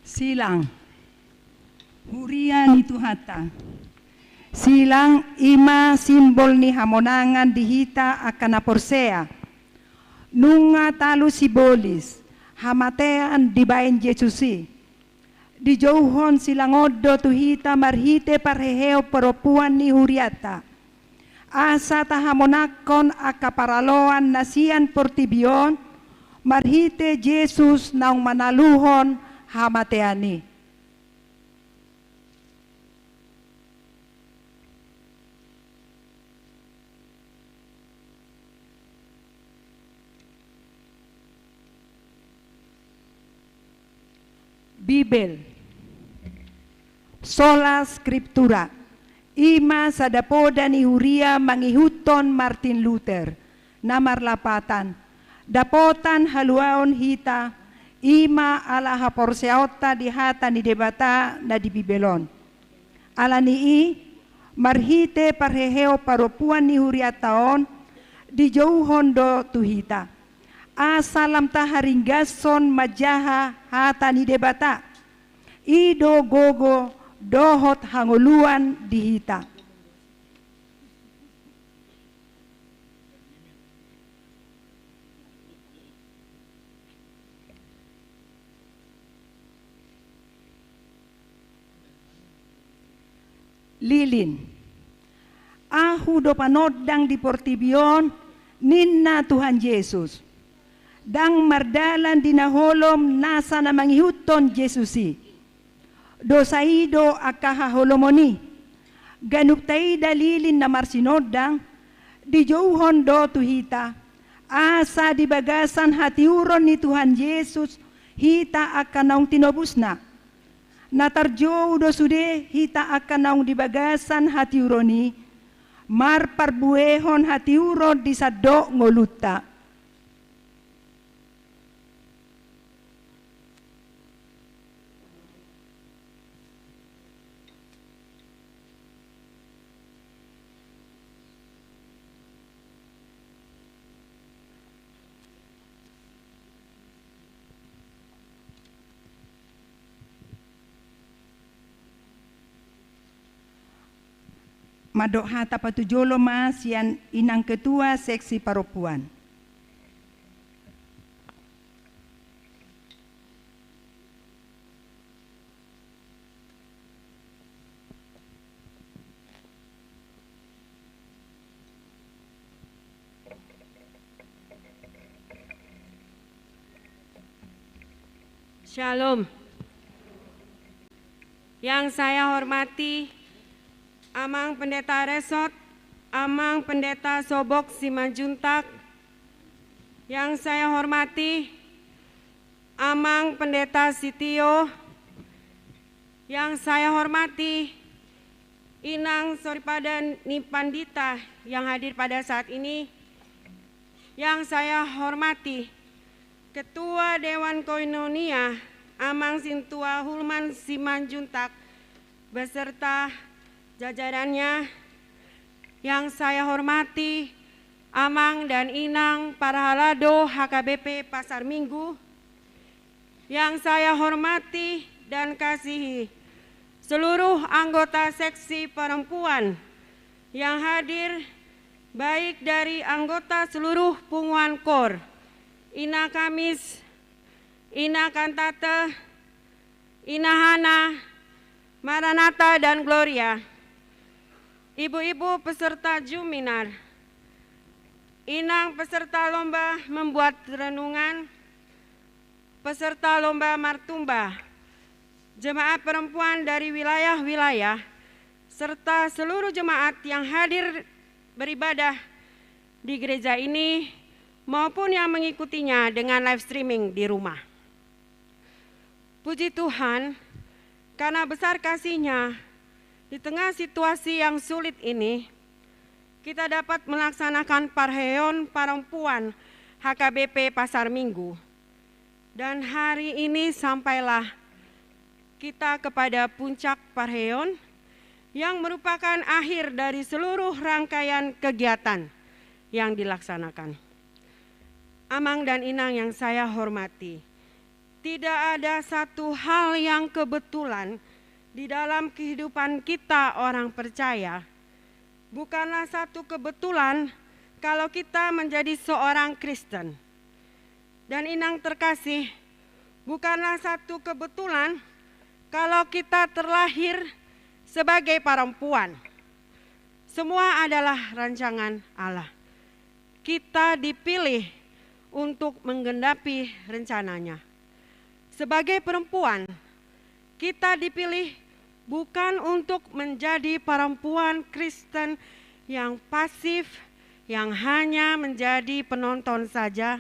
Silang hurian itu hata. Silang ima simbol ni hamonangan dihita akan aporsea. Nunga talu sibolis hamatean dibain Yesusi. Dijauhon silang odo tuhita marhite parheheo perempuan ni huriata. Asa tahamonakon akaparaloan nasian portibion marhite Yesus naung manaluhon hamateani. Bibel sola scriptura ima sadapoda ni huria mangihuton Martin Luther namar lapatan dapotan haluaon hita ima ala haporseota di hata ni debata na di bibelon ala nii marhite parheheo paropuan ni huria taon di jauhon do tuhita asalam taharinggason majaha hata ni debata ido gogo dohot hanguluan dihita. Lilin ahu do panodang di portibion ninna Tuhan Yesus dang mardalan dinaholom nasa na manghihuton Jesusi. Dosaido akahaholomoni. Ganuptai dalilin na marsinodang dijauhon do tuhita. Asa dibagasan hatiuron ni Tuhan Yesus hita akan naung tinobusna. Natarjo do sude hita akan naung dibagasan hatiuroni. Mar parbuehon hatiuron di sado ngoluta. Madok hata patujolo mas yang inang ketua seksi paropuan. Shalom. Yang saya hormati Amang Pendeta Resot, Amang Pendeta Sobok Simanjuntak. Yang saya hormati Amang Pendeta Sitio. Yang saya hormati Inang Soripada Nipandita yang hadir pada saat ini. Yang saya hormati Ketua Dewan Koinonia Amang Sintua Hulman Simanjuntak beserta jajarannya. Yang saya hormati Amang dan Inang para halado HKBP Pasar Minggu. Yang saya hormati dan kasihi seluruh anggota seksi perempuan yang hadir, baik dari anggota seluruh Punguan Kor, Ina Kamis, Ina Kantate, Ina Hana, Maranatha dan Gloria, ibu-ibu peserta Juminar, Inang peserta lomba membuat renungan, peserta lomba martumba, jemaat perempuan dari wilayah-wilayah, serta seluruh jemaat yang hadir beribadah di gereja ini maupun yang mengikutinya dengan live streaming di rumah. Puji Tuhan, karena besar kasih-Nya, di tengah situasi yang sulit ini, kita dapat melaksanakan parheon perempuan HKBP Pasar Minggu. Dan hari ini sampailah kita kepada puncak parheon yang merupakan akhir dari seluruh rangkaian kegiatan yang dilaksanakan. Amang dan Inang yang saya hormati, tidak ada satu hal yang kebetulan di dalam kehidupan kita orang percaya. Bukanlah satu kebetulan kalau kita menjadi seorang Kristen. Dan inang terkasih, bukanlah satu kebetulan kalau kita terlahir sebagai perempuan. Semua adalah rancangan Allah. Kita dipilih untuk menggenapi rencananya. Sebagai perempuan, kita dipilih bukan untuk menjadi perempuan Kristen yang pasif, yang hanya menjadi penonton saja,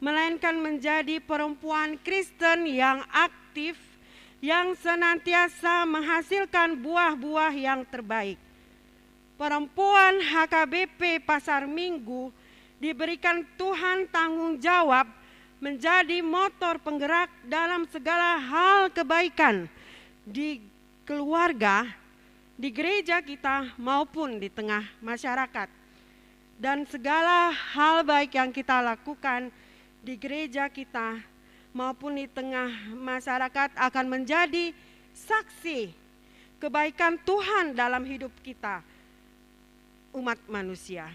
melainkan menjadi perempuan Kristen yang aktif, yang senantiasa menghasilkan buah-buah yang terbaik. Perempuan HKBP Pasar Minggu diberikan Tuhan tanggung jawab menjadi motor penggerak dalam segala hal kebaikan di keluarga, di gereja kita maupun di tengah masyarakat. Dan segala hal baik yang kita lakukan di gereja kita maupun di tengah masyarakat akan menjadi saksi kebaikan Tuhan dalam hidup kita, umat manusia.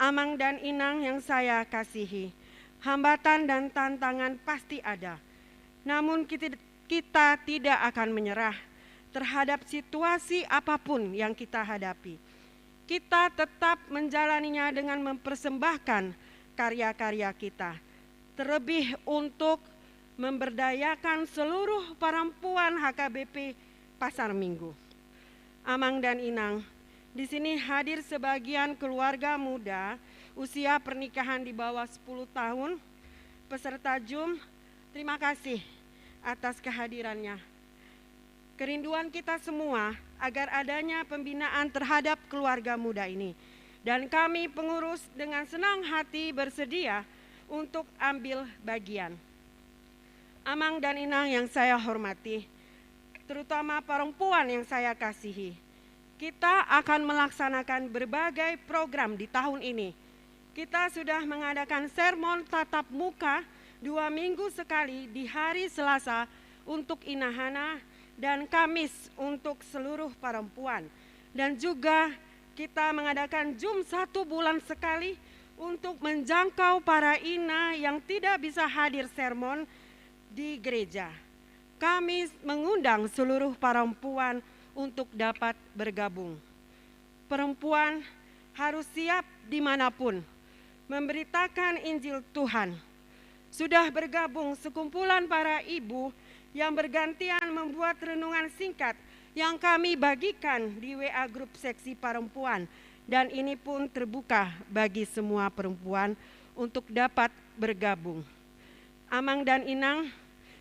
Amang dan inang yang saya kasihi, hambatan dan tantangan pasti ada. Namun kita tidak akan menyerah terhadap situasi apapun yang kita hadapi. Kita tetap menjalaninya dengan mempersembahkan karya-karya kita. Terlebih untuk memberdayakan seluruh perempuan HKBP Pasar Minggu. Amang dan inang, di sini hadir sebagian keluarga muda usia pernikahan di bawah 10 tahun, peserta Zoom, terima kasih atas kehadirannya. Kerinduan kita semua agar adanya pembinaan terhadap keluarga muda ini. Dan kami pengurus dengan senang hati bersedia untuk ambil bagian. Amang dan inang yang saya hormati, terutama perempuan yang saya kasihi, kita akan melaksanakan berbagai program di tahun ini. Kita sudah mengadakan sermon tatap muka 2 minggu sekali di hari Selasa untuk Inahana dan Kamis untuk seluruh perempuan. Dan juga kita mengadakan Zoom 1 bulan sekali untuk menjangkau para ina yang tidak bisa hadir sermon di gereja. Kami mengundang seluruh perempuan untuk dapat bergabung. Perempuan harus siap dimanapun memberitakan Injil Tuhan. Sudah bergabung sekumpulan para ibu yang bergantian membuat renungan singkat yang kami bagikan di WA grup seksi perempuan, dan ini pun terbuka bagi semua perempuan untuk dapat bergabung. Amang dan inang,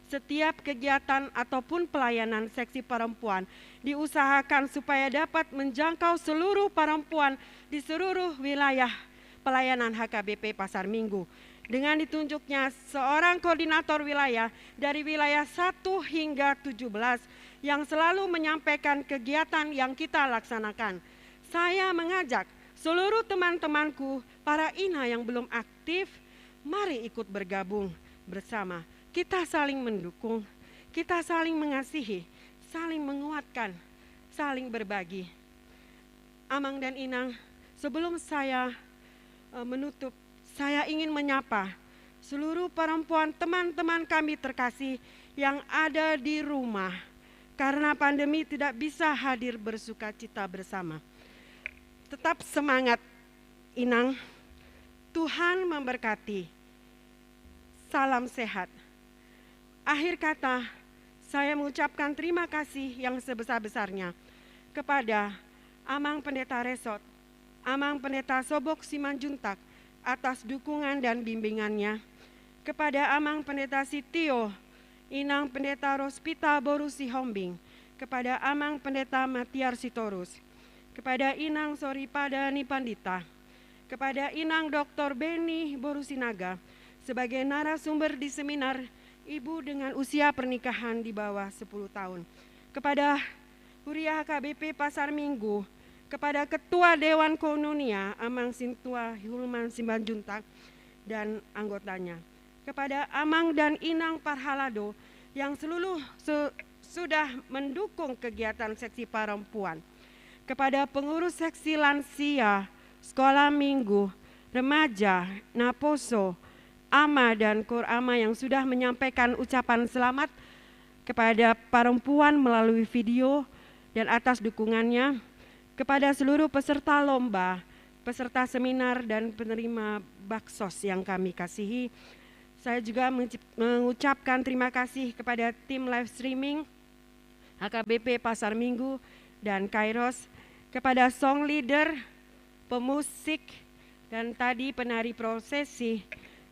setiap kegiatan ataupun pelayanan seksi perempuan diusahakan supaya dapat menjangkau seluruh perempuan di seluruh wilayah pelayanan HKBP Pasar Minggu, dengan ditunjuknya seorang koordinator wilayah dari wilayah 1 hingga 17 yang selalu menyampaikan kegiatan yang kita laksanakan. Saya mengajak seluruh teman-temanku, para ina yang belum aktif, mari ikut bergabung bersama. Kita saling mendukung, kita saling mengasihi, saling menguatkan, saling berbagi. Amang dan inang, sebelum saya menutup, saya ingin menyapa seluruh perempuan teman-teman kami terkasih yang ada di rumah karena pandemi tidak bisa hadir bersuka cita bersama. Tetap semangat inang, Tuhan memberkati. Salam sehat. Akhir kata, saya mengucapkan terima kasih yang sebesar-besarnya kepada Amang Pendeta Resot, Amang Pendeta Sobok Simanjuntak atas dukungan dan bimbingannya, kepada Amang Pendeta Sitio, Inang Pendeta Rospita Borusi Hombing, kepada Amang Pendeta Matiar Sitorus, kepada Inang Soripada Nipandita, kepada Inang Dr. Beni Borusinaga sebagai narasumber di seminar Ibu dengan usia pernikahan di bawah 10 tahun, kepada Huria HKBP Pasar Minggu, kepada Ketua Dewan Kononia Amang Sintua Hulman Simanjuntak dan anggotanya, kepada Amang dan Inang Parhalado yang sudah mendukung kegiatan seksi perempuan, kepada pengurus seksi lansia, sekolah minggu, remaja, Naposo, AMA dan Korama yang sudah menyampaikan ucapan selamat kepada perempuan melalui video dan atas dukungannya, kepada seluruh peserta lomba, peserta seminar dan penerima baksos yang kami kasihi. Saya juga mengucapkan terima kasih kepada tim live streaming HKBP Pasar Minggu dan Kairos, kepada song leader, pemusik, dan tadi penari prosesi,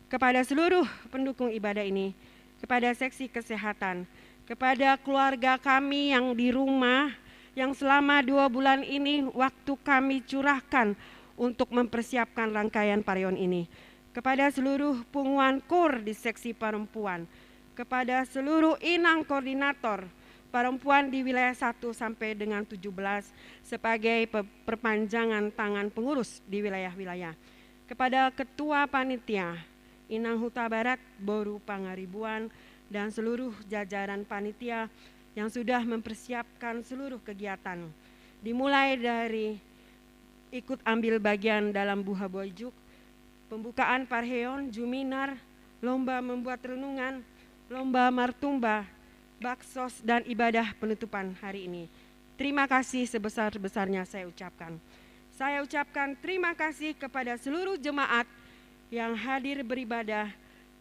kepada seluruh pendukung ibadah ini, kepada seksi kesehatan, kepada keluarga kami yang di rumah, yang selama 2 bulan ini waktu kami curahkan untuk mempersiapkan rangkaian parion ini, kepada seluruh punguan KUR di seksi perempuan, kepada seluruh inang koordinator perempuan di wilayah 1 sampai dengan 17 sebagai perpanjangan tangan pengurus di wilayah-wilayah, kepada ketua panitia Inang Huta Barat Boru Pangaribuan dan seluruh jajaran panitia yang sudah mempersiapkan seluruh kegiatan, dimulai dari ikut ambil bagian dalam Buha Boyjuk, pembukaan Parheon, Juminar, lomba membuat renungan, lomba martumba, baksos, dan ibadah penutupan hari ini. Terima kasih sebesar-besarnya saya ucapkan. Saya ucapkan terima kasih kepada seluruh jemaat yang hadir beribadah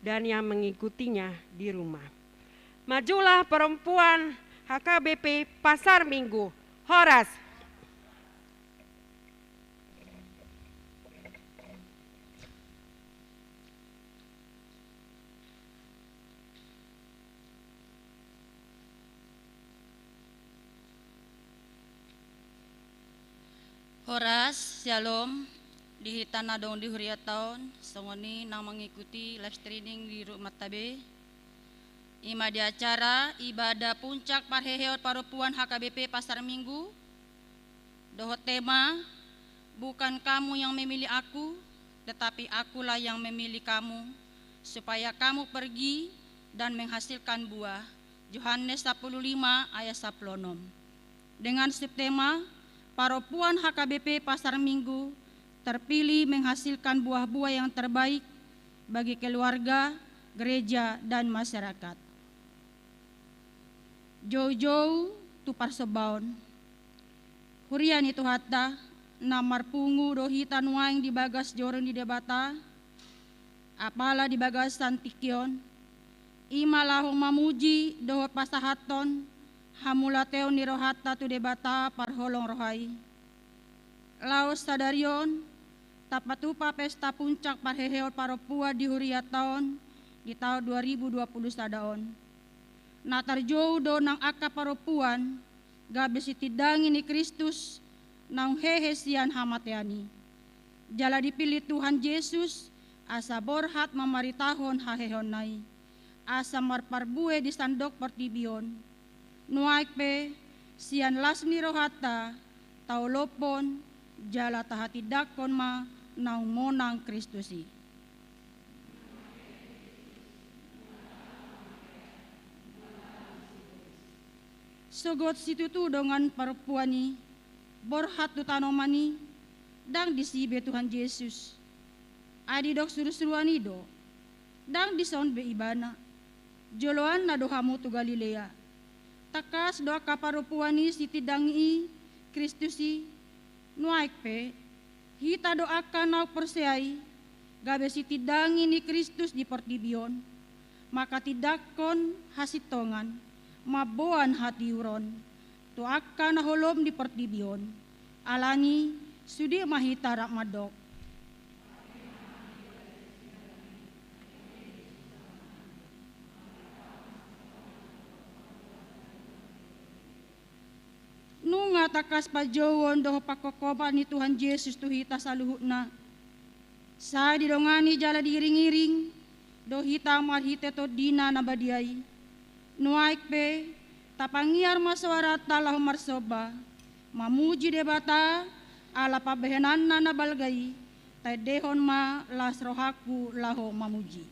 dan yang mengikutinya di rumah. Majulah perempuan HKBP Pasar Minggu, Horas. Horas, Shalom, di tanah dong di Huria tahun, songoni nang mengikuti live streaming di rumah tabe. Ima di acara ibadah puncak parheheot perempuan HKBP Pasar Minggu. Dohot tema, bukan kamu yang memilih aku, tetapi akulah yang memilih kamu, supaya kamu pergi dan menghasilkan buah. Yohanes 15 ayat 16. Dengan subtema, perempuan HKBP Pasar Minggu terpilih menghasilkan buah-buah yang terbaik bagi keluarga, gereja, dan masyarakat. Jauh-jauh tu parsebaun, hurian itu hatta, namar pungu dohita nuaing di bagas jorong di debata, apala di bagas santikion, imalahong mamuji dohot pasahaton, hamulateo ni rohata tu debata parholong rohai. Laos sadarion, tapatupa pesta puncak parheheot parepua di huria tahun di tahun 2020 sadaon. Natarjou do nang aka parempuan, gabe sitidangi ni Kristus nang hehesian hamateani. Jala dipilih Tuhan Yesus, asa borhat mamaritahon hahehonai, asa marparbue di sandok pertibion. Nuaikpe sian lasni rohata taulopon jala tahati dakon ma naung monang Kristusi. Sogot situtu dengan perempuani borhat tu tanomani dang disibe Tuhan Yesus. Adi dok suruh-suruani do dang dison be ibana joloan na dohamu tu Galilea. Takas doa kaparupuani sitidangi Kristusi nuaikpe hita doakan nau perseai gabe sitidangi ni Kristus di pertibion maka tidakon hasitongan maboan hati uron tu akan naholom di pertibion alani sudi mahita rak madok. Nunga takas pajawon doho pakokoba ni Tuhan Yesus tuhita saluhutna. Sa didongani jala diiring-iring dohita marhite to dina nabadiai. Nuaikpe tapangiar maswarata lahu marsoba. Mamuji debata ala pabehenan na balgai. Tadehon ma las rohaku lahu mamuji.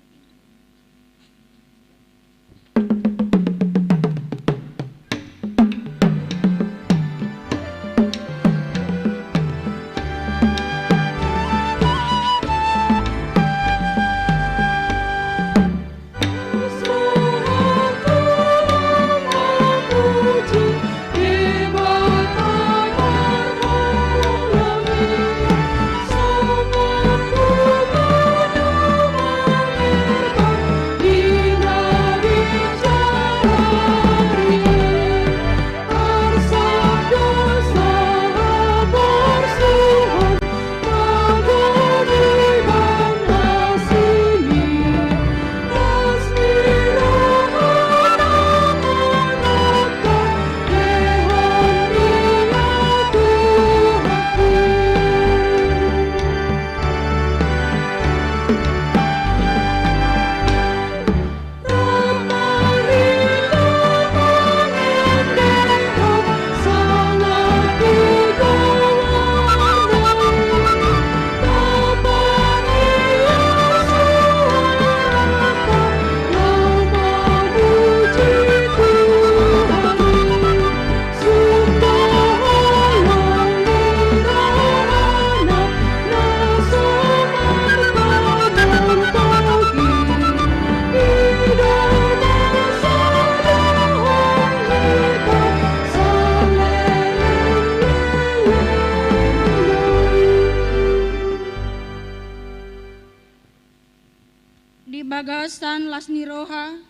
bagasan Lasni Roha,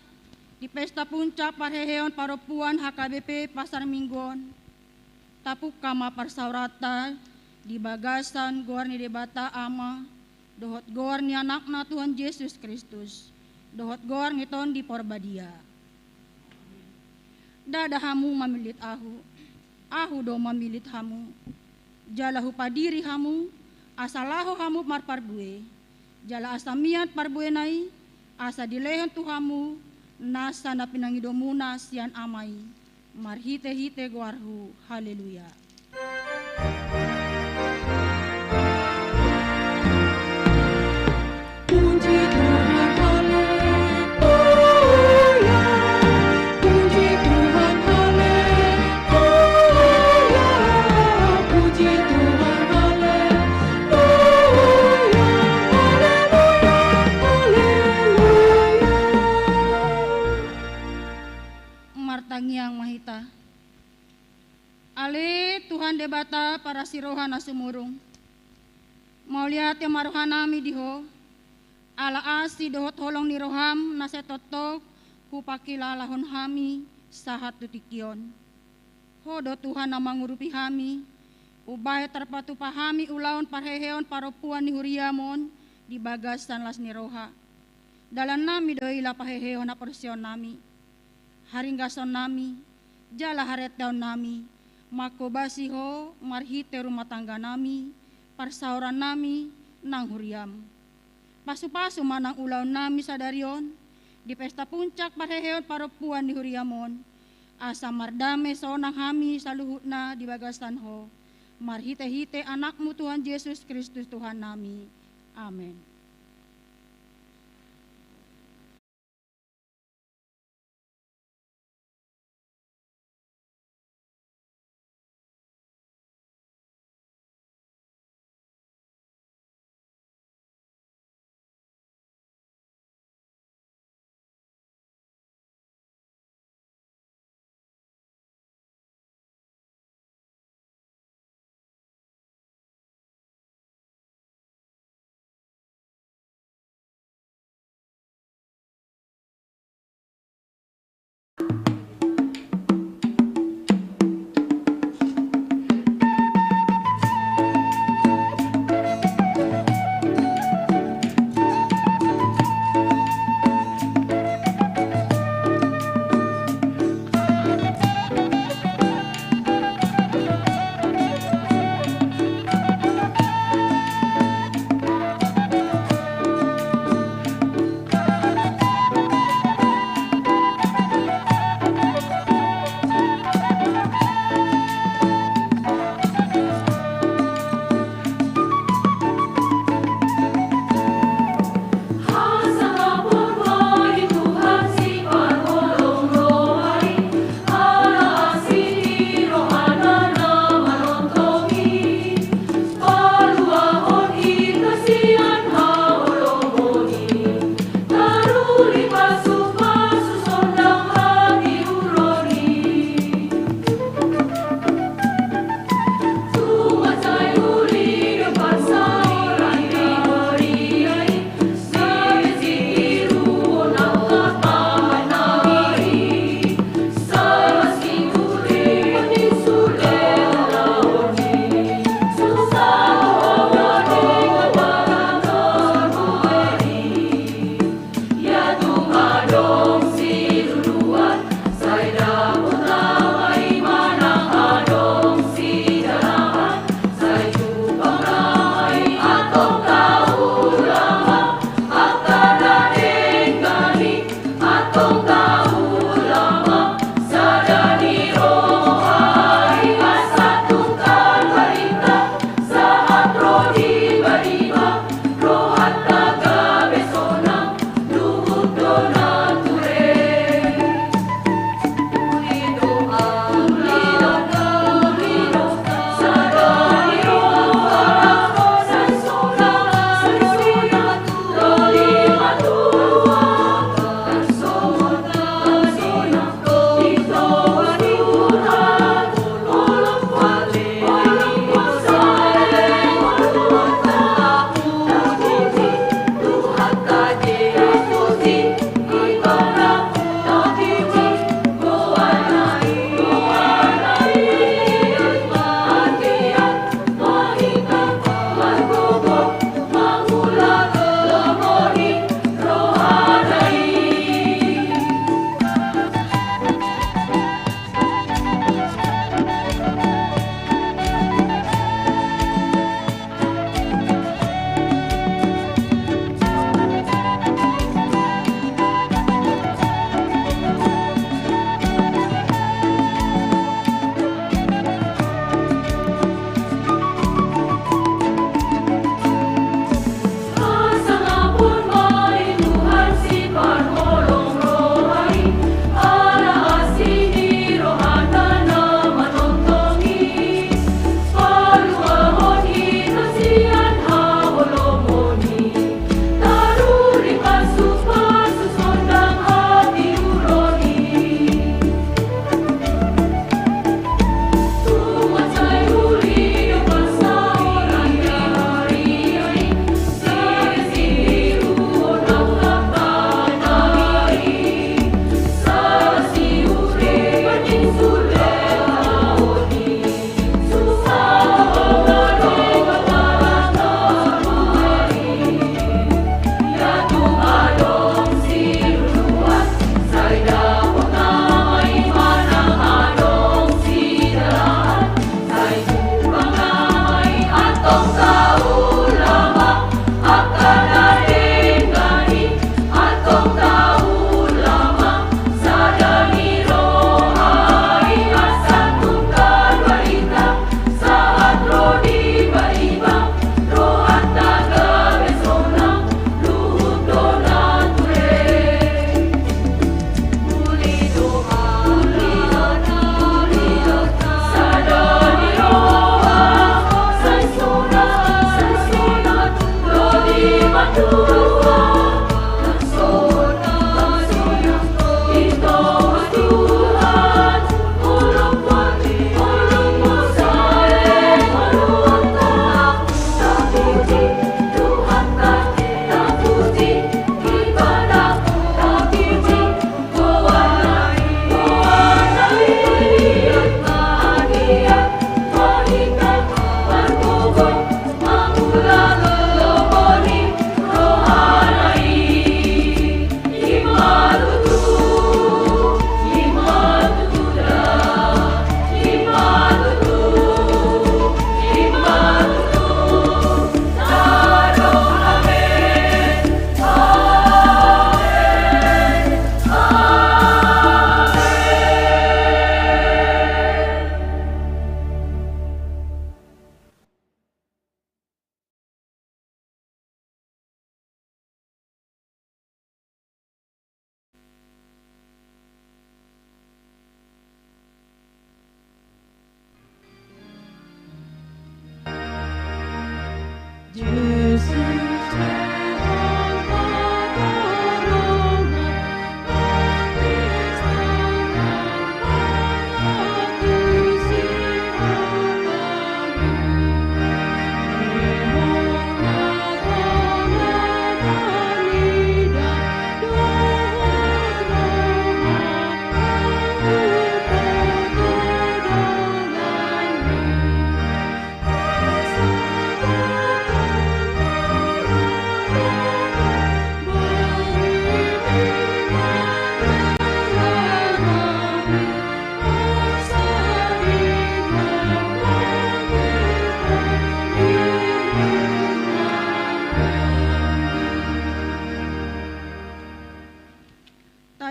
di pesta puncak parheheon paropuan HKBP Pasar Minggon, tapuk kama parsaurata, di bagasan goar ni debata ama, dohot goar ni anakna Tuhan Yesus Kristus, dohot goar ngiton di porbadia. Dada hamu mamilit ahu do mamilit hamu, jalahu padiri hamu, asalaho hamu marparbue, jala asamian parbue nai, asa dilehen tuhamu, nasa na pinangidomuna sian amai, marhite-hite guarhu, haleluya. Puji Tuhan, haleluya. Puji Tuhan, haleluya. Puji Tuhan, haleluya. Haleluya. Martangiang mahita. Ale Tuhan debata para siroha na sumurung. Mau lihat yang maruhanami diho. Ala asi dohot holong ni roham na setotok kupakilalahon hami sahat tutikion. Hodo Tuhan na mangurupi hami. Ubay terpatu pahami ulaon parheheon paropuan ni huriamon di bagasan Lasni Roha. Dalan nami doila paheheon na porsyon nami. Haringgason nami, jala hareteon nami, makobasiho marhite rumah tangga nami, parsauran nami nang huriam. Pasu-pasu manang ulaw nami sadarion, di pesta puncak parheheon paropuan di huriamon, asa mardame sonang hami saluhut na di bagasan ho, marhite-hite anakmu Tuhan Yesus Kristus Tuhan nami. Amin.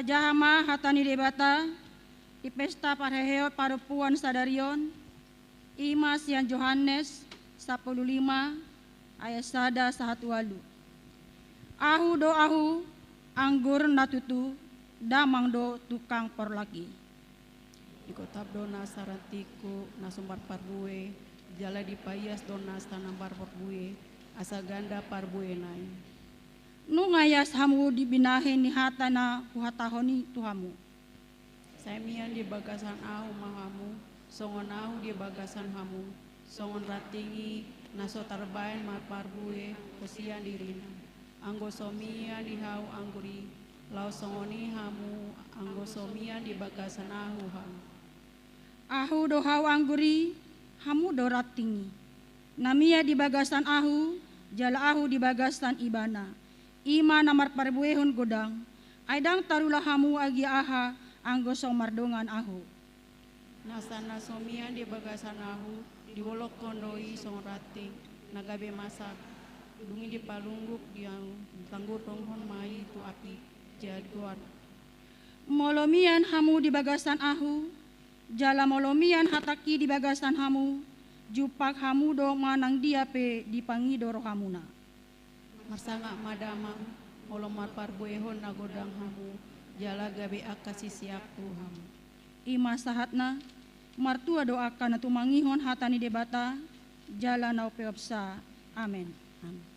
Jahama hatani debata di pesta pareheo parupuan sadarion Ima sian Yohanes 15 ayat sada sahatu walu. Ahu do ahu anggur natutu damang do tukang porlaki. Ikotab dona sarantiku nasumbar parbue jala dipayas dona tanambar parbue asa ganda parbue nai. Nungayas hamu dibinahin ni hatana huhatahoni tuhamu. Samian di bagasan ahu mahamu, songon ahu di bagasan hamu, songon ratingi naso tarbain mar parbue kesian dirina. Anggo somian di hau angguri, lau songoni hamu anggo somian di bagasan ahu hamu. Ahu do hau angguri hamu do ratingi. Namia di bagasan ahu, jala ahu di bagasan ibana. Ima namar parbuehon godang, aidang tarulah hamu agi aha anggo somardongan ahu. Nasana somian di bagasan ahu, di wolok kondoi song rating, nagabe masak, dungi di palungguk yang tanggur ronghon mai tu api jaduan. Molomian hamu di bagasan ahu, jala molomian hataki di bagasan hamu, jupak hamu do manang dia pe dipangi doro hamuna. Marsanga madamang, olomar parbuehon nagodang hamu, jala gabe akasi siapku hamu. Ima sahatna, martua doakan atu mangihon hatani debata, jala nau peopsa. Amin. Amin.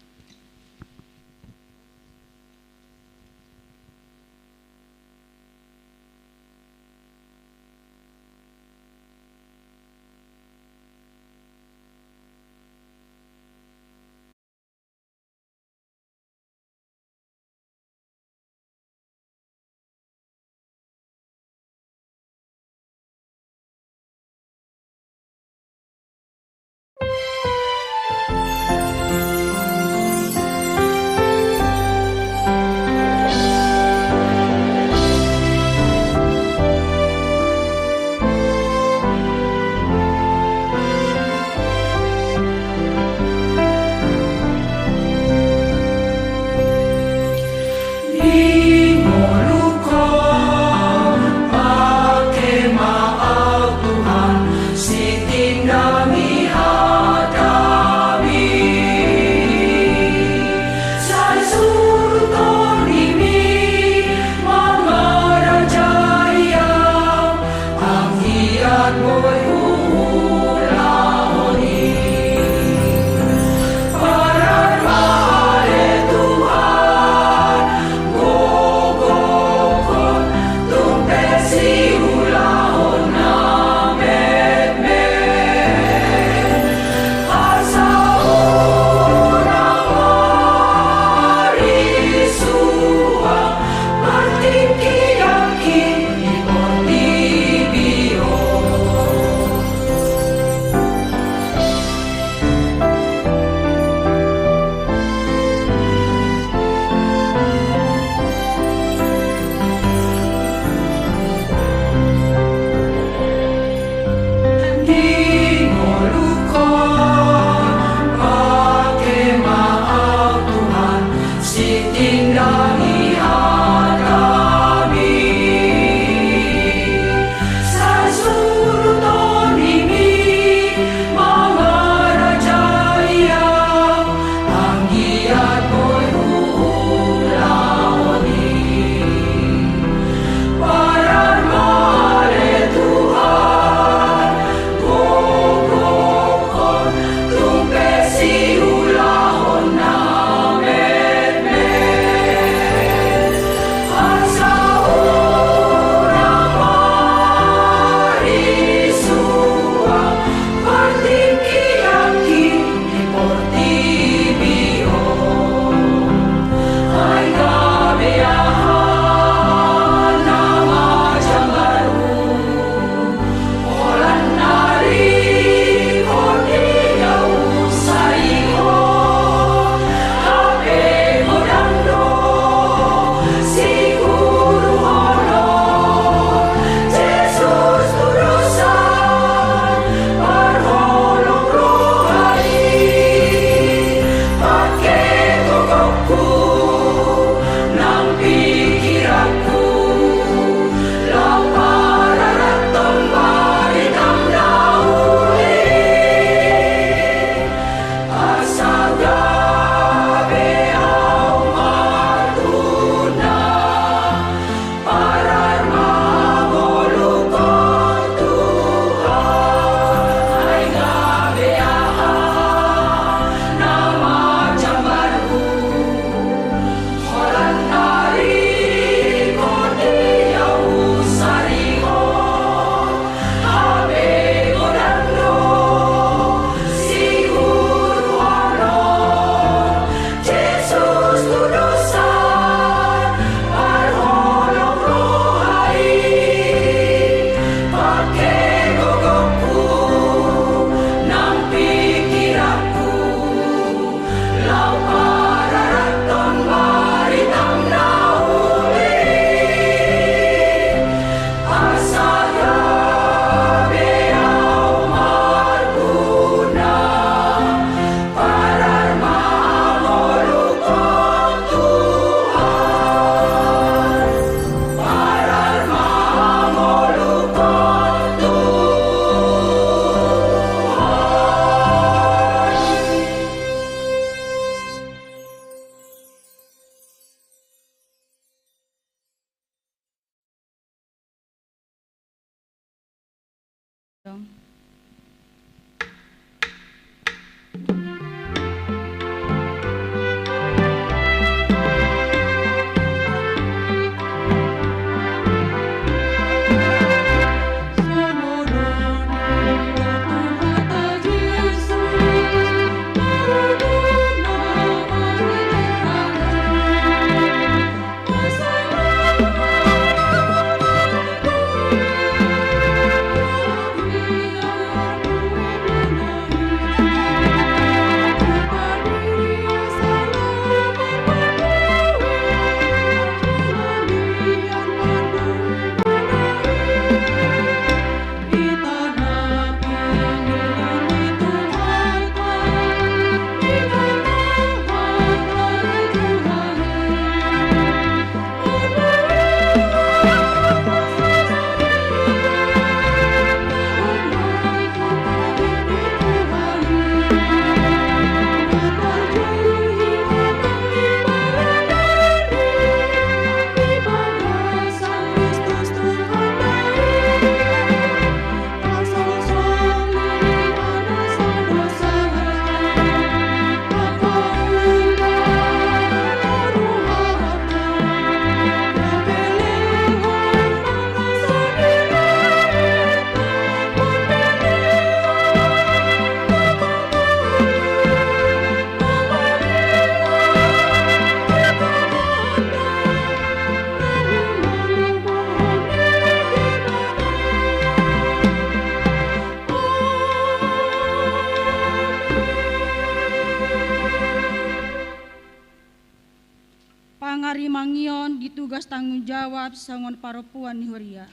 mangarimangion ditugas tanggung jawab sangon paropuan ni Huria.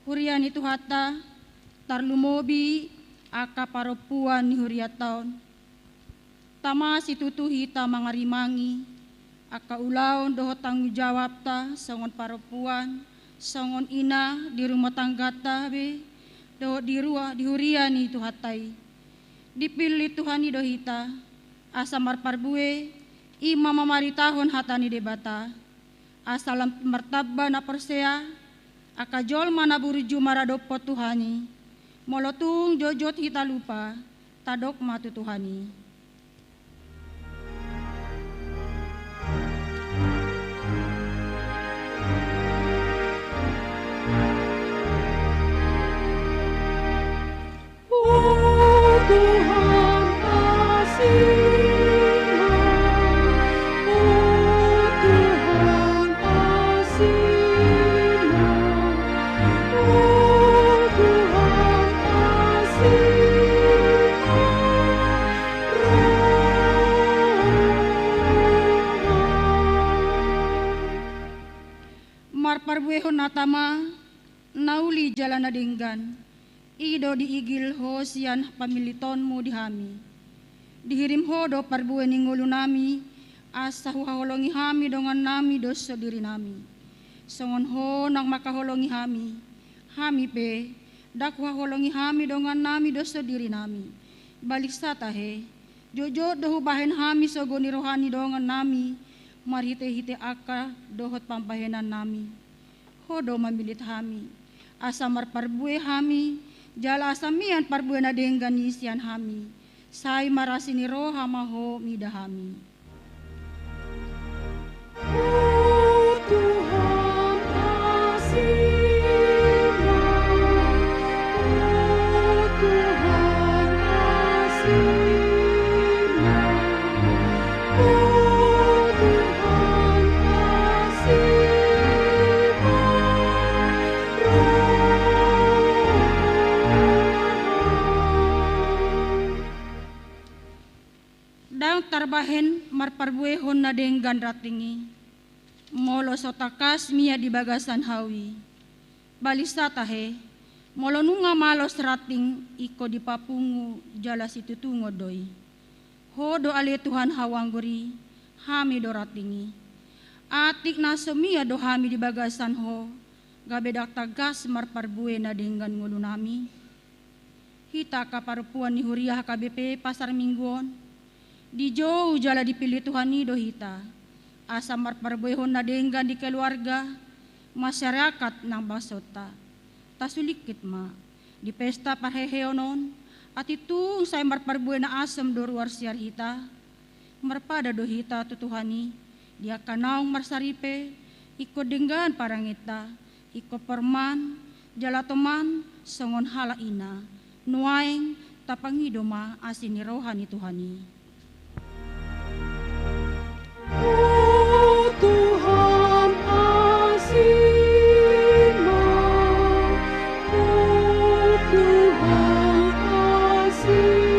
Huria ni Tuhata tarlumobi aka paropuan ni Huria taon. Tama situtuhi ta mangarimangi aka ulaon doho tanggung jawab ta sangon paropuan sangon ina di rumah tangga ta be doho di Huria ni Tuhatai. Dipilih Tuhan ni dohita asa marparbue ima mamaritahon hatani debata asalam martabba na persea aka jolma na buruju maradopo Tuhani molotung jojot hita lupa tadok matu Tuhani. Oh Tuhan kasih-Mu, oh Tuhan kasih-Mu, oh Tuhan kasih-Mu. Marparbuehon natama nauli jalan denggan ido diigil ho sian pamilitonmu dihami. Dihirim ho do parbue ningulu nami asa huhaholongi hami dongan nami doso diri nami. Songon ho nang makaholongi hami pe dak huhaholongi hami dongan nami doso diri nami. Balik satahe jojo dohu bahen hami sogoni rohani dongan nami marhite-hite aka dohot pampahenan nami. Ho do mamilit hami asa marparbue hami jala asamian parbue na denggan isian hami sai marasini roha maho midahami. Oh Tuhan kasih-Mu, oh Tuhan kasih-Mu, oh Tuhan kasih-Mu, Daung tarbahen marparbuehon na denggan ratingi molo sotakas mia di bagasan hawi. Balisa tahe molo nunga malos rating iko di papungu jala situtungo doi. Hodo ale Tuhan hawangguri hami do ratingi. Atik na semia do hami di bagasan ho gabedak tagas marparbue na denggan ngulu nami. Hita kaparupuan ni Huria HKBP Pasar Mingguon. Di jauh jala dipilih Tuhan ni dohita asa marparbuehon na denggan di keluarga masyarakat ng basota tasulikit ma di pesta parheheonon at itong say marparbue na asam do ruar siar hita marpada dohita tutuhani dia kanaong marsaripe iko denggan parangita iko perman jalatoman songon halaina nuaing tapangidoma asini rohani Tuhani. oh Tuhan kasih-Mu, oh Tuhan kasih-Mu,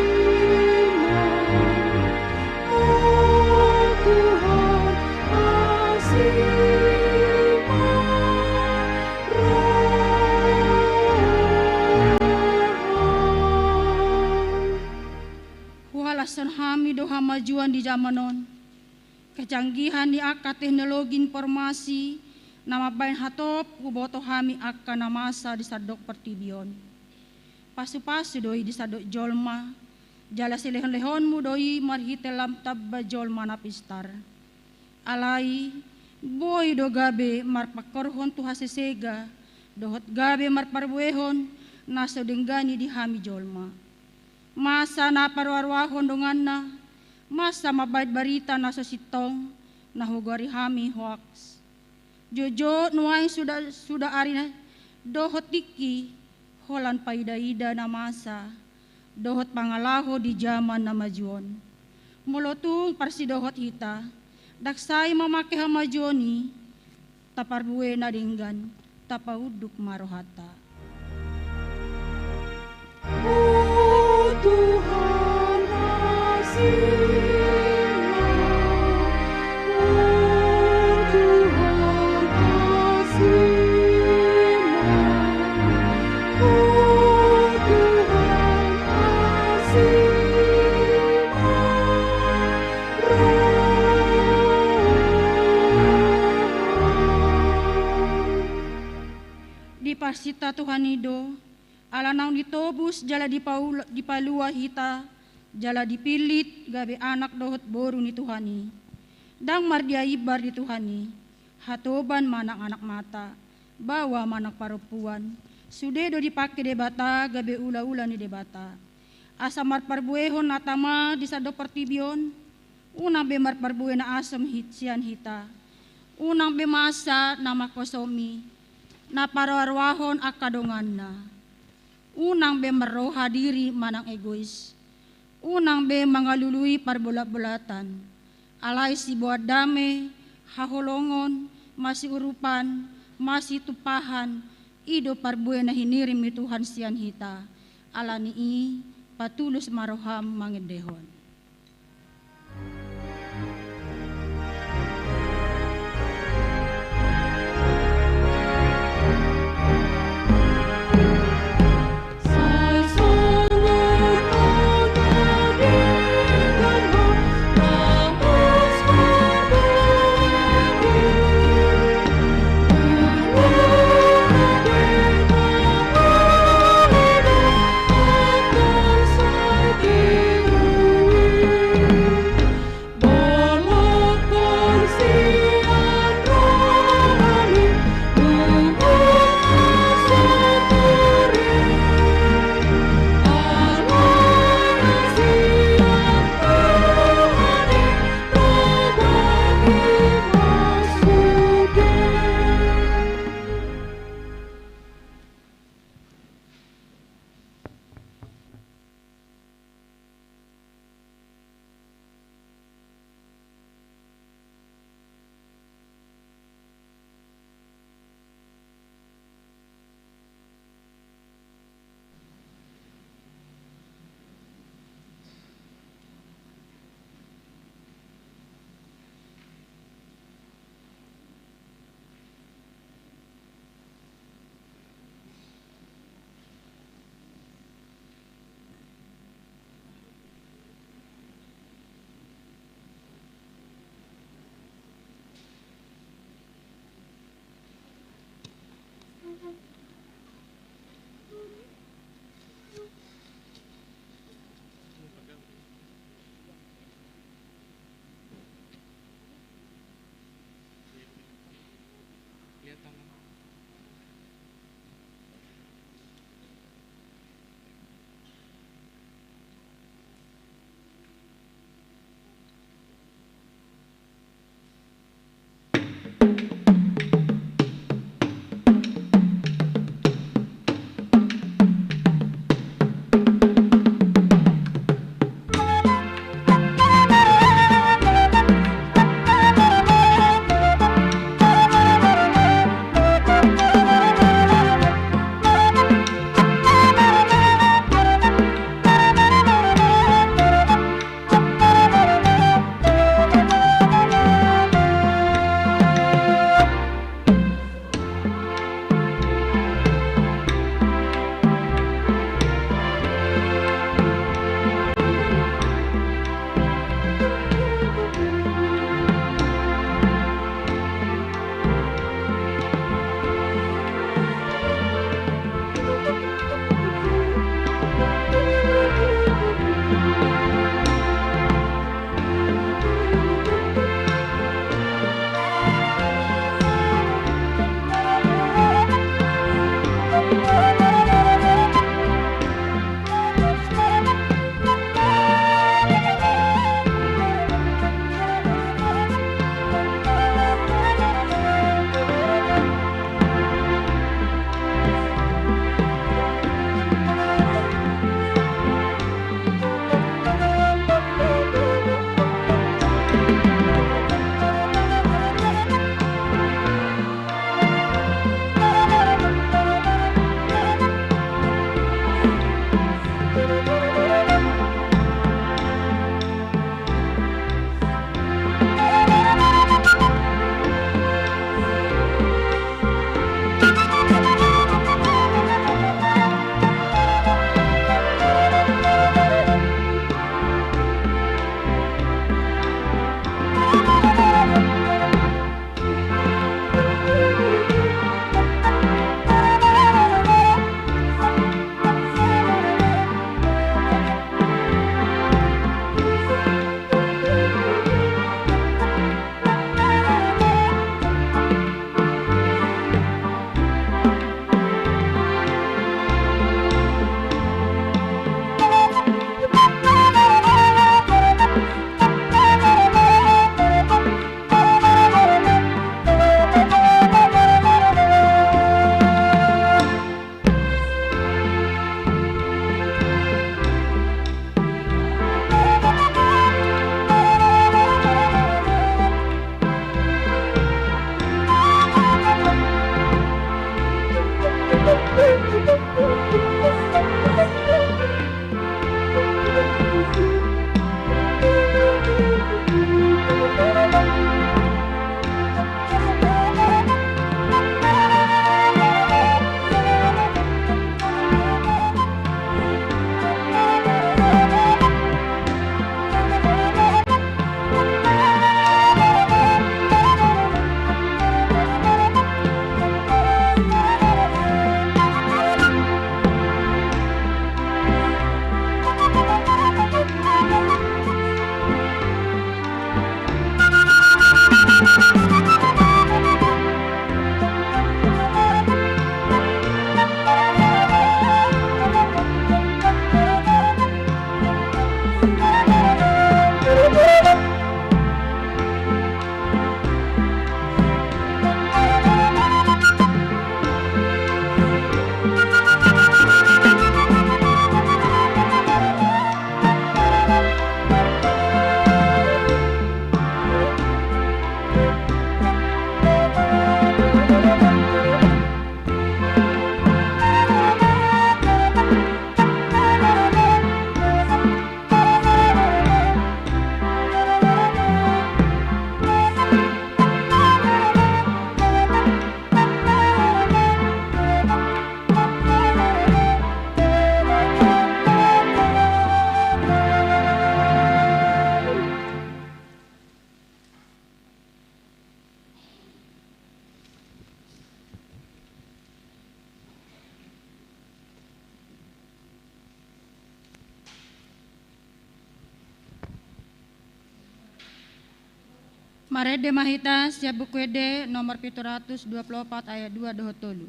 oh Tuhan kasih-Mu, Huhalasan hami do hamajuan di zamanon. Kecanggihan di aka teknologi informasi nama bain hatop kuboto hami aka namasa di sadok pertibion. Pasu-pasu doi di sadok jolma jala silehon-lehonmu doi marhite lam tabba jolma napistar. Alai boy do gabe marpakorhon tu hasesega dohot gabe marparbuehon naso denggani di hami jolma. Masa na parwarwahon donganna masa mabait barita na sositong na hugari hami hoaks. Jojo nuay sudah ari na dohot tiki holan paida-ida na masa dohot pangalaho di zaman na majuon. Mulotung parsidohot hita daksay mamake hamajoni taparbue na dinggan tapauduk marohata. oh Tuhan kasih-Mu, oh parsita Tuhan ido, alanang ditobus jala dipalua hita, jala dipilit gabe anak dohot boru ni Tuhani. Dang mardia ibar di Tuhani, hatoban manang anak mata, bawa manak perempuan, sudedo dipake debata gabe ula-ula ni debata. Asamar parbuehon natama disado pertibion, unang bemar parbueh na asam hitsian hita, unang bemasa nama kosomi, na parwarwahon akadongan na, unang bemar roha diri manang egois, unang be mangalului parbolat-bolatan, alay si buat dame, haholongon, masih urupan, masih tupahan, ido parbueh na hinirim ni Tuhan sian hita, alani i patulus maroham mangedehon. Thank you. Marede Mahita siap bukuede nomor 724 ayat 2 dohotolu.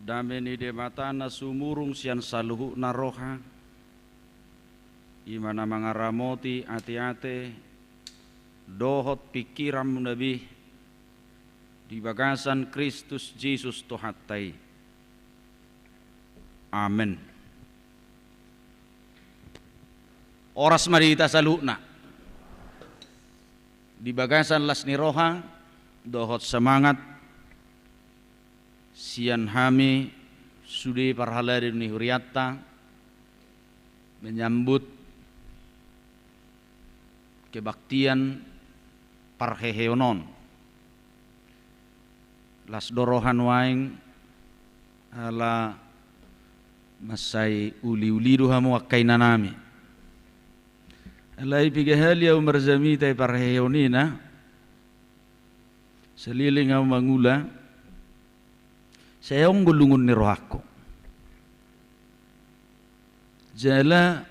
Dameni de matana sumurung sian saluhu naroha imana mangaramoti ate-ate dohot pikiram nabi di bagasan Kristus Yesus tohatai. Amin. Oras marita saluna di bagasan lasni roha dohot semangat sian hami sudi parhalari ni huriatta menyambut kebaktian parheheonon las dorohan waing ala masai uli-uli duhamu akainanami alai pigahali au marzami tay parheheonina seliling au mangula saya unggulungun ni rohako jala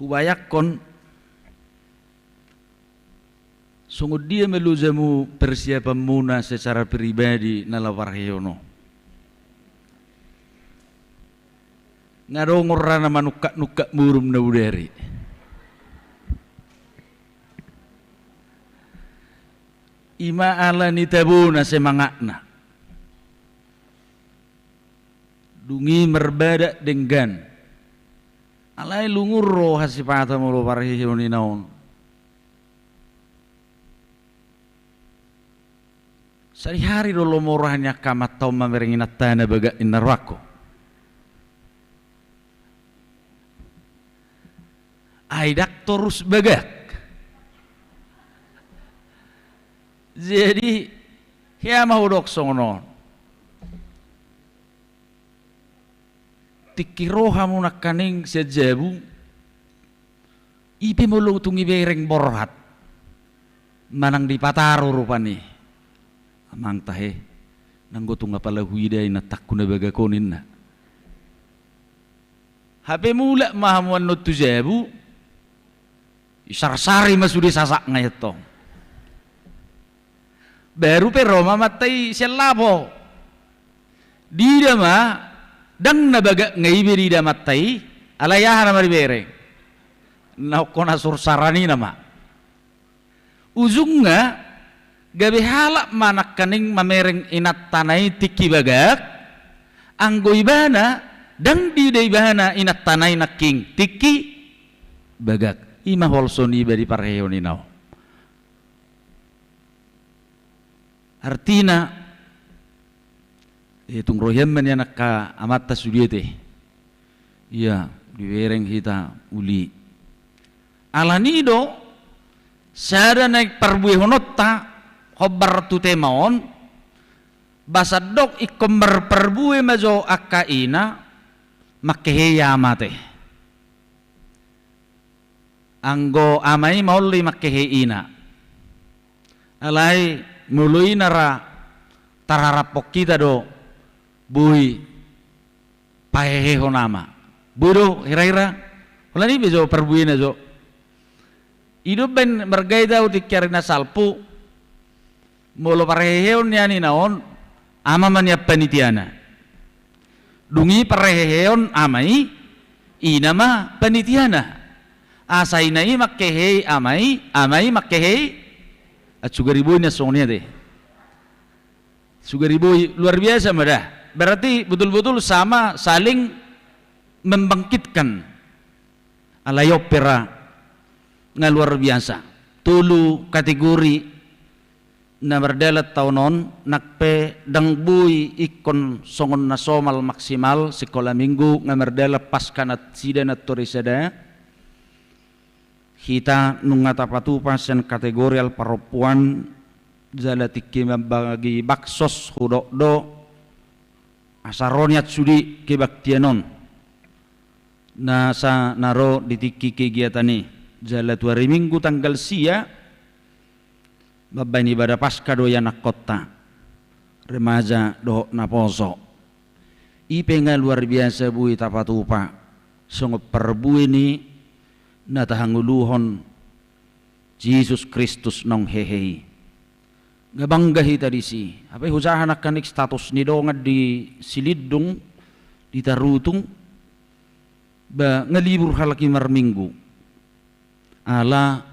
hubayakon sungguh dia meluzamu persiapan muna secara pribadi nalawarheyono ngadongorana manukak-nukak murum na udari ima ala nitabuna semangakna dungi merbada dengan alai lungur roh hasipata mulo parhihoni naon sehari dolo morahnya kamat tau mamerengin tanah baga inarwako aidak terus bagak jadi ya mau dok songon tikiroha mo nakaning sejabu ipi mo lutung ibereng borhat manang di pataro rupani amang tahe nanggotung apala huiday na takuna bagakonin na hape mula mahamuan no tujabu isarsari masudi sasak ngayatong baru pero mamatay siya labo di dama dang nabaga ngaibiri damatay alayahan na maribere na kona sursarani nama ujung nga gabi halak manak kaning mamereng inat tanay tiki bagak anggo ibana dang di ibana inat tanay naking tiki bagak ima holson iba di parheyo ninaw artina itong rohyaman yan naka amata sudyete iya diwereng kita uli alanido sada naik parbuih honotta hobar tu temaon basadok ikomber parbuih majo akaina makeheya mate anggo amai mauli makeheina alai mulai nara tararapok kita do bui pahehe nama bodoh hira-hira wala ni bejo perbuina jo hidup ben bergaida utik karina salpu molo pareheon yani naon ama man ya panitiana dungi pareheon amai inama panitiana asainai makkehe amai makkehe at sugariboy na songnya deh sugariboy luar biasa madah berarti betul-betul sama saling membangkitkan alayopera nga luar biasa tulu kategori na berdelat taunon nakpe dangbuy ikon songon na somal maksimal sekolah minggu nga merdela pasca nat sida nat torisada kita nunga tapatupas yan kategori al perempuan jalatiki bagi baksos hudok-do asaroniat sudi kebaktianon na sa naro ditiki kegiatan ni jalat hari minggu tanggal sia babani ibadah pasca do yanak kota remaja do naposo ipe nga luar biasa bui tapatupa sungguh perbu ini na tahanguluhon Jesus Kristus nong hehehi ngabangga hita di si apa husahan akan status ni do nga di silidung di tarutung ba ngalibur halaki marminggu ala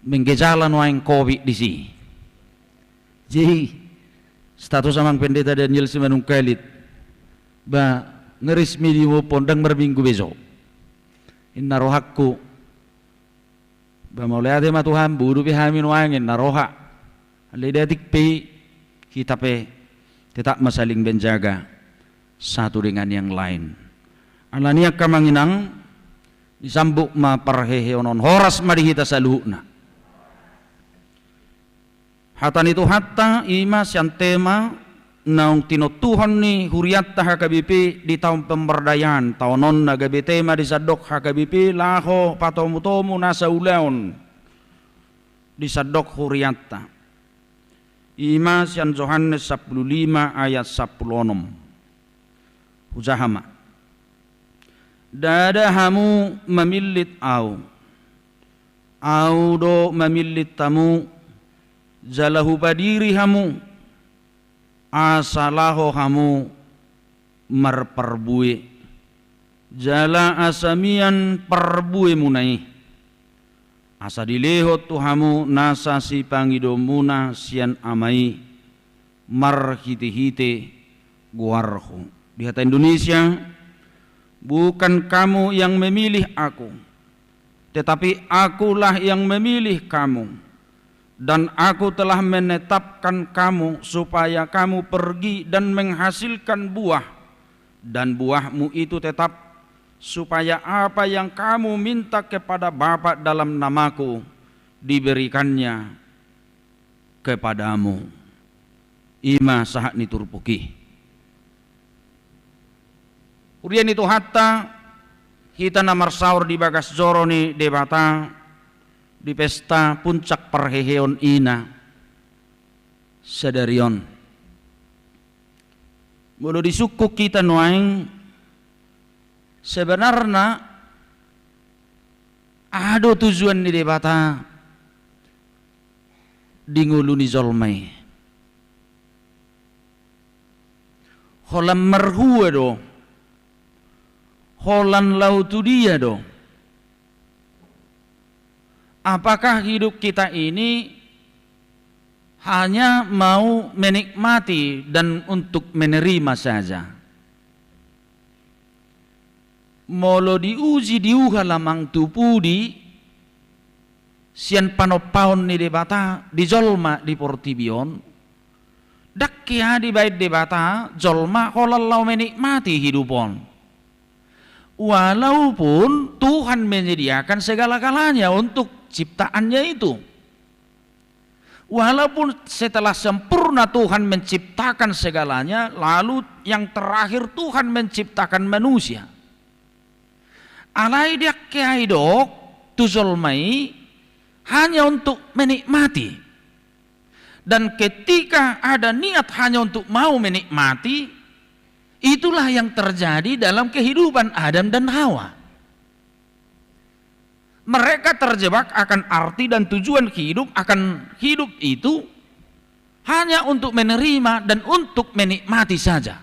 menggejalan waing COVID di si. Jadi status amang pendeta Daniel Simanung Kalit ba ngerismi di mo pondang merminggu besok. Inna rohakku ba mulai ade ma Tuhan buru pihamin wangin naroha. Alidatik pe kita pe tetap masaling menjaga satu dengan yang lain. Alania kamanginang disambuk ma parheheonon horas madihita saluhna. Hatan itu hatta ima siang tema naung tinutuhan ni huriatta HKBP di tahun pemberdayaan tahunon nagabe tema di sadok HKBP laho patomutomu nasa ulaon di sadok huriatta ima siang Yohanes 15 ayat 16 hujahama dada hamu memilit au do memilit tamu jalahu padiri hamu asalaho hamu marperbue jala asamian perbue munai asa dilehot tu hamu nasa si pangidomuna sian amai marhite-hite guarhu di hata Indonesia bukan kamu yang memilih aku tetapi akulah yang memilih kamu dan aku telah menetapkan kamu supaya kamu pergi dan menghasilkan buah dan buahmu itu tetap supaya apa yang kamu minta kepada Bapa dalam namaku diberikannya kepadamu. Ima sahat ni turpuki. Urian itu hatta kita namar sahur di bagas joro ni debata di pesta puncak perheheon ina sadarion. Mulu di suku kita nuaing sebenarnya ada tujuan di debata di nguluni zolmai. Holam merhua do, holan lautu dia do. Apakah hidup kita ini hanya mau menikmati dan untuk menerima saja? Molo diuji diuha lamang tupudi sian panopaon ni debata di jolma di portibion dakkia di bait debata jolma holalau menikmati hidupon walaupun Tuhan menyediakan segala-galanya untuk ciptaannya itu. Walaupun setelah sempurna Tuhan menciptakan segalanya, lalu yang terakhir Tuhan menciptakan manusia. Alai dia keaidok tuzolmai hanya untuk menikmati. Dan ketika ada niat hanya untuk mau menikmati, itulah yang terjadi dalam kehidupan Adam dan Hawa. Mereka terjebak akan arti dan tujuan hidup, akan hidup itu hanya untuk menerima dan untuk menikmati saja.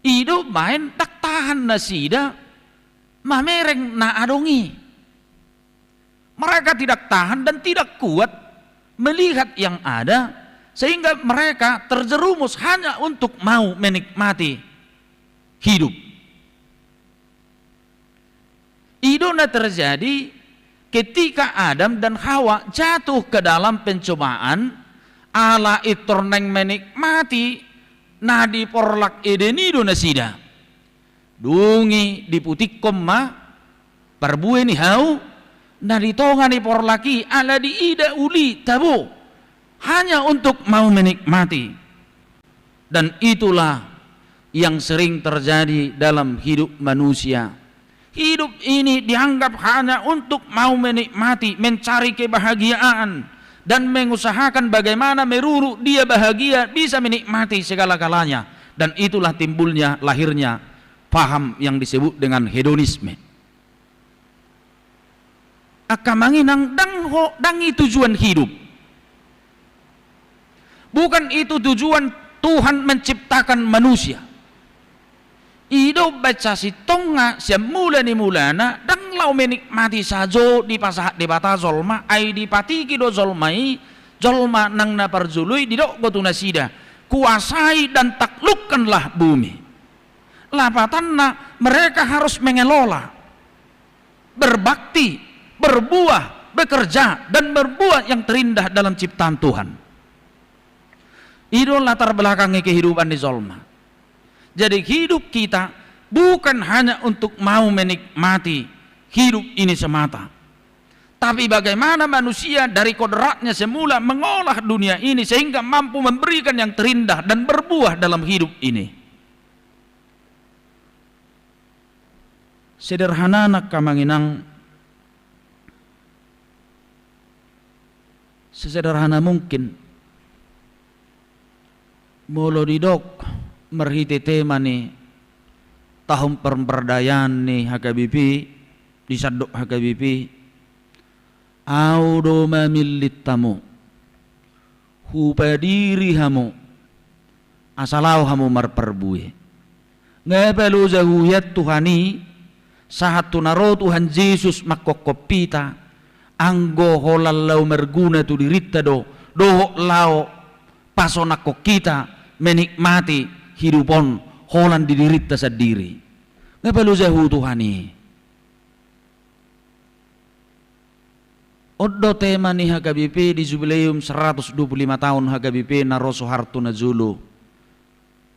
Hidup main tak tahan nasida, mamereng na adongi. Mereka tidak tahan dan tidak kuat melihat yang ada, sehingga mereka terjerumus hanya untuk mau menikmati hidup. Idona terjadi ketika Adam dan Hawa jatuh ke dalam pencobaan, ala itorneng menikmati nadi porlak edenido nasida. Dungi diputik koma parbue ni hau nadi tonga ni porlaki ala di ida uli tabu hanya untuk mau menikmati. Dan itulah yang sering terjadi dalam hidup manusia. Hidup ini dianggap hanya untuk mau menikmati, mencari kebahagiaan, dan mengusahakan bagaimana meruru dia bahagia, bisa menikmati segala-galanya. Dan itulah timbulnya, lahirnya paham yang disebut dengan hedonisme. Akamanginang dangi tujuan hidup. Bukan itu tujuan Tuhan menciptakan manusia. Hidup baca si tonga siap mula ni mulana dan lau menikmati sajo di pasah di bata zolma ai di patiki do zolmai zolma nang na parjului di dok gotu nasida kuasai dan taklukkanlah bumi. Lapatanna mereka harus mengelola, berbakti, berbuah, bekerja dan berbuat yang terindah dalam ciptaan Tuhan. Itu latar belakangnya kehidupan di zolma. Jadi hidup kita bukan hanya untuk mau menikmati hidup ini semata, tapi bagaimana manusia dari kodratnya semula mengolah dunia ini sehingga mampu memberikan yang terindah dan berbuah dalam hidup ini. Sederhana nak kamanginang, sesederhana mungkin molo didok merhiti tema ni tahun pemberdayaan ni HKBP disadok HKBP audo mamilit tamu hupadiri hamu asalau hamu marperbue ngepelu zahuyat Tuhani sahat tunaro Tuhan Yesus makokopita anggo holallau merguna tu dirita do lau pasonako kita menikmati hidupon holan didirita sendiri. Ngapelu zahu Tuhani. Oddo tema ni HKBP di jubileum 125 tahun HKBP naro Soeharto na Zulu.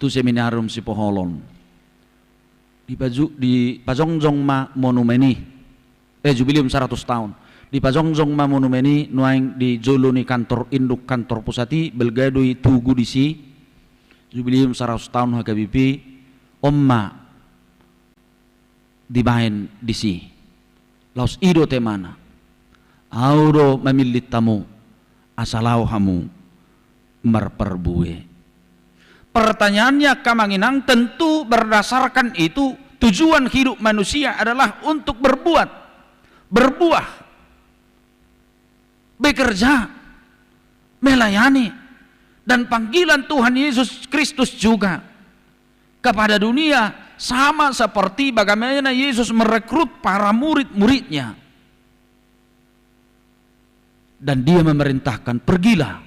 Tu seminarium si Poholon. Di Pajongjong ma monumeni. Jubileum 100 tahun. Di Pajongjong ma monumeni nuaing di Zulu ni kantor induk kantor pusati belgadui tugu di si jubileum 100 tahun HKBP omma dibahen di si laus ido temana audo mamilit tamu asalau hamu marperbue. Pertanyaannya kamanginang tentu berdasarkan itu tujuan hidup manusia adalah untuk berbuat, berbuah, bekerja, melayani. Dan panggilan Tuhan Yesus Kristus juga kepada dunia sama seperti bagaimana Yesus merekrut para murid-muridnya. Dan dia memerintahkan, pergilah,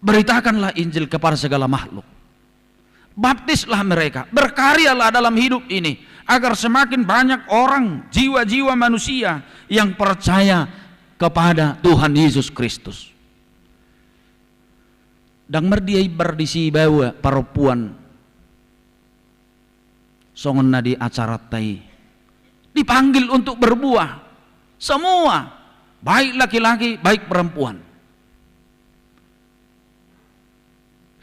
beritakanlah Injil kepada segala makhluk. Baptislah mereka, berkaryalah dalam hidup ini agar semakin banyak orang, jiwa-jiwa manusia yang percaya kepada Tuhan Yesus Kristus. Dan merdiai berdisi bawa perempuan songon nadi acara tai dipanggil untuk berbuah semua, baik laki-laki baik perempuan.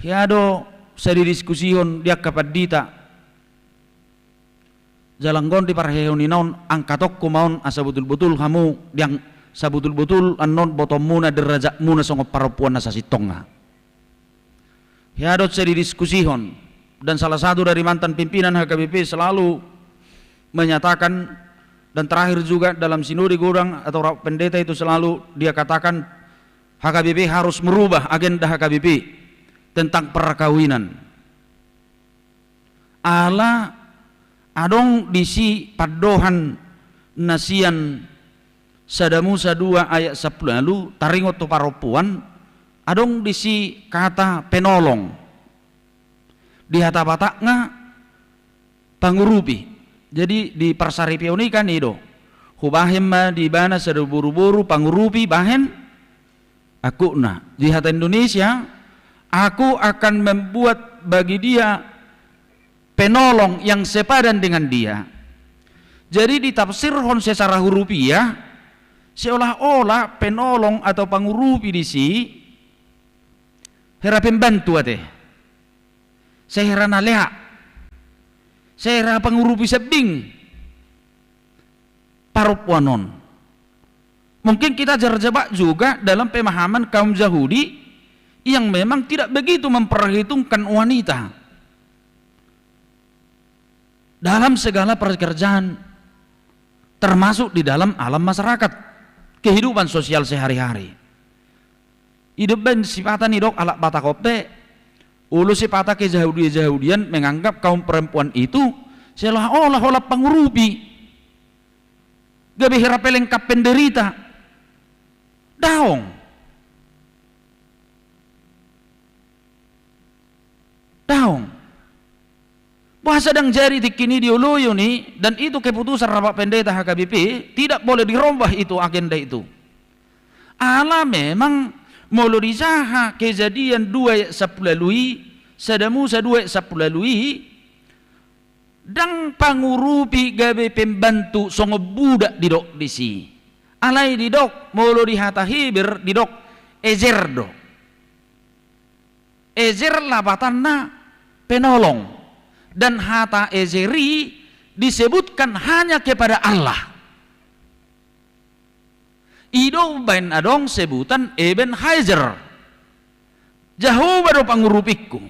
Hiado saya didiskusion dia kapadita jalanggon di parheuni naon angkatok kumaon asa betul-betul kamu yang sabutul-butul anon botom muna derajat muna songo parapuan nasa sitonga. Hiadot saya didiskusihon, dan salah satu dari mantan pimpinan HKBP selalu menyatakan, dan terakhir juga dalam sinode gudang atau rapat pendeta itu selalu dia katakan HKBP harus merubah agenda HKBP tentang perkawinan. Ala adong disi padohan nasian Sadamusa 2 ayat 10 lalu taringot tu paropuan adong disi kata penolong di hata batakna pangurupi. Jadi di persaripionikan itu hubahem ma di bana saduburu-buru pangurupi bahen aku na di hata Indonesia aku akan membuat bagi dia penolong yang sepadan dengan dia. Jadi ditafsirkan secara hurufiah seolah-olah penolong atau pangurupi di si hera pembantu ate saya hera nalea saya hera pangurupi sebing parupuanon. Mungkin kita terjebak juga dalam pemahaman kaum Yahudi yang memang tidak begitu memperhitungkan wanita dalam segala pekerjaan, termasuk di dalam alam masyarakat kehidupan sosial sehari-hari. Hidup ben sifatan hidok alak batakope ulu sifata kejahudian menganggap kaum perempuan itu seolah-olah pengurupi gabi hirape lengkap penderita daong bahasa dang jari tikini diuluyo nih, dan itu keputusan rapat pendeta HKBP tidak boleh dirombah itu agenda itu. Ala memang mulu disaha kejadian 2 seplalui Sadamusa 2 seplalui dang pangurupi gabe pembantu songo budak didok disi alai didok mulu dihata hibir didok ezer do ezer labatanna penolong. Dan hata ezeri disebutkan hanya kepada Allah. Ido bain adong sebutan Eben Haizer. Jauh baru pangurupikku.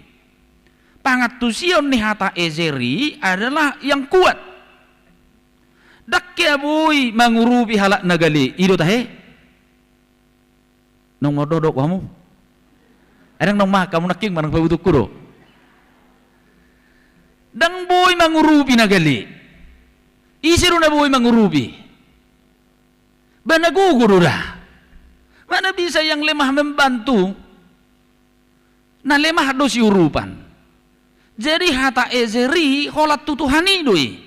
Pangatusion ni hata ezeri adalah yang kuat. Dakya boy mangurupi halak nagali. Ido tahe? Nong mododok kamu. Adang nong mah kamu naking manang pabutuk kuro. Dang boy mangurupi nagali isiru na boy mangurupi bana guguru dah mana bisa yang lemah membantu na lemah dosi urupan. Jadi hata ezeri holat tutuhani doi,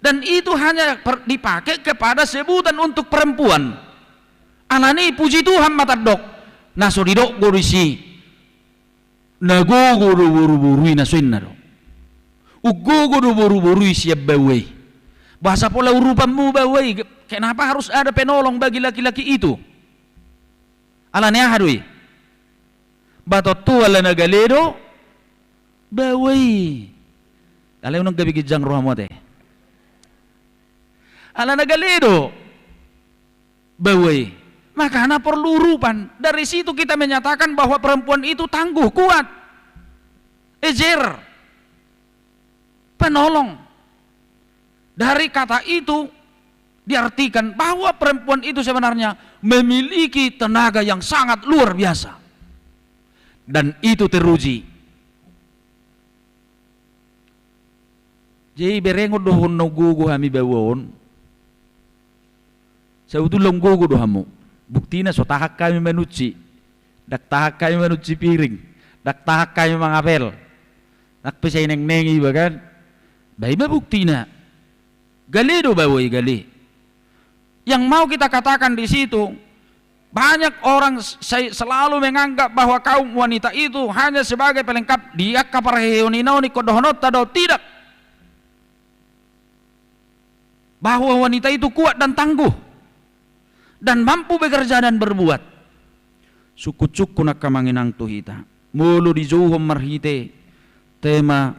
dan itu hanya dipakai kepada sebutan untuk perempuan. Alani puji Tuhan matadok naso didok gorisi naguguru buru-buru nasuin nado ugogo do buru-buru siap bawai. Bahasa pola urupanmu bawai. Kenapa harus ada penolong bagi laki-laki itu? Alanya hadui. Batot tu ala nagaledo bawai. Alay unang gabi kijang roha mo te. Ala nagaledo bawai. Maka na perlu urupan. Dari situ kita menyatakan bahwa perempuan itu tangguh, kuat, ejer, penolong. Dari kata itu diartikan bahwa perempuan itu sebenarnya memiliki tenaga yang sangat luar biasa, dan itu teruji. Jadi berengo dohon no gugu hami bawon sautulong gugu dohamu buktina so tahak kami menuci dak tahak kami menuci piring dak tahak kami mangapel nak pesay neng-nengi bagan bayi bukti na gali do bawoi gali. Yang mau kita katakan di situ, banyak orang selalu menganggap bahwa kaum wanita itu hanya sebagai pelengkap dia kaparheoninaw ni kodohonot tado. Tidak, bahwa wanita itu kuat dan tangguh dan mampu bekerja dan berbuat. Suku-suku nak kamanginang tuhita mulu di juhom marhite tema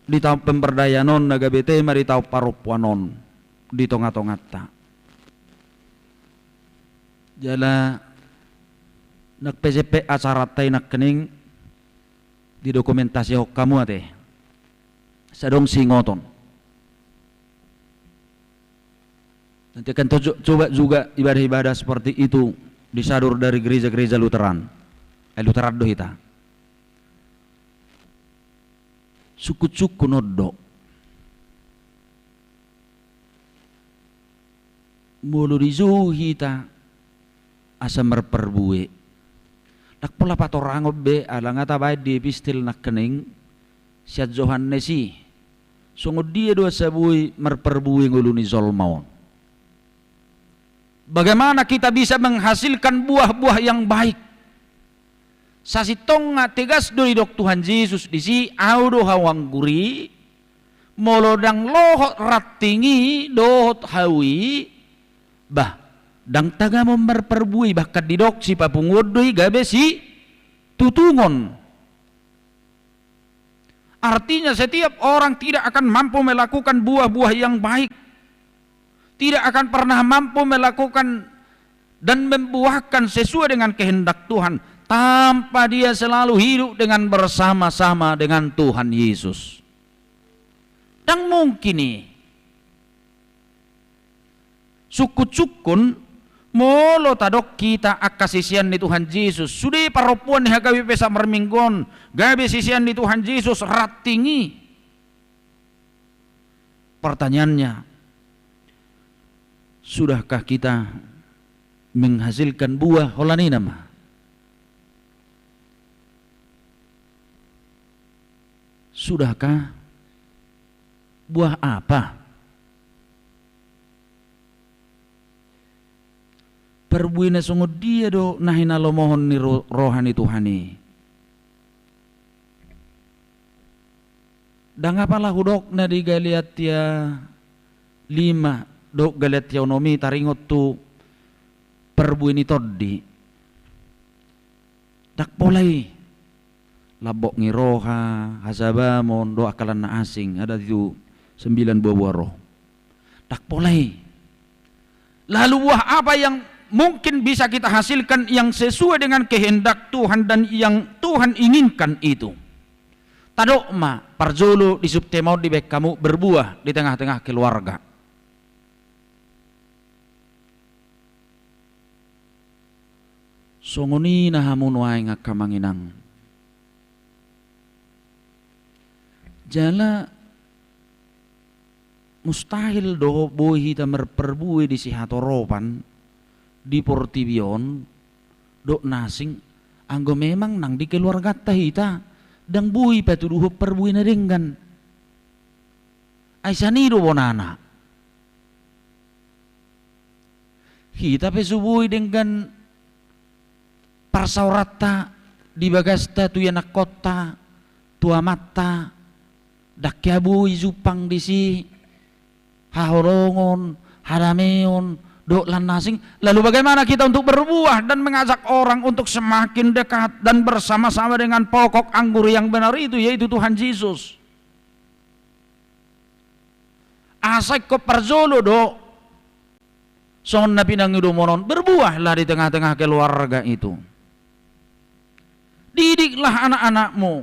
di tahun pemberdayanon nagabete mari tahun parupuanon di tonga-tongata. Jala nak PCP acara tay nak kening di dokumentasi hok kamu ate sadong singoton. Nanti akan coba juga ibadah-ibadah seperti itu disadur dari gereja-gereja Lutheran. Lutheran dohita. Suku-suku nodok. Mulu dizuhita asa merperbue. Nak pula patorang be alang ata bae di epistil nak kening siat Johannesi. Sungguh dia dua sabui merperbue nguluni zolmaon. Bagaimana kita bisa menghasilkan buah-buah yang baik? Sasitong nga tegas do dok Tuhan Yesus di si audo hawang guri molodang lohot ratingi dohot hawi bah dang taga memperperbui bahkan didok si papungudoi gabe si tutungon. Artinya setiap orang tidak akan mampu melakukan buah-buah yang baik, tidak akan pernah mampu melakukan dan membuahkan sesuai dengan kehendak Tuhan tanpa dia selalu hidup dengan bersama-sama dengan Tuhan Yesus. Dan mungkin nih sukun molo tadok kita akasisian di Tuhan Yesus sudah paropuan hagawi pesa merminggon gabe sisian di Tuhan Yesus ratingi. Pertanyaannya, sudahkah kita menghasilkan buah holani nama? Sudahkah? Buah apa? Perbuina sungguh dia do nahina lo mohon ni rohani Tuhani. Dan apalah hudok na di Galatia 5 dok Galatia onomi taringot tu perbuini toddi. Dak polai labok ngiroha hasabamon do akalan na asing ada itu 9 buah roh. Tak polai. Lalu buah apa yang mungkin bisa kita hasilkan yang sesuai dengan kehendak Tuhan dan yang Tuhan inginkan itu? Tadok ma parjolo di subtemau di bek kamu berbuah di tengah-tengah keluarga. Songoni na hamun wae ngakamanginang. Jala mustahil do boy hita merperbui di si hatoropan di Portibion do nasing anggo memang nang di keluarga hita dang bui patuduh perbui na denggan ay sanido bonana hita pesubui denggan parsaurata di bagasta tu yanak kota tua mata dakyabu izupang di si hahorongon harameon dok lanasing. Lalu bagaimana kita untuk berbuah dan mengajak orang untuk semakin dekat dan bersama-sama dengan pokok anggur yang benar itu, yaitu Tuhan Yesus. Asai ko parzolo do son na pinangidumonon, berbuahlah di tengah-tengah keluarga itu. Didiklah anak-anakmu,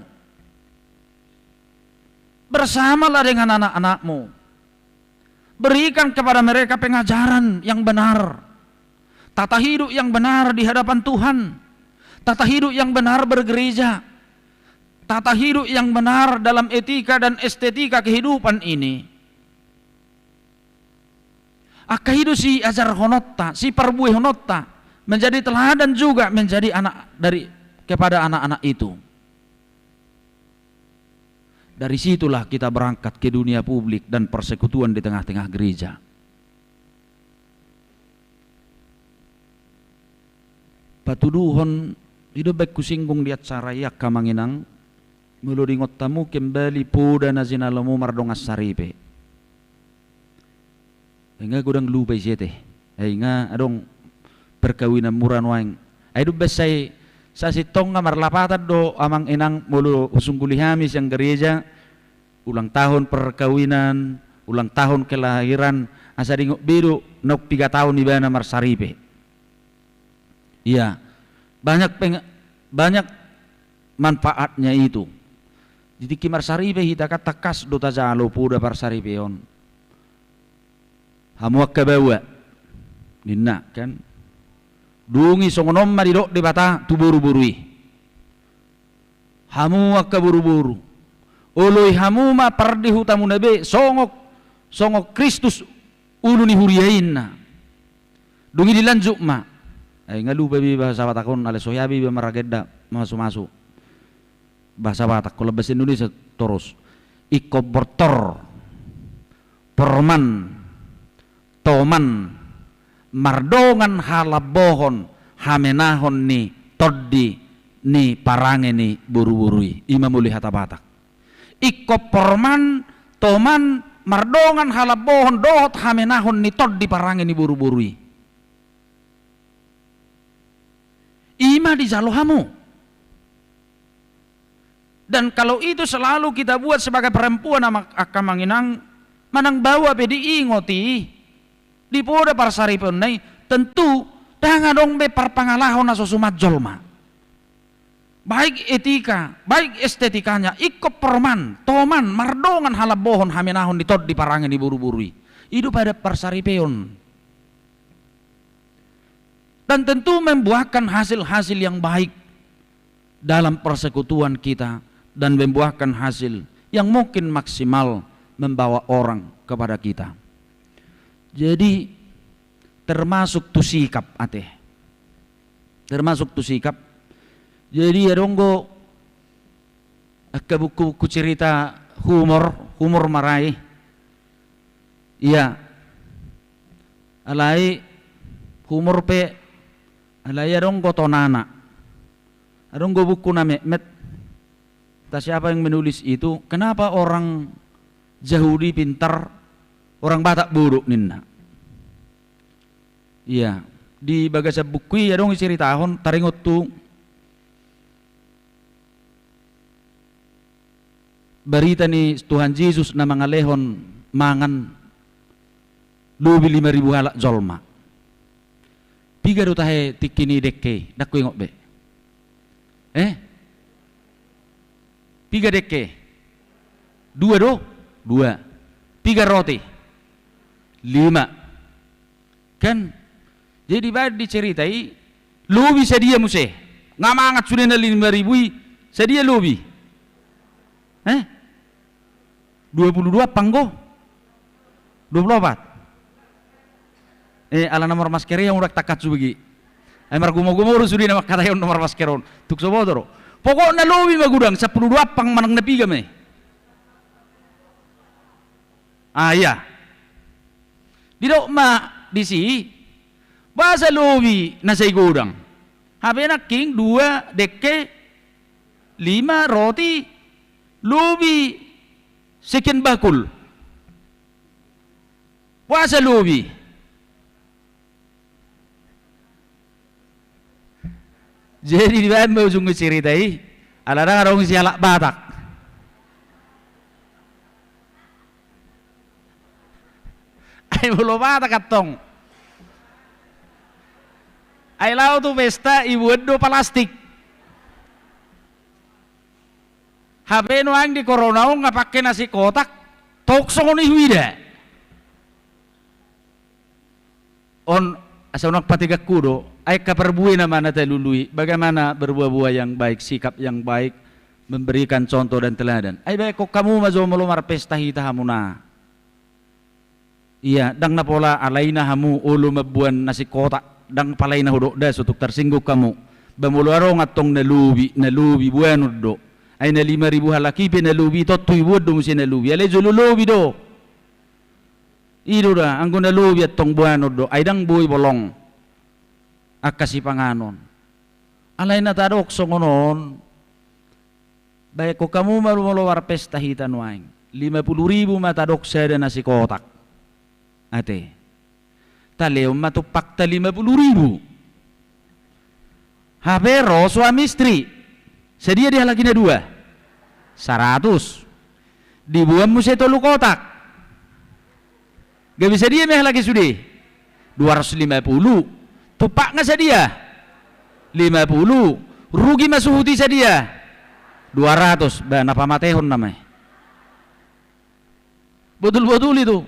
bersamalah dengan anak-anakmu, berikan kepada mereka pengajaran yang benar, tata hidup yang benar di hadapan Tuhan, tata hidup yang benar bergereja, tata hidup yang benar dalam etika dan estetika kehidupan ini. Aka hidup si ajar honotta, si perbuih honotta menjadi teladan juga menjadi anak dari kepada anak-anak itu. Dari situlah kita berangkat ke dunia publik dan persekutuan di tengah-tengah gereja. Patuduhon hidup baik kusinggung di acara yak kamanginang meluringot tamu kembali puda na zinalamu mardongas saripe. Hingga gudang lupa isete. Hingga adong perkawinan muran waing. Hidup besay sa sitong nga marlapatan do amang inang mulu usunggulihamis yang gereja ulang tahun perkawinan, ulang tahun kelahiran asa dingok biru nok 3 tahun iba na marsaripe. Iya, banyak manfaatnya itu. Jadi kimar saripe hita kata kas dota jalo puda par saripeon. Hamuak kebawa, dinna kan. Dungi songonom maridok di bata tu buru-burui. Hamuak keburu-buru. Oloi hamuma pardi hutamu nabe songok Kristus ulu ni huriyainna. Dungi dilanjuk ma. Ngalu babi bahasa Batakon ale soyabi be marageda masuk-masuk. Bahasa Batak kalau bahasa Indonesia terus. Iko bertor perman toman mardongan halabohon hamenahon ni toddi ni parange ni buru-burui Imam Uli Hatta Batak. Iko perman toman mardongan halabohon dohot hamenahon ni toddi parange ni buru-burui. Ima di jalohamu. Dan kalau itu selalu kita buat sebagai perempuan akan manginang manang bawa pedi ingoti di poda parsaripon nai tentu danga dong be parpangalahon aso sumat jolma. Baik etika, baik estetikanya ikut perman, toman, mardongan halabohon hamenahon ditod di parangan di buru-burui. Itu pada parsaripeon. Dan tentu membuahkan hasil-hasil yang baik dalam persekutuan kita dan membuahkan hasil yang mungkin maksimal membawa orang kepada kita. Jadi termasuk tu sikap ateh. Termasuk tu sikap. Jadi ya donggo ke buku cerita humor marai. Iya. Alai humor pe alai ya donggo tonana. Donggo buku na Mehmet. Siapa yang menulis itu? Kenapa orang Yahudi pintar, orang Batak buruk ninna? Iya, di bagasa buku ya dong ceritahon taringot tu berita ni Tuhan Yesus na mangalehon mangan lubi 5.000 halak jolma. Piga do tahe tikini dekke dakku ingok be. Tiga deke, dua. 3 roti, 5. Kan? Jadi baru diceritai, lobi sedia muse, ngamangat sudah na 5.000, sedia lobi. 22 panggo, 24. Ala nomor maskeri yang udah takat subegi. Emar gumo-gumo urus sudah nama kata yang nomor maskeron, tuk sobodoro. Pokoknya lobi magudang 12 pang manang napiga me. Iya. Didok ma disi bahasa lobi na say gudang. Habe na king 2 deke 5 roti lobi sekian bakul. Bahasa lobi. Jadi di bahan mau sungguh ceritai, alarang orang sialak Batak. Ay mulo Batak katong. Ay lau tu pesta ibu do plastik. HP nuang di corona nggak pakai nasi kotak, toksong ni huida. On asal nak patiga kudo. Ay kaperbuai nama nata lului, bagaimana berbuah-buah yang baik, sikap yang baik, memberikan contoh dan teladan. Ay baik kok kamu mazo melomar pesta hita hamuna. Iya, dang na pola alaina hamu ulu mabuan nasi kotak, dang palaina hodok das untuk tersinggung kamu. Bamuluarong atong nalubi buano do. Ay na 5.000 halaki pe nalubi to tuiwod do musi nalubi. Alay julubi do. Ido da anggo nalubi atong buano do. Ay dang buhay bolong. Akasi panganon. Alay na tadok songonon. Baik ko kamu marumulawar pesta hitan waing. 50.000 matadok sada nasi kotak. Ate. Taleo matupak ta 50.000. Habero suami istri. Sedia dia lagi na 2. 100. Dibuang mo sa 3 kotak. Gak bisa dia meh lagi sudi. 250. Tupak nga sa dia 50. Rugi masuhuti sadia 200. Napa matehon namanya. Betul-betul itu.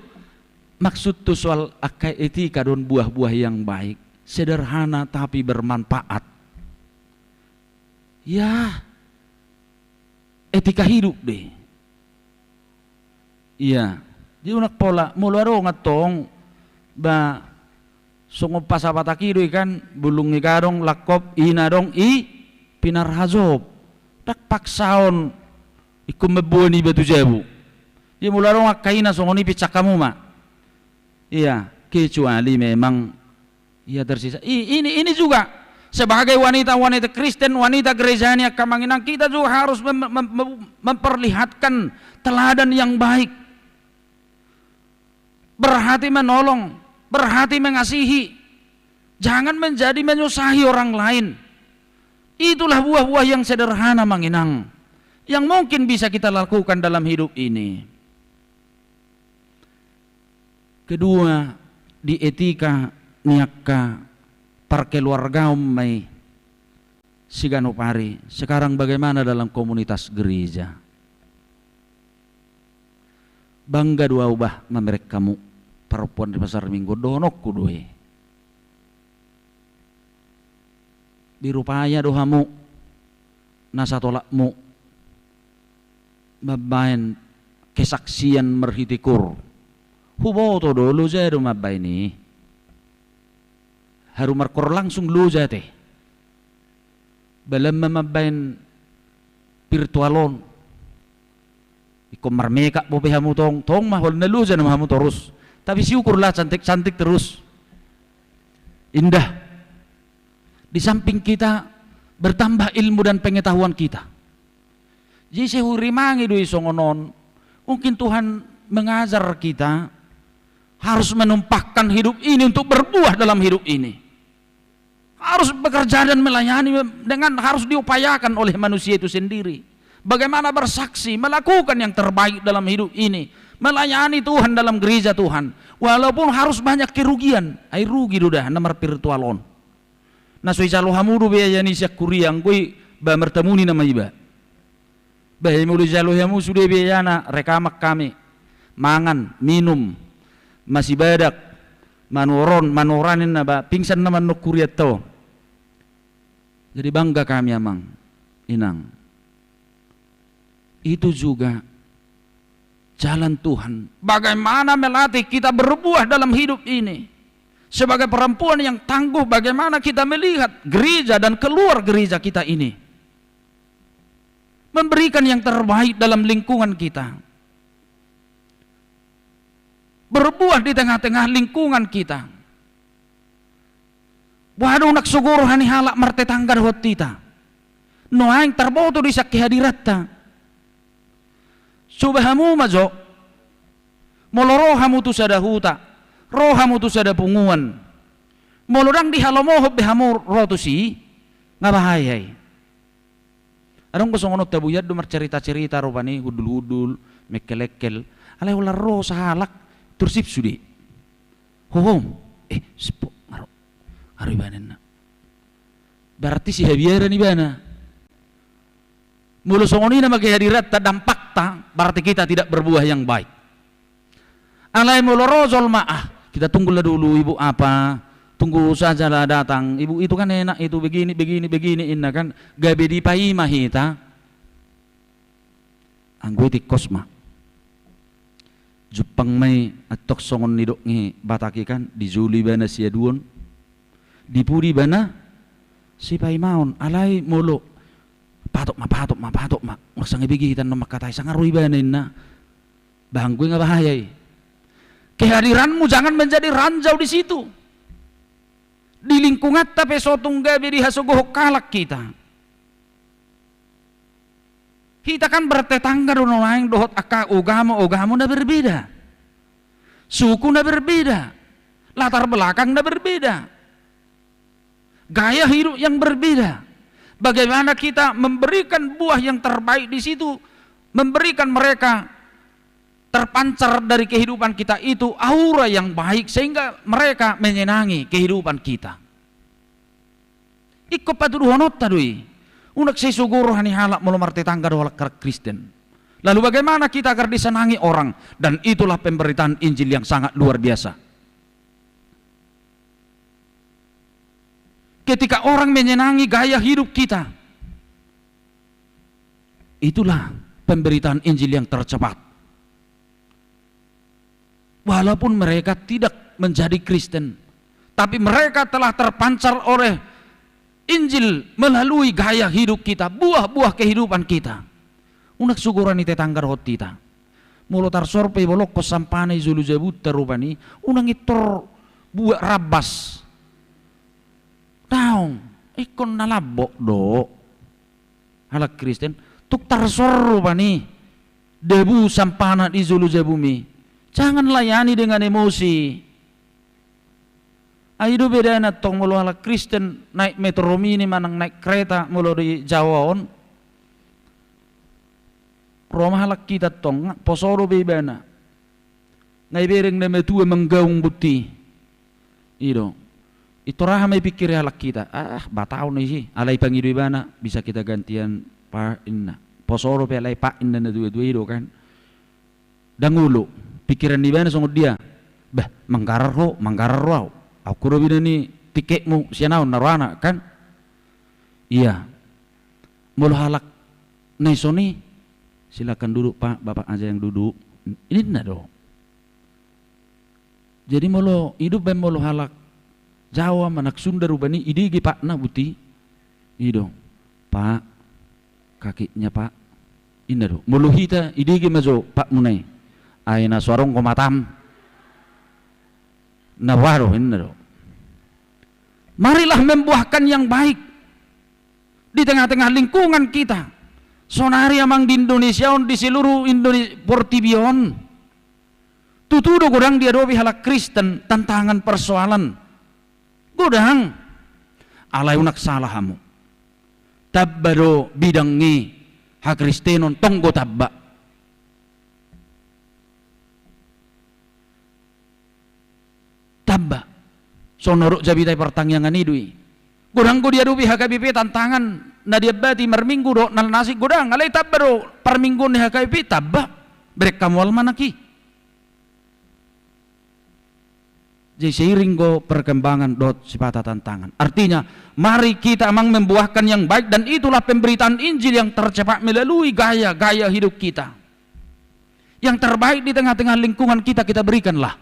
Maksud tuh soal etika dan buah-buah yang baik. Sederhana tapi bermanfaat. Ya, etika hidup deh. Iya. Di unak pola mularo ngatong ba songo pasapataki doi kan bulung ikarong lakop ina dong pinar hazob tak paksaon ikum mebuani batu jabu. Dia mularo ngakaina songo ni picak kamu mak. Iya, kecuali memang ia tersisa. Ini juga sebagai wanita-wanita Kristen, wanita gerejanya Kamanginang, kita juga harus memperlihatkan teladan yang baik. Berhati menolong, berhati mengasihi. Jangan menjadi menyusahi orang lain. Itulah buah-buah yang sederhana Manginang, yang mungkin bisa kita lakukan dalam hidup ini. Kedua, di etika niaka parkeluarga mai siganopari. Sekarang bagaimana dalam komunitas gereja? Bangga dua ubah memerek kamu perempuan di pasar minggu donok kudue. Dirupaya dohamu nasa tolakmu babain kesaksian merhitikur. Hubo to dulu saya rumah ini. Haru markor langsung lu jate. Balam mamabain virtualon. Iko marmeka po hamu tong mahol na lu na mahamu terus. Tapi syukurlah cantik terus. Indah. Di samping kita bertambah ilmu dan pengetahuan kita. Jadi sehurimangi doi songonon. Mungkin Tuhan mengajar kita harus menumpahkan hidup ini untuk berbuah dalam hidup ini. Harus bekerja dan melayani dengan harus diupayakan oleh manusia itu sendiri. Bagaimana bersaksi, melakukan yang terbaik dalam hidup ini, melayani Tuhan dalam gereja Tuhan. Walaupun harus banyak kerugian, ay rugi dudah nomor virtualon. Nah soi calo hamudu biaya ni siak kuriang koi ba mertemuni nama iba. Bayi mulu calo hamu sudah biaya na rekamak kami, mangan, minum, masih badak, manoranin na ba pingsan naman no kuriat to. Jadi bangga kami amang, inang. Itu juga jalan Tuhan. Bagaimana melatih kita berbuah dalam hidup ini. Sebagai perempuan yang tangguh, bagaimana kita melihat gereja dan keluar gereja kita ini. Memberikan yang terbaik dalam lingkungan kita. Berbuah di tengah-tengah lingkungan kita. Waduh nak suguro hani halak marte tanggar hot tita. No aing terboto di sak kehadiratta. Subahamu majo. Molorohamu tu sada huta. Rohamu tu sada punguan. Molorang di halomohop behamu rotu si ngabahayay. Adong ko songonot tabuyad do cerita-cerita rupani hudul-hudul mekel-ekel. Alay wala ro sa halak tursip sudi. Hohom. Sepo Haribanan na. Berarti si Javier ni bana. Mulu songoni na maghihadirat ta dampak ta, berarti kita tidak berbuah yang baik. Alay mulu rozol maah, kita tunggulah dulu ibu apa, tunggu sajalah datang. Ibu itu kan enak itu begini inna kan gabe di pai mahita. Anggoy tikos ma. Jepang may atok songon nidok ni bataki kan di Juli bana siya duon. Dipuri bana si paimaon alay molo patok ma maksang ibigitan no makatay sangaroy banin na bahanggoy nga bahayay. Kehadiranmu jangan menjadi ranjau di situ, di lingkungan tapi sotong gabi di hasugohok kalak kita kan bertetangga dono lain dohot aka ogamo na berbeda, suku na berbeda, latar belakang na berbeda, gaya hidup yang berbeda. Bagaimana kita memberikan buah yang terbaik di situ, memberikan mereka terpancar dari kehidupan kita itu aura yang baik sehingga mereka menyenangi kehidupan kita. Ikko patuduhonot tadui. Unak sesuguro hani halak mulumar tetangga do halak Kristen. Lalu bagaimana kita agar disenangi orang? Dan itulah pemberitaan Injil yang sangat luar biasa. Ketika orang menyenangi gaya hidup kita, itulah pemberitaan Injil yang tercepat. Walaupun mereka tidak menjadi Kristen, tapi mereka telah terpancar oleh Injil melalui gaya hidup kita, buah-buah kehidupan kita. Unak sugurani tetangga rohot kita. Mulo tarsorpe bolok ko sampane zulu jabut terubani, unang itor buah rabas. Taong, ikon nalabok do. Halak Kristen, tuk tarsor bani. Debu sampana di zulu jabumi. Jangan layani dengan emosi. Ayo beda na tong mulo halak Kristen naik metro mini manang naik kereta mulo di Jawa on. Roma halak kita tong posoro beda na. Ngai bereng na metu menggaung buti. Ido. Itu rahame pikir halak kita. Batao nih sih. Alay pangidu bana bisa kita gantian pa inna. Posoro pe alay pa inna na dua-dua ido kan. Dangulo pikiran di bana sungguh dia. Bah manggarar ro. Aku robina ni tiketmu sianaon narwana kan. Iya. Mulu halak naisoni silakan duduk Pak, Bapak aja yang duduk. Ini enggak dong. Jadi mulu hidup ben mulu halak Jawa manak Sunda rubani idigi Pak na buti. Ido. Pak kakinya Pak. Indah do. Mulu hita idigi mazo Pak munai. Aina suarong komatam. Nawaro indah do. Marilah membuahkan yang baik di tengah-tengah lingkungan kita. Sonari amang di Indonesia di seluruh Indonesia portibion. Tutudo godang dia dobi halak Kristen tantangan persoalan. Godang alay unak salahamu tabbado bidangi ha Kristenon tonggo tabba sonoruk jabitai pertangyangan idui godang go dia dubi ha KBP tantangan na dia bati merminggu do nal nasi godang alay tabbado perminggu ni ha KBP tabba brek kamual manaki. Jadi seiring go perkembangan dot sifat tantangan. Artinya, mari kita memang membuahkan yang baik dan itulah pemberitaan Injil yang tercepat melalui gaya hidup kita. Yang terbaik di tengah-tengah lingkungan kita berikanlah.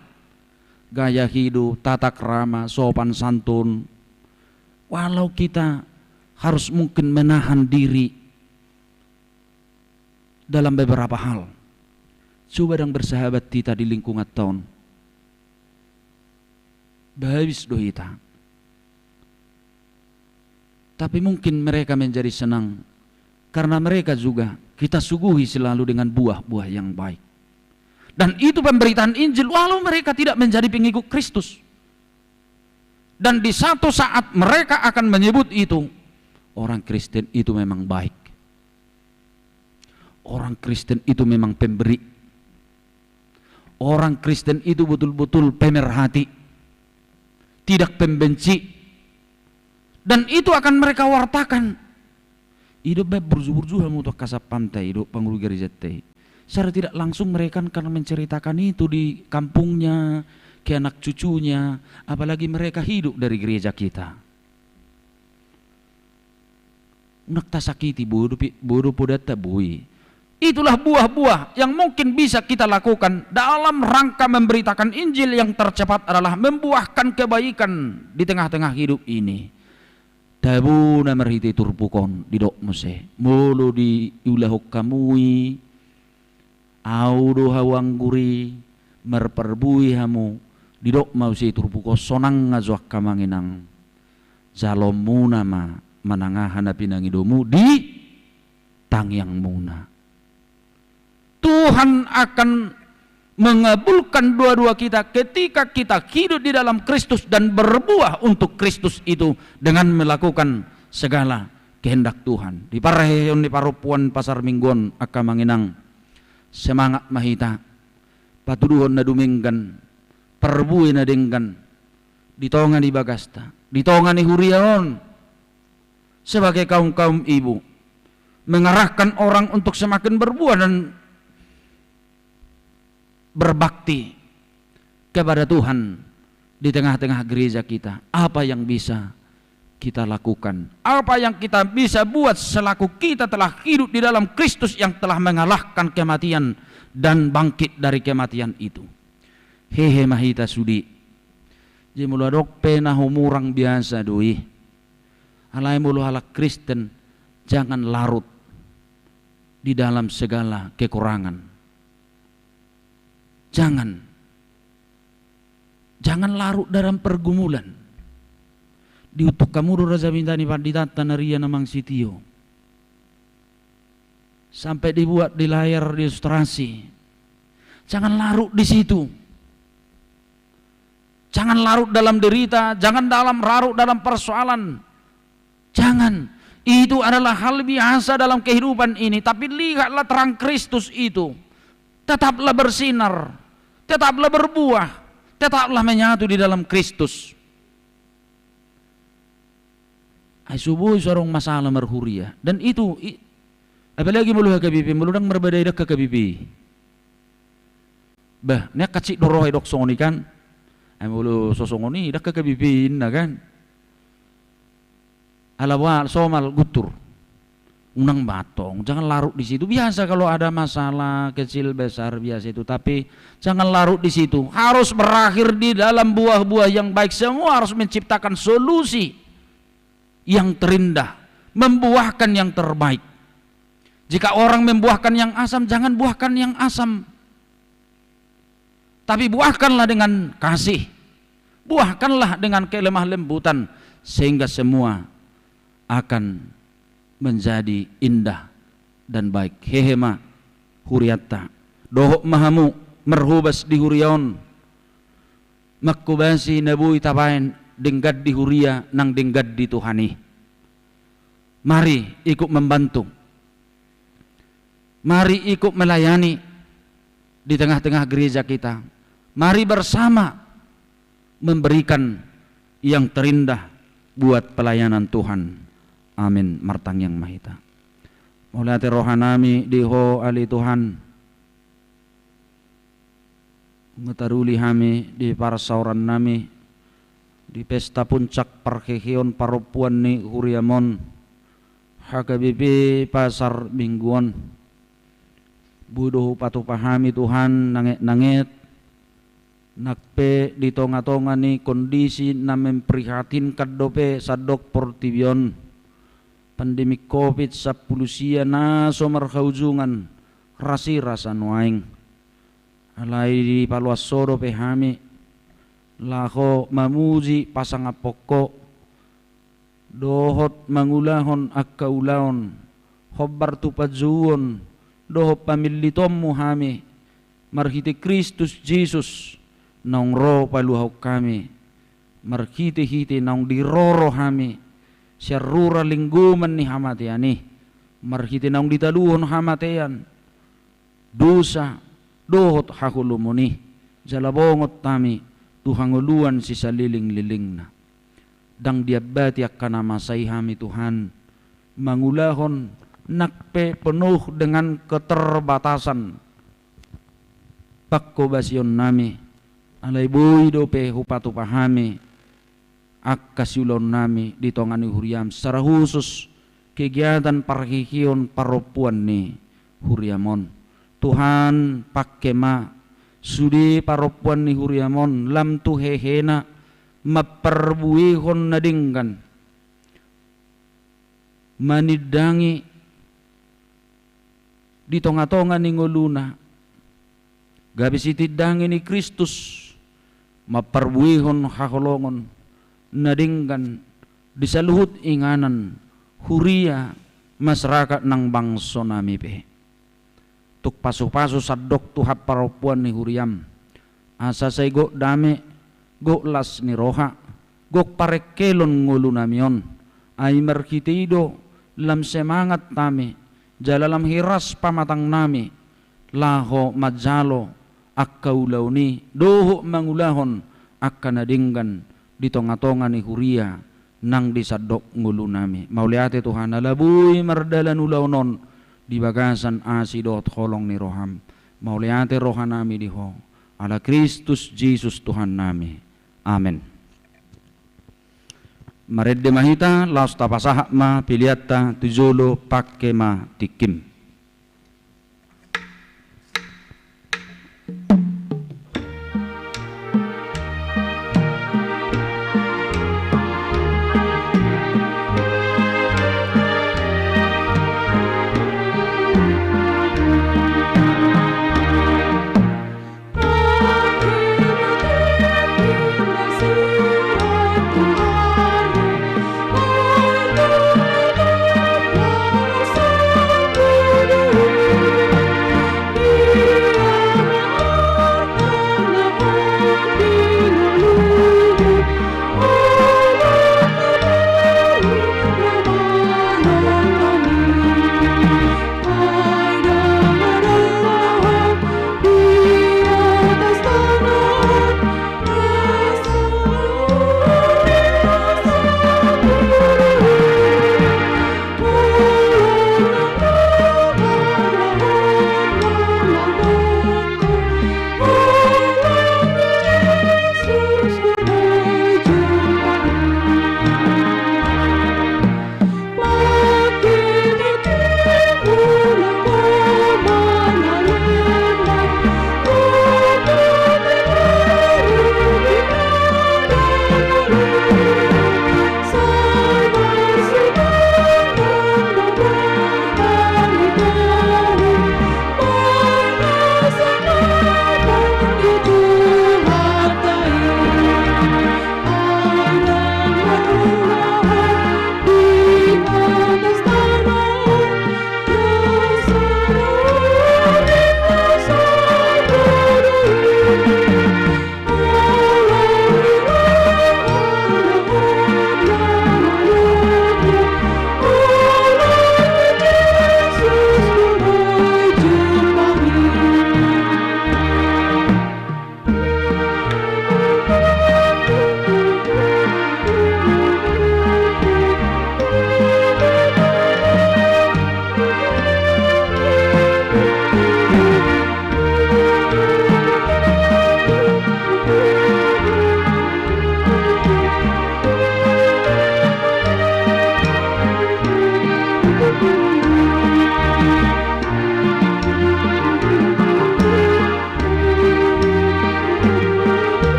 Gaya hidup, tata krama, sopan santun. Walau kita harus mungkin menahan diri dalam beberapa hal. Coba dong bersahabat kita di lingkungan tahun. Habis dohita. Tapi mungkin mereka menjadi senang karena mereka juga kita suguhi selalu dengan buah-buah yang baik. Dan itu pemberitaan Injil walau mereka tidak menjadi pengikut Kristus. Dan di satu saat mereka akan menyebut itu orang Kristen itu memang baik. Orang Kristen itu memang pemberi. Orang Kristen itu betul-betul pemerhati. Tidak pembenci, dan itu akan mereka wartakan. Hidup berzu-berzu hamu untuk kasap pantai, hidup pangulu gereja. Secara tidak langsung mereka akan menceritakan itu di kampungnya, ke anak cucunya, apalagi mereka hidup dari gereja kita. Unak tasakiti bodoh podata bui. Itulah buah-buah yang mungkin bisa kita lakukan dalam rangka memberitakan Injil yang tercepat adalah membuahkan kebaikan di tengah-tengah hidup ini. Tabu na merhiti turpukon di dok muse, mulu di ulahok kamui, audo hawang guri, merperbui hamu di dok mause turpuko sonang ngazuak kamanginang, jalom muna ma manangahan na pinangidomu di tangyang muna. Tuhan akan mengabulkan dua-dua kita ketika kita hidup di dalam Kristus dan berbuah untuk Kristus itu dengan melakukan segala kehendak Tuhan. Di paraheon di parupuan pasar mingguan aka manginang semangat mahita patuduhon na duminggan perbuin na denggan ditongan di bagasta ditongan ni huriaon sebagai kaum-kaum ibu, mengarahkan orang untuk semakin berbuah dan berbakti kepada Tuhan di tengah-tengah gereja kita. Apa yang bisa kita lakukan? Apa yang kita bisa buat selaku kita telah hidup di dalam Kristus yang telah mengalahkan kematian dan bangkit dari kematian itu. Hehe mahita sudi. Jemulu adok pena humurang biasa doi. Alai mulu halak Kristen, jangan larut di dalam segala kekurangan. Jangan larut dalam pergumulan. Diutuk kamu raja bintani pandita tanaria namang sitio. Sampai dibuat di layar ilustrasi. Jangan larut di situ. Jangan larut dalam derita, jangan larut dalam persoalan. Jangan. Itu adalah hal biasa dalam kehidupan ini, tapi lihatlah terang Kristus itu. Tetaplah bersinar, tetaplah berbuah, tetaplah menyatu di dalam Kristus. Ay subuh sorong masalah merhuria, dan itu apalagi mulu HKBP, muludang berbeda ke KBP. Bah, nek kacik doroh dok songoni kan, ay mulu sosongoni dak ke KBP na kan. Alawal somal gutur, unang batong, jangan larut di situ. Biasa kalau ada masalah kecil besar biasa itu, tapi jangan larut di situ. Harus berakhir di dalam buah-buah yang baik. Semua harus menciptakan solusi yang terindah, membuahkan yang terbaik. Jika orang membuahkan yang asam, jangan buahkan yang asam, tapi buahkanlah dengan kasih, buahkanlah dengan kelemah lembutan, sehingga semua akan menjadi indah dan baik. Hehema huriatta dohok mahamu merhubas di huriaon makkubasi nabui tabain denggad di huria nang denggad di Tuhani. Mari ikut membantu, mari ikut melayani di tengah-tengah gereja kita. Mari bersama memberikan yang terindah buat pelayanan Tuhan. Amin. Martang yang mahita. Mulati rohanami diho ali Tuhan. Ngetaruli hami di parsauran nami di pesta puncak parkehion paropuan ni huriamon HKBP pasar mingguan. Budo patu pahami Tuhan nangit nakpe di tonga-tonga ni kondisi na memprihatin kadope sadok portibion. Pandemi COVID-19 na somarhaujungan rasi rasa nuaing alai di paluasoro pehami laho mamuji pasangapoko dohot mangulahon akkaulaon hobbar tupajuon dohot pamilitom muhami marhiti Kristus Jesus naung ro paluhaw kami marhiti-hiti naung diroro hami syarrura lingguman ni hamatiani marhiti naung ditaluhon hamatian dosa dohot hakulumuni jalabongot tami tuhanguluan si saliling-liling na dang diabati akan namasay hami Tuhan mangulahon nakpe penuh dengan keterbatasan pakkobasyon nami alay boy dope hupatu pahami akasulon nami di tongani huriam secara khusus kegiatan parhihion paropuan ni huriamon. Tuhan pakkema sudi paropuan ni huriamon lam tu hehena maperbuihon nadinggan manidangi di tonga-tonga ni ngoluna gabis itidangi ni Kristus maperbuihon hakolongon nadinggan di saluhut inganan huria masyarakat nang bangso nami pe tuk pasu-pasu sadok tuhap paropuan ni huriam asa say go dame go las ni roha go parekelon ngulu namion ay markitido lam semangat tami jalalam hiras pamatang nami laho majalo akkaulaw ni doho mangulahon akka nadinggan di tonga-tonga ni huria nang disadok ngulu nami. Mauliate Tuhan alabui mardalan ulaunon di bagasan asidot kolong ni roham. Mauliate rohan nami diho. Ala Kristus Jesus Tuhan nami. Amin. Maredde mahita laos tapasahak ma piliatta tujolo pakke ma tikim.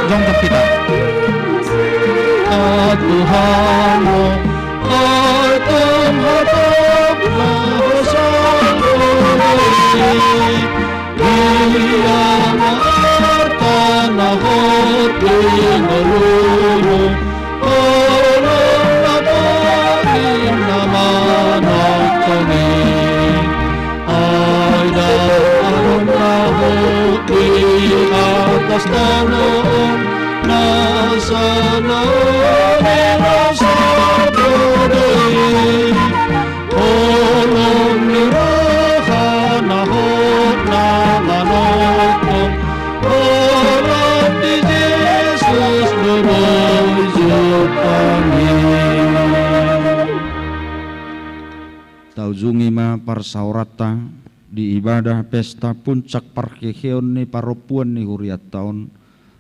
Jongkok kita. Tuhanmu, Tuhan hataplah sangkuri, Dia mengartana hati melulu, Tolonglah bagi nama nakoni, Aida arunlahu di atas tanah, Nasana menasaburi, Olong nirahana hot namanokom, Orang di Yesus menuju kami. saujungi ma parsaurata di ibadah pesta puncak parkeheon ni paropuan ni huriat tahun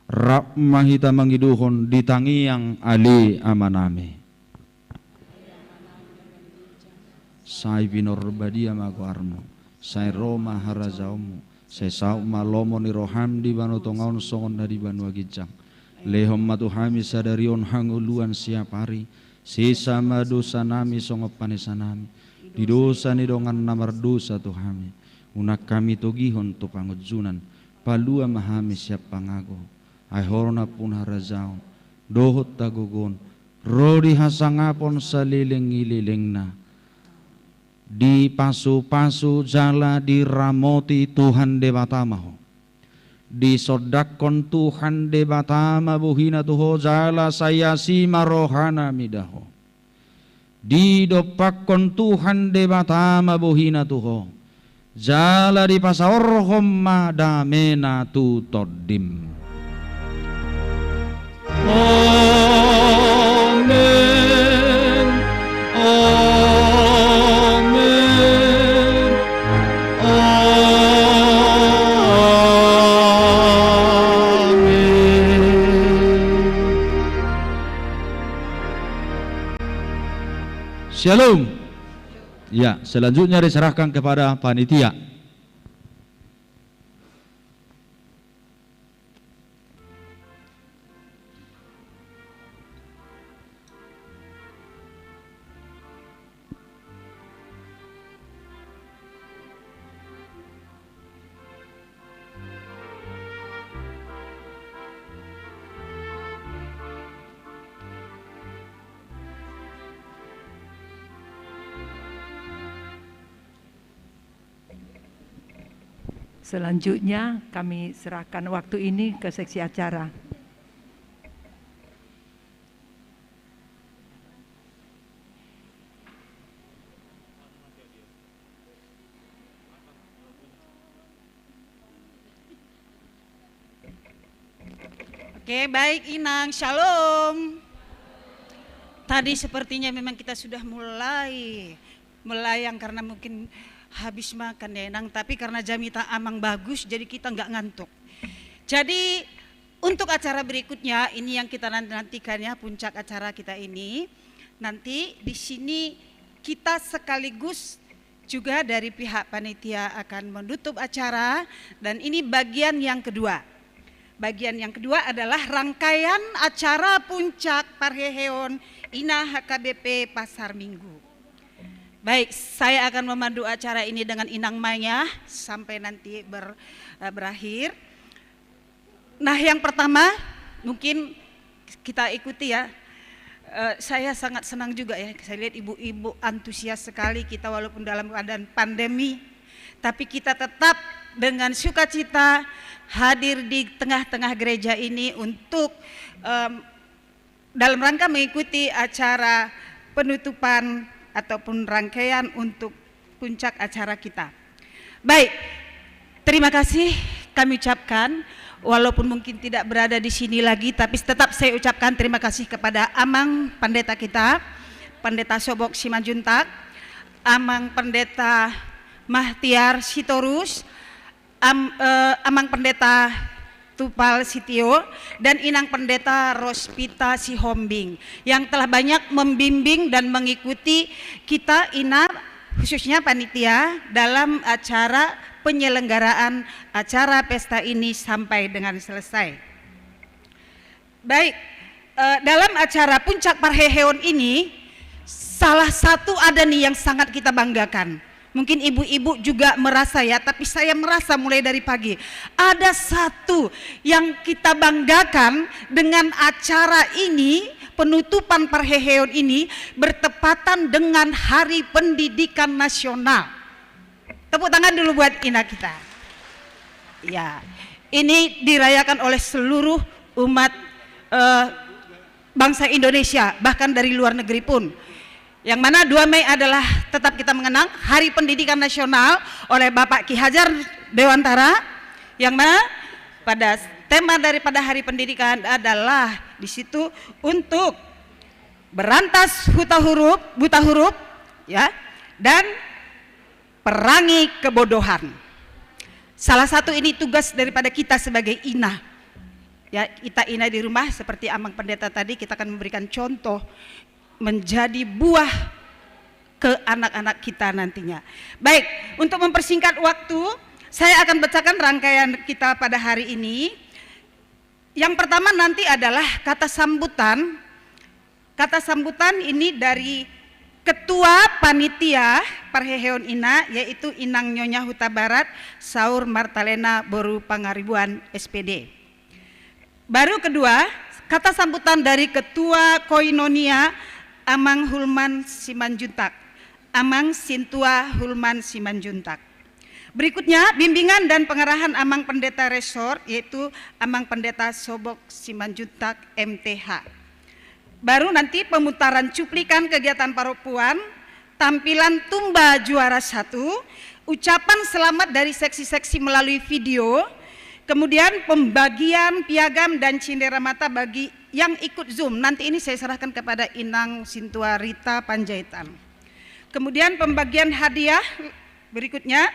rap mahita mangiduhon ditangi yang ali amaname sai binor badia maguarmu sai roma harazaumu sai sau malomo ni roham di banu tongaun songon dari banu agijang lehom matuhami sadarion hanguluan siap hari sisa madosa nami songop panesanami di dosa ni dongan namar dosa tuhami unak kami togihon tu pangudzunan palua mahami siap pangago ahorna pun harazau dohot tagogon rodi hasangapon salileng-ililengna di pasu-pasu jala diramoti Tuhan debatamaho di sodakon Tuhan debatama buhina tuho jala sayasi marohana midaho di dopakon Tuhan debatama buhina tuho jala di pasaorhom madamena tu todim. Amen. Amen. Shalom. Ya, selanjutnya diserahkan kepada panitia. Selanjutnya kami serahkan waktu ini ke seksi acara. Oke, baik Inang, shalom. Tadi sepertinya memang kita sudah mulai melayang karena mungkin habis makan ya Inang, tapi karena jamita amang bagus jadi kita nggak ngantuk. Jadi untuk acara berikutnya ini yang kita nantikan ya, puncak acara kita ini. Nanti di sini kita sekaligus juga dari pihak panitia akan menutup acara dan ini bagian yang kedua. Bagian yang kedua adalah rangkaian acara puncak Parheheon Ina HKBP Pasar Minggu. Baik, saya akan memandu acara ini dengan Inang Maya sampai nanti berakhir. Nah, yang pertama mungkin kita ikuti ya. Saya sangat senang juga ya, saya lihat ibu-ibu antusias sekali kita walaupun dalam keadaan pandemi, tapi kita tetap dengan sukacita hadir di tengah-tengah gereja ini untuk dalam rangka mengikuti acara penutupan ataupun rangkaian untuk puncak acara kita. Baik, terima kasih kami ucapkan, walaupun mungkin tidak berada di sini lagi, tapi tetap saya ucapkan terima kasih kepada Amang Pendeta kita, Pendeta Sobok Simanjuntak, Amang Pendeta Mahtiar Sitorus, Amang Pendeta Tupal Sitio, dan Inang Pendeta Rospita Sihombing yang telah banyak membimbing dan mengikuti kita Ina, khususnya panitia dalam acara penyelenggaraan acara pesta ini sampai dengan selesai. Baik, dalam acara puncak Parheheon ini salah satu ada nih yang sangat kita banggakan. Mungkin ibu-ibu juga merasa ya, tapi saya merasa mulai dari pagi. Ada satu yang kita banggakan dengan acara ini, penutupan Parheheon ini bertepatan dengan Hari Pendidikan Nasional. Tepuk tangan dulu buat Ina kita. Ya, ini dirayakan oleh seluruh umat bangsa Indonesia, bahkan dari luar negeri pun. Yang mana 2 Mei adalah tetap kita mengenang Hari Pendidikan Nasional oleh Bapak Ki Hajar Dewantara, yang mana pada tema daripada Hari Pendidikan adalah di situ untuk berantas buta huruf ya, dan perangi kebodohan. Salah satu ini tugas daripada kita sebagai ina. Ya, kita ina di rumah seperti Amang Pendeta tadi, kita akan memberikan contoh menjadi buah ke anak-anak kita nantinya. Baik, untuk mempersingkat waktu, saya akan bacakan rangkaian kita pada hari ini. Yang pertama nanti adalah kata sambutan. Kata sambutan ini dari Ketua Panitia Parheheon Ina, yaitu Inang Nyonya Huta Barat Saur Martalena Boru Pangaribuan SPD. Baru kedua, kata sambutan dari Ketua Koinonia Amang Hulman Simanjuntak, Amang Sintua Hulman Simanjuntak. Berikutnya, bimbingan dan pengarahan Amang Pendeta Resort, yaitu Amang Pendeta Sobok Simanjuntak MTH. Baru nanti pemutaran cuplikan kegiatan paropuan, tampilan tumba juara 1, ucapan selamat dari seksi-seksi melalui video, kemudian pembagian piagam dan cindera mata bagi yang ikut Zoom. Nanti ini saya serahkan kepada Inang Sintua Rita Panjaitan. Kemudian pembagian hadiah berikutnya,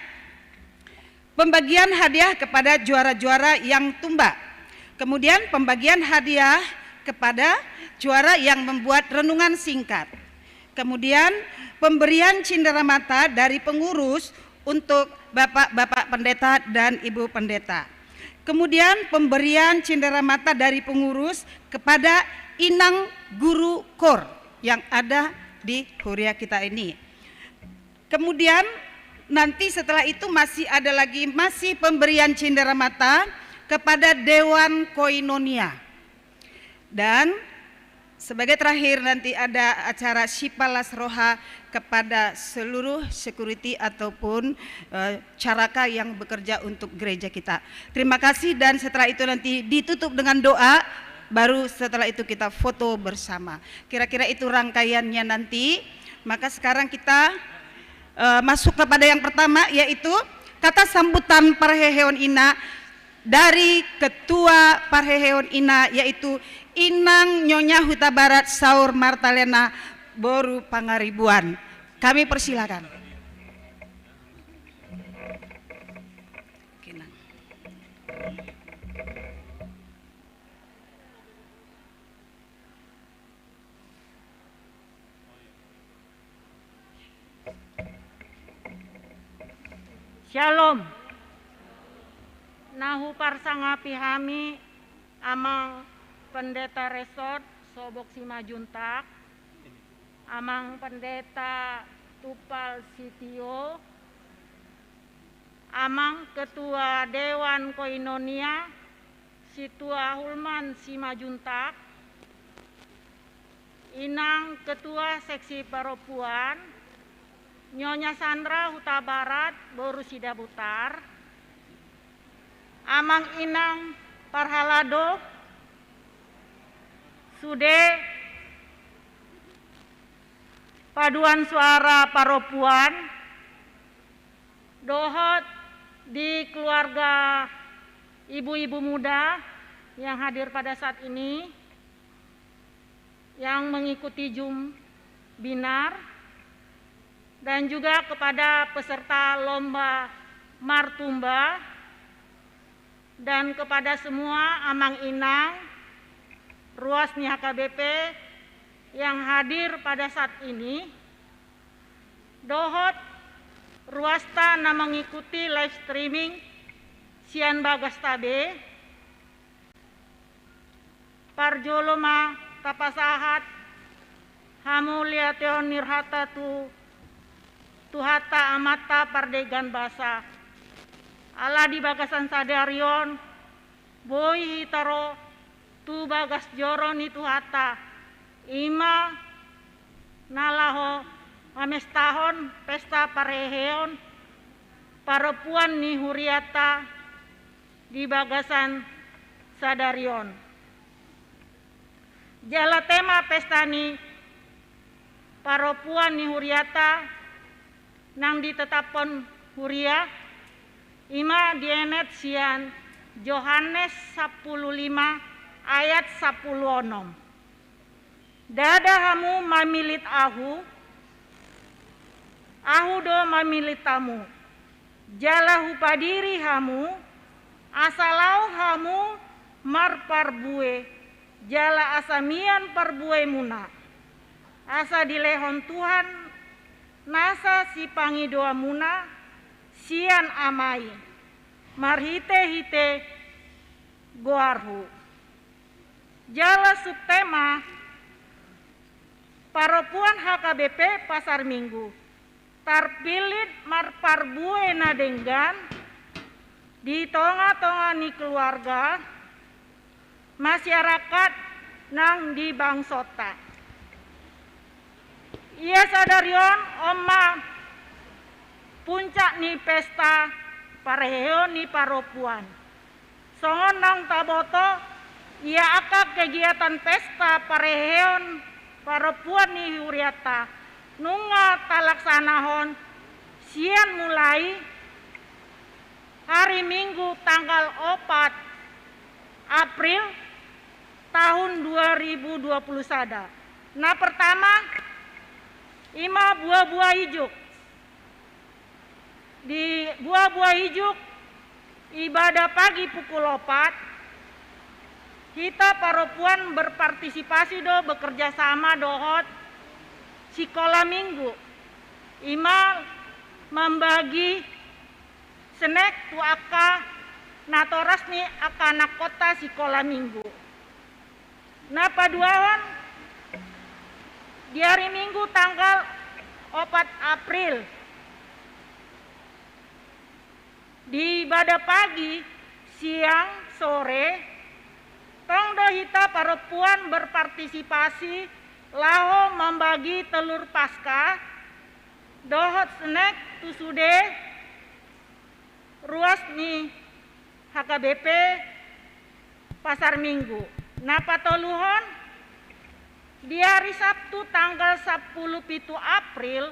pembagian hadiah kepada juara-juara yang tumba. Kemudian pembagian hadiah kepada juara yang membuat renungan singkat. Kemudian pemberian cindera mata dari pengurus untuk Bapak-Bapak Pendeta dan Ibu Pendeta. Kemudian pemberian cindera mata dari pengurus kepada Inang Guru Kor yang ada di Huria kita ini. Kemudian nanti setelah itu masih ada lagi pemberian cindera mata kepada Dewan Koinonia. Dan sebagai terakhir nanti ada acara Sipalas Roha kepada seluruh security ataupun caraka yang bekerja untuk gereja kita. Terima kasih, dan setelah itu nanti ditutup dengan doa, baru setelah itu kita foto bersama. Kira-kira itu rangkaiannya nanti. Maka sekarang kita masuk kepada yang pertama, yaitu kata sambutan Parheheon Ina dari Ketua Parheheon Ina, yaitu Inang Nyonya Huta Barat Saur Martalena Boru Pangaribuan. Kami persilakan. Shalom. Nahu parsanga pihami Amang Pendeta Resort Sobok Simajuntak, Amang Pendeta Tupal Sitio, Amang Ketua Dewan Koinonia Situa Hulman Simajuntak, Inang Ketua Seksi Paropuan Nyonya Sandra Huta Barat Boru Sidabutar, Amang Inang Parhalado Sude Paduan Suara Paropuan, dohot di keluarga ibu-ibu muda yang hadir pada saat ini, yang mengikuti Zoom Binar, dan juga kepada peserta lomba Martumba, dan kepada semua Amang Inang, Ruas HKBP yang hadir pada saat ini. Dohot ruasta na mengikuti live streaming Sian Bagastabe, Parjoloma Tapasahat Hamulia Teon Nirhata Tuhata Amata Pardegan Basa Ala di Bagasan Sadarion Boy Hitaro Tu Bagas Joroni Tuhata Ima Nalaho Amestahon Pesta Parheheon Paropuan ni Huriata di Bagasan Sadarion. Jala tema pesta ni Paropuan ni Huriata nang ditetapkan Huria ima dienet sian Yohanes 15 ayat 10. Dada hamu mamilit ahu ahu do memilih tamu. Jala hupadiri hamu, asalau hamu mar parbue, jala asamian parbue muna. Asa dilehon Tuhan, nasa si pangi doa muna, sian amai, marhite-hite goarhu. Jala subtema, paropuan HKBP Pasar Minggu, tarpilit marparbue nadenggan, di tonga-tonga ni keluarga, masyarakat nang di bangsota. Ia sadarion oma puncak ni pesta pareheo ni paropuan. Songon nang taboto, ia akak kegiatan pesta pareheon paropuan ni huriata. Nunga talaksanahon sian mulai hari Minggu tanggal 4 April tahun 2020 sada. Nah pertama, ima buah-buah ijuk. Di buah-buah ijuk ibadah pagi pukul 4. Kita paropuan berpartisipasi bekerja sama dohot sekolah minggu. Ima membagi snack tuaka natoras ni anak kota sekolah minggu. Nah paduawan di hari Minggu tanggal 4 April di ibadah pagi, siang, sore, tong dohita paropuan berpartisipasi laho membagi telur pasca, dohot snack tusude, ruas ni HKBP Pasar Minggu. Nah patoluhon di hari Sabtu tanggal 10 April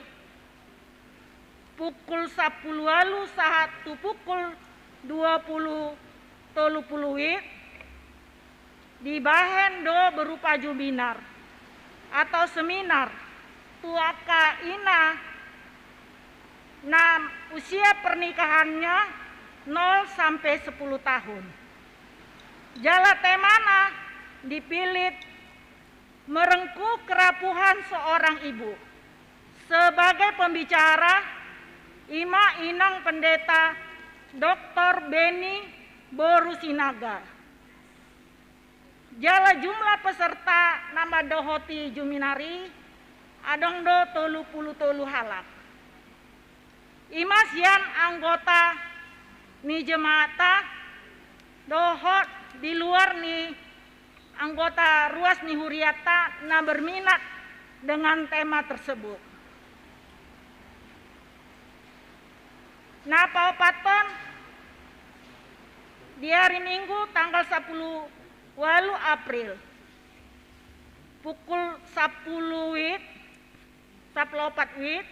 pukul 10 walu sahatu pukul 20.30 di bahen do berupa jubinar atau seminar tuaka ina nah usia pernikahannya 0 sampai 10 tahun. Jala temana dipilih merengkuh kerapuhan seorang ibu. Sebagai pembicara, Ima Inang Pendeta Dr. Beni Borusinaga. Jala jumlah peserta nama dohoti juminari adong do 30 halak. Ima sian anggota ni jemaata dohot di luar ni anggota ruas ni huriata na berminat dengan tema tersebut. Nah paupaton di hari Minggu tanggal 10 walu April pukul 10 wit 4 wit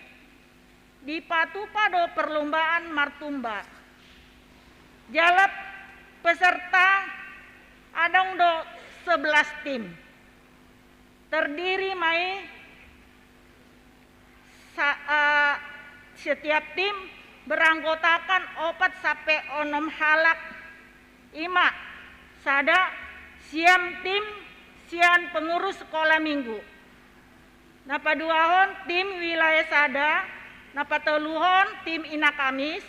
di Patupa do perlombaan martumba. Jalap peserta adong do 11 tim. Terdiri mai setiap tim beranggotakan 4 sampai 6 halak ima sada siam tim sian pengurus sekolah minggu. Napa duahon tim wilayah sada, napa teluhon tim ina Kamis,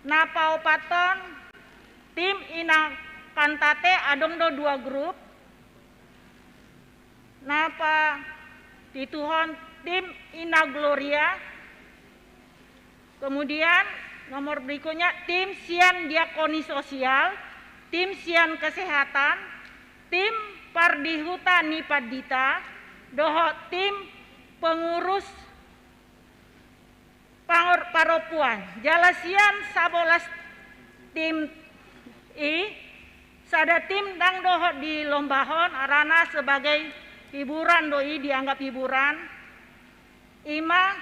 napa opaton tim ina Kantate adong do 2 grup. Napa tituhon tim ina Gloria. Kemudian nomor berikutnya tim sian diakoni sosial, tim sian kesehatan, tim pardihuta nipadita, doho tim pengurus paropuan. Jala sian 11 tim sada tim dang doho di lombahon arana sebagai hiburan doi dianggap hiburan. Ima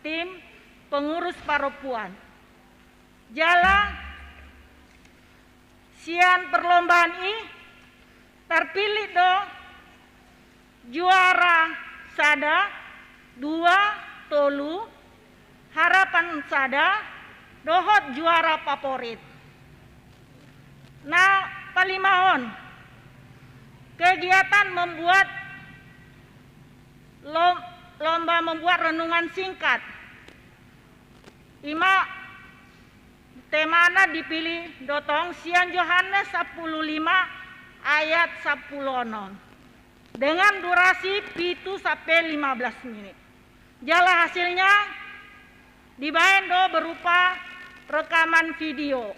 tim pengurus paropuan. Jala sian perlombaan terpilih do juara sada 2 tolu harapan sada dohot juara favorit. Nah, palimahon kegiatan membuat lomba membuat renungan singkat. Ima temana dipilih dotong sian Yohanes 15 ayat 10 dengan durasi 7 sampai 15 menit. Jala hasilnya dibaen do berupa rekaman video.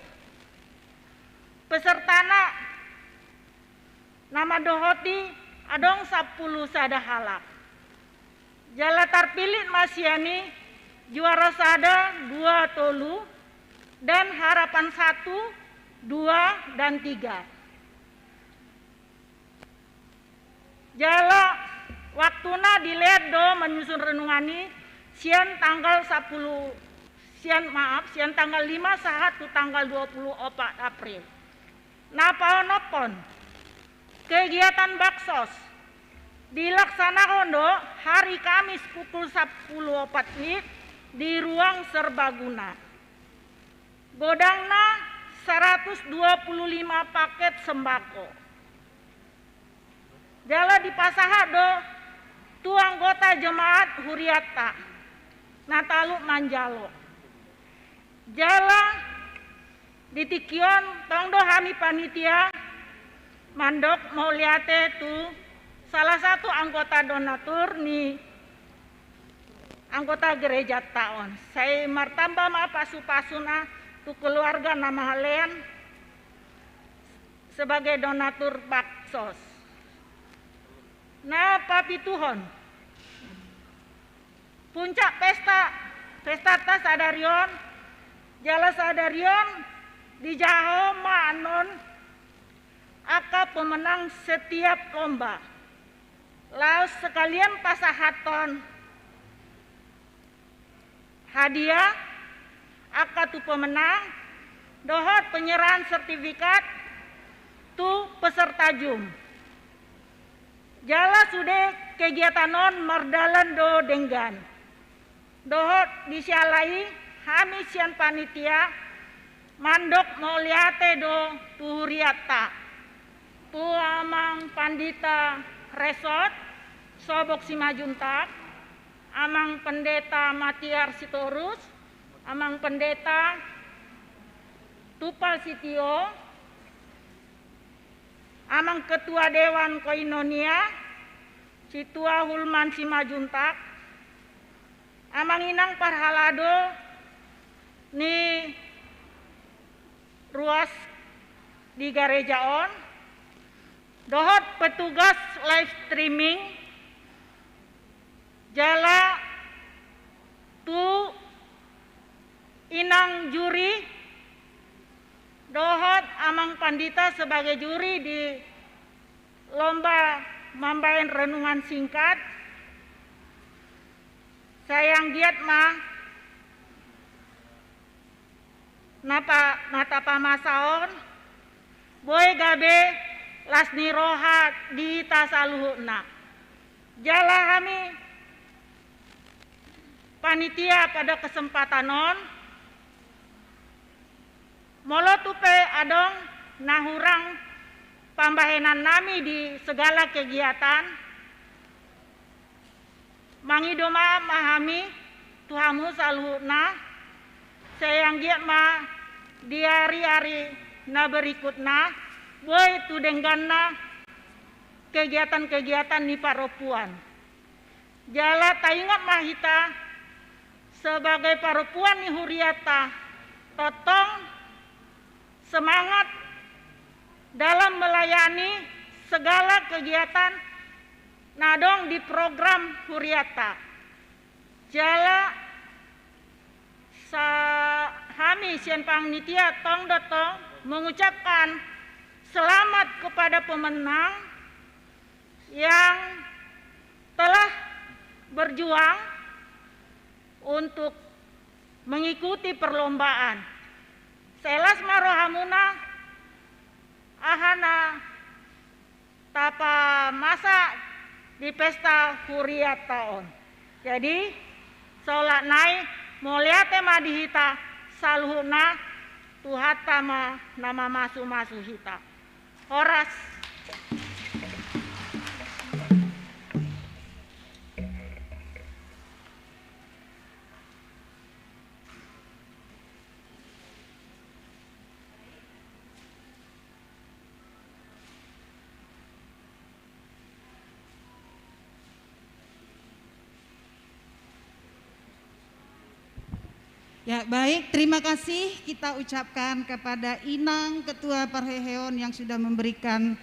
Pesertana nama dohoti adong 10 sada halak. Jala terpilih Masiani juara sada 2 tolu dan harapan 1, 2 dan 3. Jala waktuna dilihat do menyusun renungani sian tanggal 10 sian tanggal 5 sahat tu tanggal 24 April. Napa-nopon kegiatan baksos dilaksanakan do hari Kamis pukul 10.04 di ruang serbaguna. Godangna 125 paket sembako. Jala dipasaha do tu anggota jemaat Huriata Natalu Manjalo. Jala ditikion tongdo hami panitia mandok mau liate tu salah satu anggota donatur ni anggota gereja taon. Saya martamba ma pasu-pasuna tu keluarga nama halean sebagai donatur baksos. Nah, papi Tuhon. Puncak pesta tas sadarion, jala sadarion dijaho maanon aka pemenang setiap lomba. Laos sekalian pasahaton hadiah aka tu pemenang dohot penyerahan sertifikat tu peserta jum. Jala sudah kegiatan non mardalan do denggan. Dohot disialai hami sian panitia mandok mau liate do tuhuriata. Tu amang pandita resort Sobok Simajuntak, amang pendeta Matiar Sitorus, amang pendeta Tupal Sitio, amang ketua Dewan Koinonia Situa Hulman Simajuntak, amang inang Parhalado ni ruas di Garejaon, dohot petugas live streaming jala tu inang juri dohot amang pandita sebagai juri di lomba mambain renungan singkat. Sayang giat mah nata pamasaon boy gabe lasni rohat di tasaluhuna. Jala kami panitia pada kesempatan non molo tupe adong nahurang pambahenan nami di segala kegiatan mangidoma mahami tuhamu saluhuna sayang giat ma di hari-hari na berikutna boy tu dengganna kegiatan-kegiatan ni paropuan. Jala taingat mahita sebagai paropuan ni Huriata totong semangat dalam melayani segala kegiatan nadong di program Huriata. Jala hami sian panitia tong dotong mengucapkan selamat kepada pemenang yang telah berjuang untuk mengikuti perlombaan. Selas marohamuna ahana tapa masa di pesta Huriataon. Jadi solat naik Moliate madihita saluhuna tuhatama nama masu hita. Horas. Ya baik, terima kasih kita ucapkan kepada Inang Ketua Parheheon yang sudah memberikan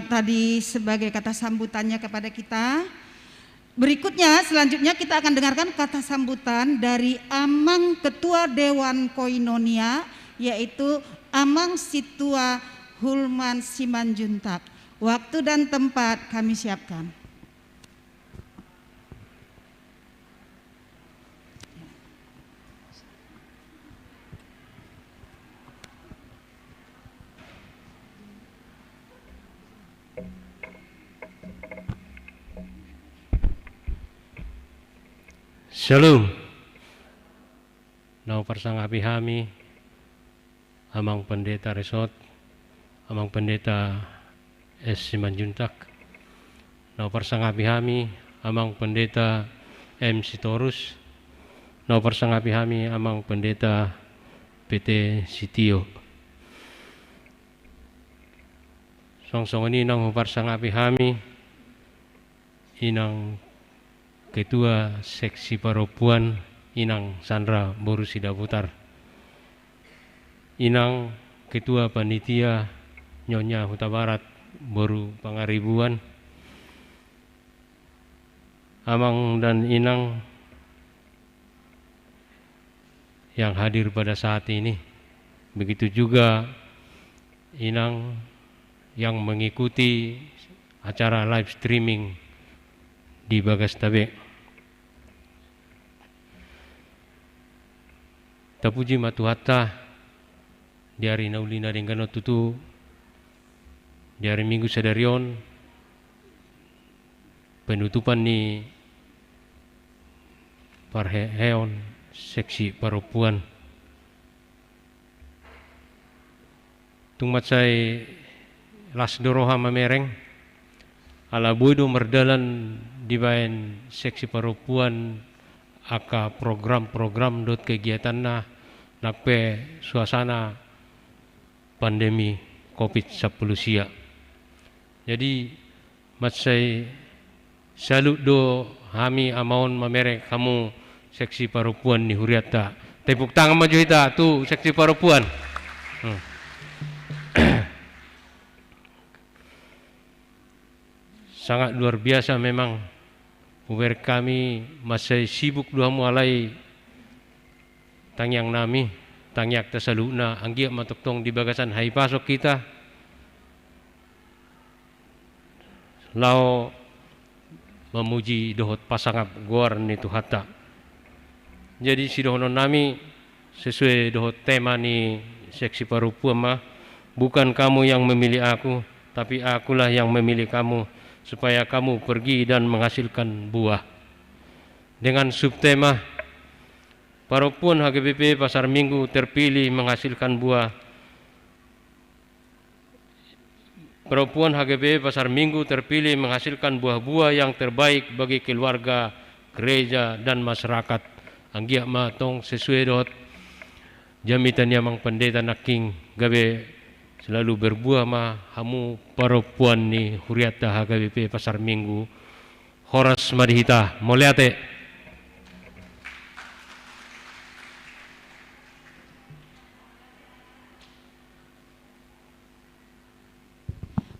tadi sebagai kata sambutannya kepada kita. Berikutnya, selanjutnya kita akan dengarkan kata sambutan dari Amang Ketua Dewan Koinonia, yaitu Amang Situa Hulman Simanjuntak. Waktu dan tempat kami siapkan. Shalom. Nau persangapi hami, Amang Pendeta Resort, Amang Pendeta S. Simanjuntak. Nau persangapi hami, Amang Pendeta M. Sitorus. Nau persangapi hami, Amang Pendeta PT Sitio. Song-song ini nang persangapi hami, Inang Ketua Seksi Perempuan Inang Sandra Boru Sidaputar, Inang Ketua Panitia Nyonya Huta Barat Boru Pangaribuan, Amang dan Inang yang hadir pada saat ini, begitu juga Inang yang mengikuti acara live streaming di Bagas Tabe. Tapuji matuhata di hari naulina dengan tutu di hari Minggu sadarion penutupan ni Parheheon Seksi Perempuan. Tungmat saya las doroha mamereng ala boido merdalan di bayan Seksi Perempuan aka program-program dot kegiatan nape suasana pandemi COVID-19 sia. Jadi matsai salut do hami amaon mamerek kamu Seksi Perempuan ni huriata. Tepuk tangan maju kita tu Seksi Perempuan. Sangat luar biasa memang. Uber kami masih sibuk dua mulai tangyang nami, tangyak tasaluna, anggiak matuktong di bagasan hai pasok kita. Lao memuji dohot pasangap guar ni tuhata. Jadi si dohonon nami sesuai dohot tema ni Seksi Perempuan mah, bukan kamu yang memilih aku, tapi akulah yang memilih kamu, supaya kamu pergi dan menghasilkan buah. Dengan subtema Perempuan HGBP Pasar Minggu terpilih menghasilkan buah. Perempuan HGBP Pasar Minggu terpilih menghasilkan buah-buah yang terbaik bagi keluarga, gereja dan masyarakat. Anggiak matong sesuai dot jamitan Amang Pendeta Naking gabe selalu berbuah mah hamu perempuan ni huriata HGBP Pasar Minggu. Horas madihita moliate.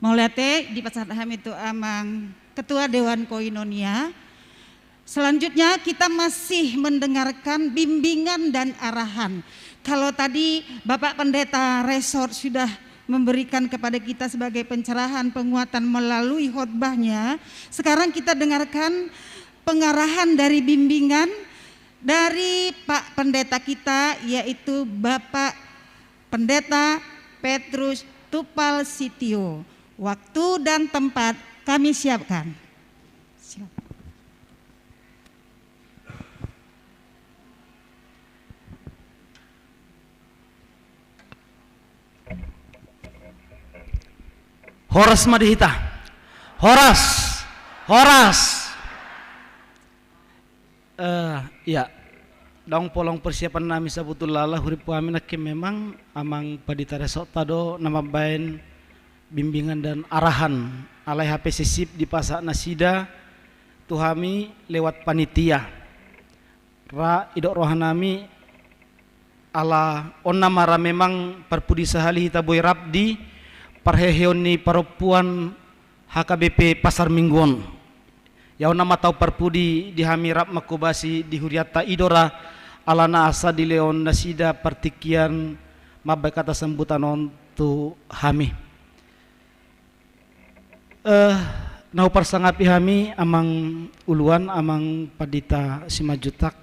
Moliate di Pasar Ham itu Amang Ketua Dewan Koinonia. Selanjutnya kita masih mendengarkan bimbingan dan arahan. Kalau tadi Bapak Pendeta Resort sudah memberikan kepada kita sebagai pencerahan penguatan melalui khotbahnya, sekarang kita dengarkan pengarahan dari bimbingan dari Pak Pendeta kita, yaitu Bapak Pendeta Petrus Tupal Sitio. Waktu dan tempat kami siapkan. Horas Madihita. Horas. Ya. Daung polong persiapan nami sabutul lala hurip kami nak memang amang padita resok tado nama bain bimbingan dan arahan alai HP sisip di pasak nasida tuhami lewat panitia ra idok rohanami ala onna mara memang perpudi sahali hita boy rabdi parheheoni paropuan HKBP Pasar Mingguon ya onna matau perpudi di hamirap makubasi di huriata idora alana asa di leon nasida partikian mabay kata sembutan ontu hami nau persangapi hami amang uluan amang padita Simajutak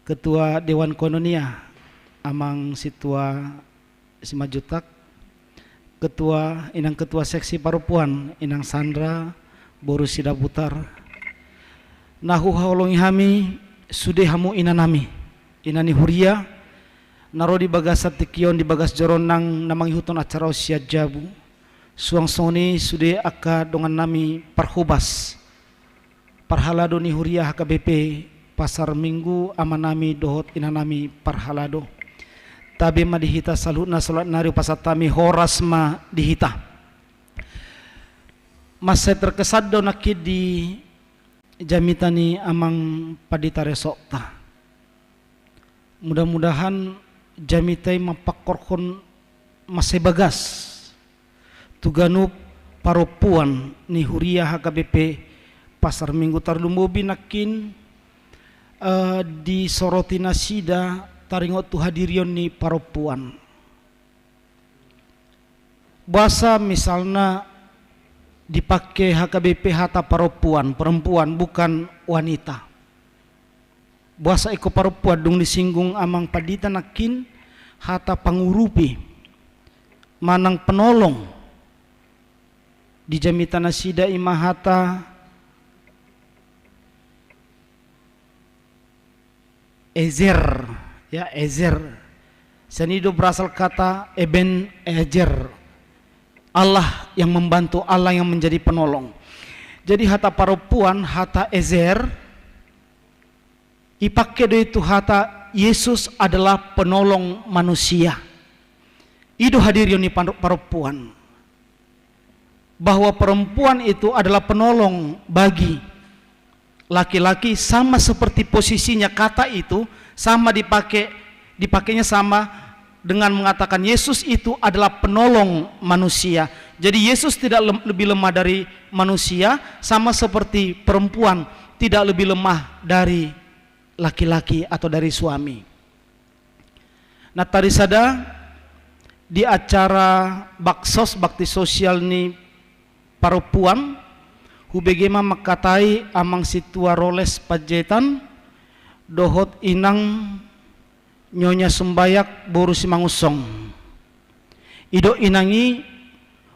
ketua Dewan Kononia amang situa Simajutak ketua inang ketua seksi parupuan inang Sandra Boru Sidaputar nahu haulungi hami sude hamu inanami inani huria naro di bagas tikion di bagas joronang namang huton acara usia jabu suang soni sude aka dongan nami parhubas parhalado ni huria HKBP Pasar Minggu amanami dohot inanami parhalado tabe ma dihita salutna salat nari pasatami horas ma dihita masa terkesad do nakid di jamitani amang padita resokta mudah-mudahan jamitai mapakorkon masih bagas tuganu paropuan ni huria HKBP Pasar Minggu tarlumbobi nakin di soroti nasida taringot tu hadirion ni paropuan bahasa misalnya dipakai HKBP hata paropuan perempuan bukan wanita bahasa eko paropuan dung disinggung amang padita nakin hata pangurupi manang penolong di jamitan nasida imah hata ezer ya ezer senido berasal kata eben ezer Allah yang membantu, Allah yang menjadi penolong. Jadi hata paropuan, hata ezer, ipake do itu hata Yesus adalah penolong manusia. Itu hadirin ni paropuan. Bahwa perempuan itu adalah penolong bagi laki-laki sama seperti posisinya kata itu sama dipakainya sama dengan mengatakan Yesus itu adalah penolong manusia. Jadi Yesus tidak lebih lemah dari manusia, sama seperti perempuan tidak lebih lemah dari laki-laki atau dari suami. Nah tadi sada di acara baksos bakti sosial ni parupuan hubegema makatai amang situa roles pajetan dohot inang Nyonya Sembayak Boru Simangusong ido inangi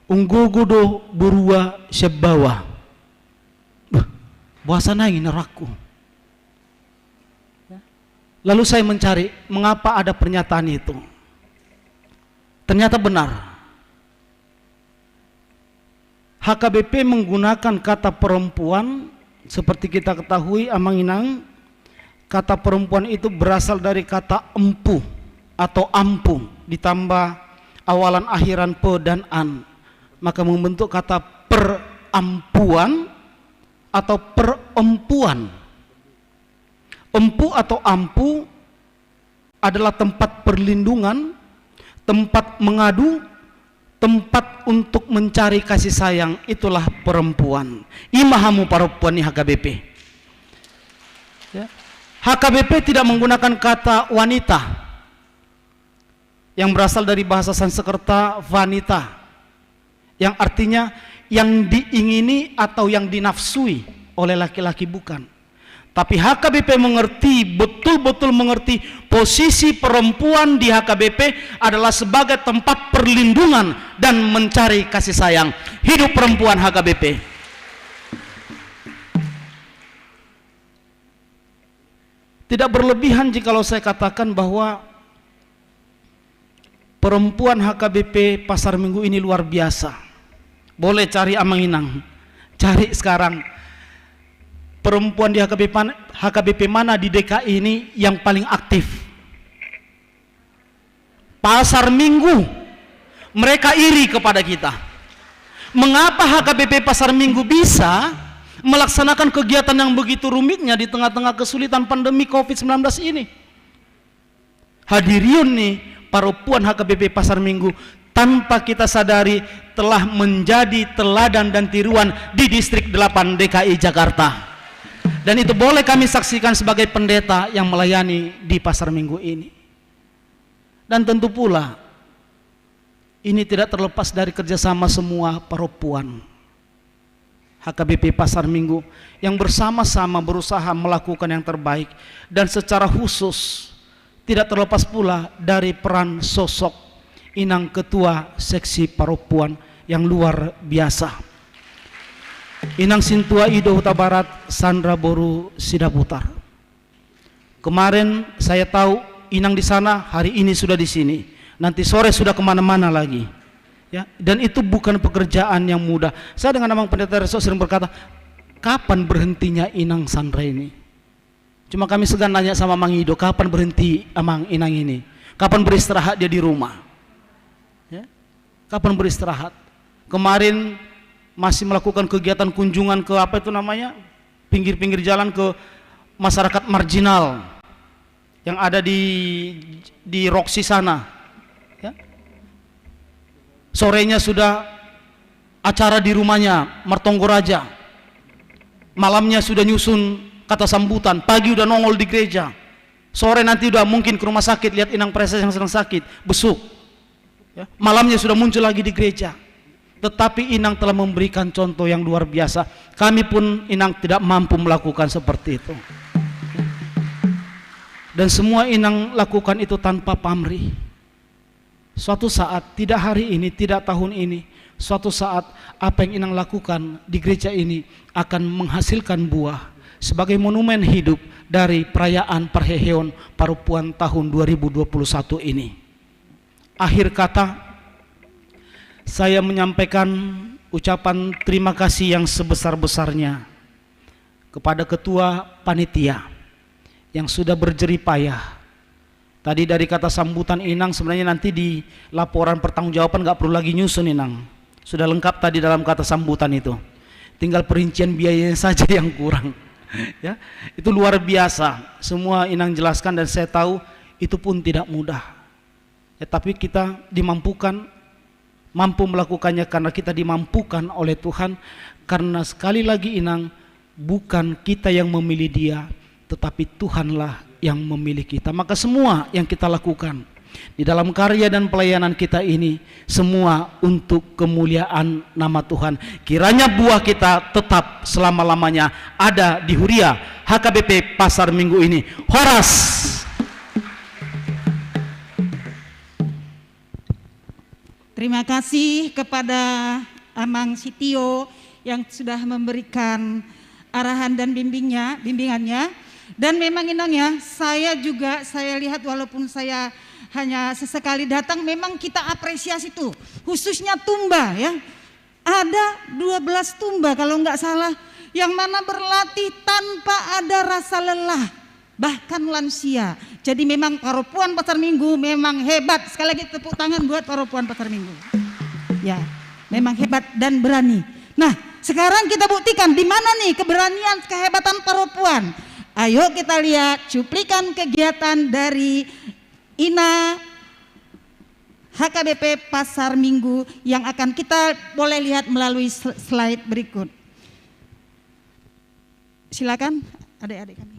unggugudo burua sebawa bahasa naing neraku. Lalu saya mencari mengapa ada pernyataan itu. Ternyata benar. HKBP menggunakan kata perempuan seperti kita ketahui amang inang. Kata perempuan itu berasal dari kata empu atau ampu ditambah awalan akhiran pe dan an, maka membentuk kata perampuan atau perempuan. Empu atau ampu adalah tempat perlindungan, tempat mengadu, tempat untuk mencari kasih sayang, itulah perempuan. Imahamu perempuan ni HKBP. Ya. HKBP tidak menggunakan kata wanita yang berasal dari bahasa Sanskerta vanita yang artinya yang diingini atau yang dinafsui oleh laki-laki, bukan. Tapi HKBP mengerti, betul-betul mengerti posisi perempuan di HKBP adalah sebagai tempat perlindungan dan mencari kasih sayang. Hidup perempuan HKBP. Tidak berlebihan jikalau saya katakan bahwa perempuan HKBP Pasar Minggu ini luar biasa. Boleh cari Amang Inang, cari sekarang perempuan di HKBP mana di DKI ini yang paling aktif. Pasar Minggu, mereka iri kepada kita. Mengapa HKBP Pasar Minggu bisa melaksanakan kegiatan yang begitu rumitnya di tengah-tengah kesulitan pandemi COVID-19 ini? Hadirin nih, perempuan HKBP Pasar Minggu tanpa kita sadari telah menjadi teladan dan tiruan di distrik 8 DKI Jakarta. Dan itu boleh kami saksikan sebagai pendeta yang melayani di Pasar Minggu ini. Dan tentu pula ini tidak terlepas dari kerjasama semua perempuan HKBP Pasar Minggu yang bersama-sama berusaha melakukan yang terbaik, dan secara khusus tidak terlepas pula dari peran sosok Inang Ketua Seksi Perempuan yang luar biasa, Inang Sintua Ido Huta Barat Sandra Boru Sidaputar. Kemarin saya tahu Inang di sana, hari ini sudah di sini, nanti sore sudah kemana-mana lagi. Ya, dan itu bukan pekerjaan yang mudah. Saya dengan Amang Pendeta Reso sering berkata, kapan berhentinya Inang Sandra ini? Cuma kami segan nanya sama Mang Ido, kapan berhenti Amang Inang ini? Kapan beristirahat dia di rumah? Ya? Kapan beristirahat? Kemarin masih melakukan kegiatan kunjungan ke apa itu namanya? Pinggir-pinggir jalan ke masyarakat marginal yang ada di Roksi sana. Ya? Sorenya sudah acara di rumahnya Martonggoraja, malamnya sudah nyusun kata sambutan, pagi udah nongol di gereja, sore nanti udah mungkin ke rumah sakit lihat Inang Preses yang sedang sakit, besuk ya. Malamnya sudah muncul lagi di gereja. Tetapi Inang telah memberikan contoh yang luar biasa. Kami pun Inang tidak mampu melakukan seperti itu, dan semua Inang lakukan itu tanpa pamrih. Suatu saat, tidak hari ini, tidak tahun ini, suatu saat apa yang Inang lakukan di gereja ini akan menghasilkan buah sebagai monumen hidup dari perayaan Perheheon Perempuan tahun 2021 ini. Akhir kata, saya menyampaikan ucapan terima kasih yang sebesar-besarnya kepada Ketua Panitia yang sudah berjerih payah. Tadi dari kata sambutan Inang, sebenarnya nanti di laporan pertanggungjawaban nggak perlu lagi nyusun Inang. Sudah lengkap tadi dalam kata sambutan itu. Tinggal perincian biayanya saja yang kurang. Ya, itu luar biasa. Semua Inang jelaskan dan saya tahu itu pun tidak mudah. Ya, tapi kita dimampukan, mampu melakukannya karena kita dimampukan oleh Tuhan. Karena sekali lagi Inang, bukan kita yang memilih dia, tetapi Tuhanlah yang memilih kita. Maka semua yang kita lakukan di dalam karya dan pelayanan kita ini, semua untuk kemuliaan nama Tuhan. Kiranya buah kita tetap selama-lamanya ada di Huria HKBP Pasar Minggu ini. Horas. Terima kasih kepada Amang Sitio yang sudah memberikan arahan dan bimbingannya. Dan memang Inang ya, saya lihat walaupun saya hanya sesekali datang, memang kita apresiasi tuh, khususnya tumba ya. Ada 12 tumba kalau nggak salah, yang mana berlatih tanpa ada rasa lelah, bahkan lansia. Jadi memang perempuan Pasar Minggu memang hebat. Sekali lagi tepuk tangan buat perempuan Pasar Minggu. Ya, memang hebat dan berani. Nah, sekarang kita buktikan di mana nih keberanian, kehebatan perempuan. Ayo kita lihat cuplikan kegiatan dari Ina HKBP Pasar Minggu yang akan kita boleh lihat melalui slide berikut. Silakan adik-adik kami.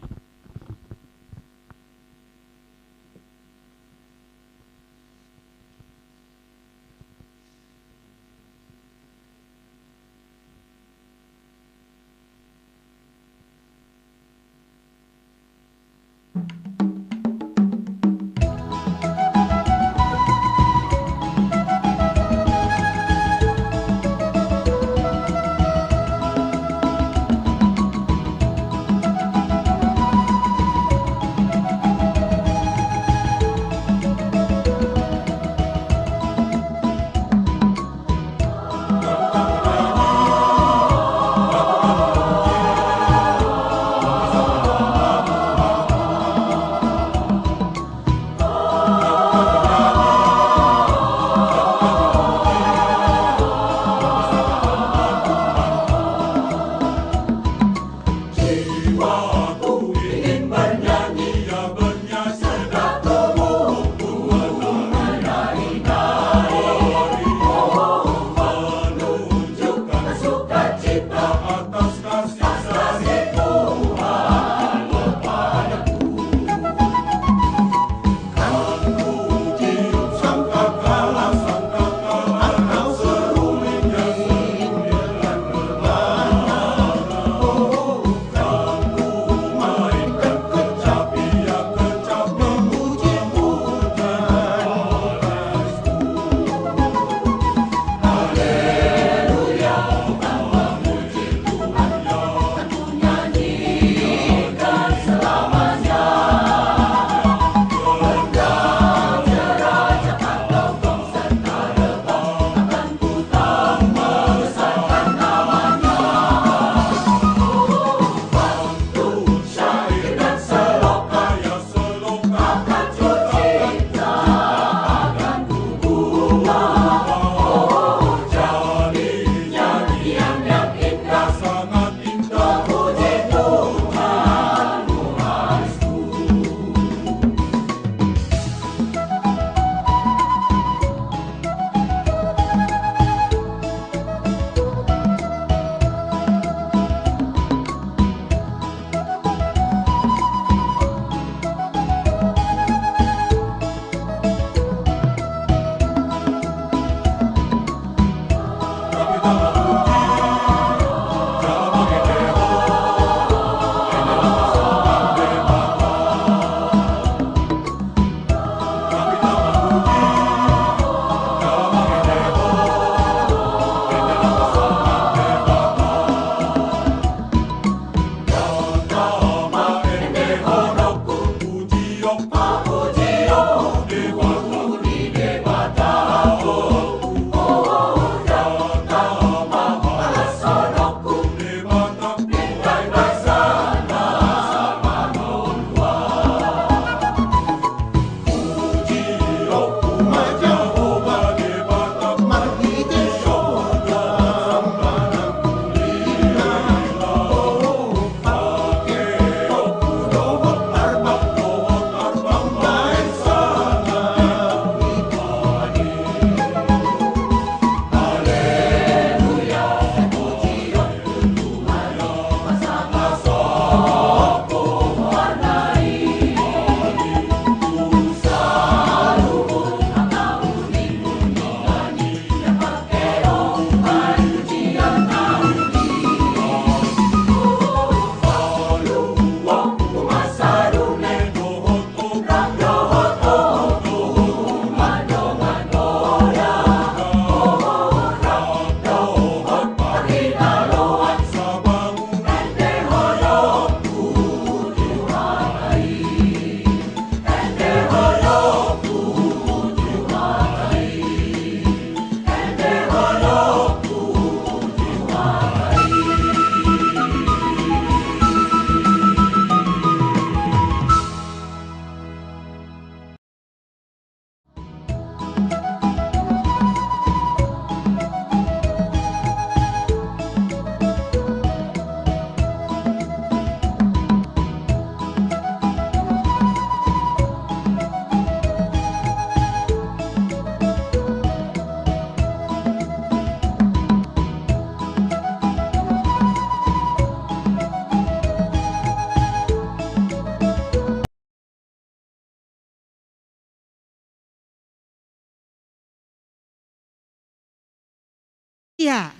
Iya.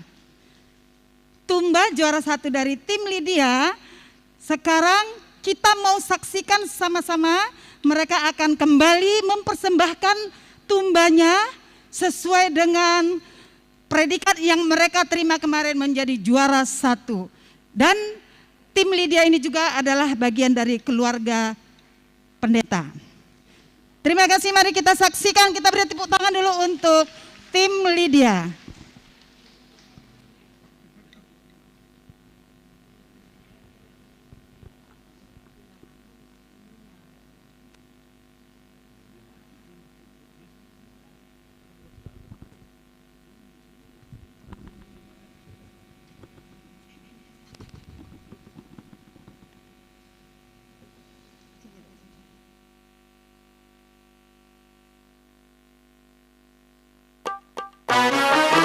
Tumba juara 1 dari tim Lydia. Sekarang kita mau saksikan sama-sama mereka akan kembali mempersembahkan tumbanya sesuai dengan predikat yang mereka terima kemarin menjadi juara 1. Dan tim Lydia ini juga adalah bagian dari keluarga pendeta. Terima kasih, mari kita saksikan, kita beri tepuk tangan dulu untuk tim Lydia. Thank you.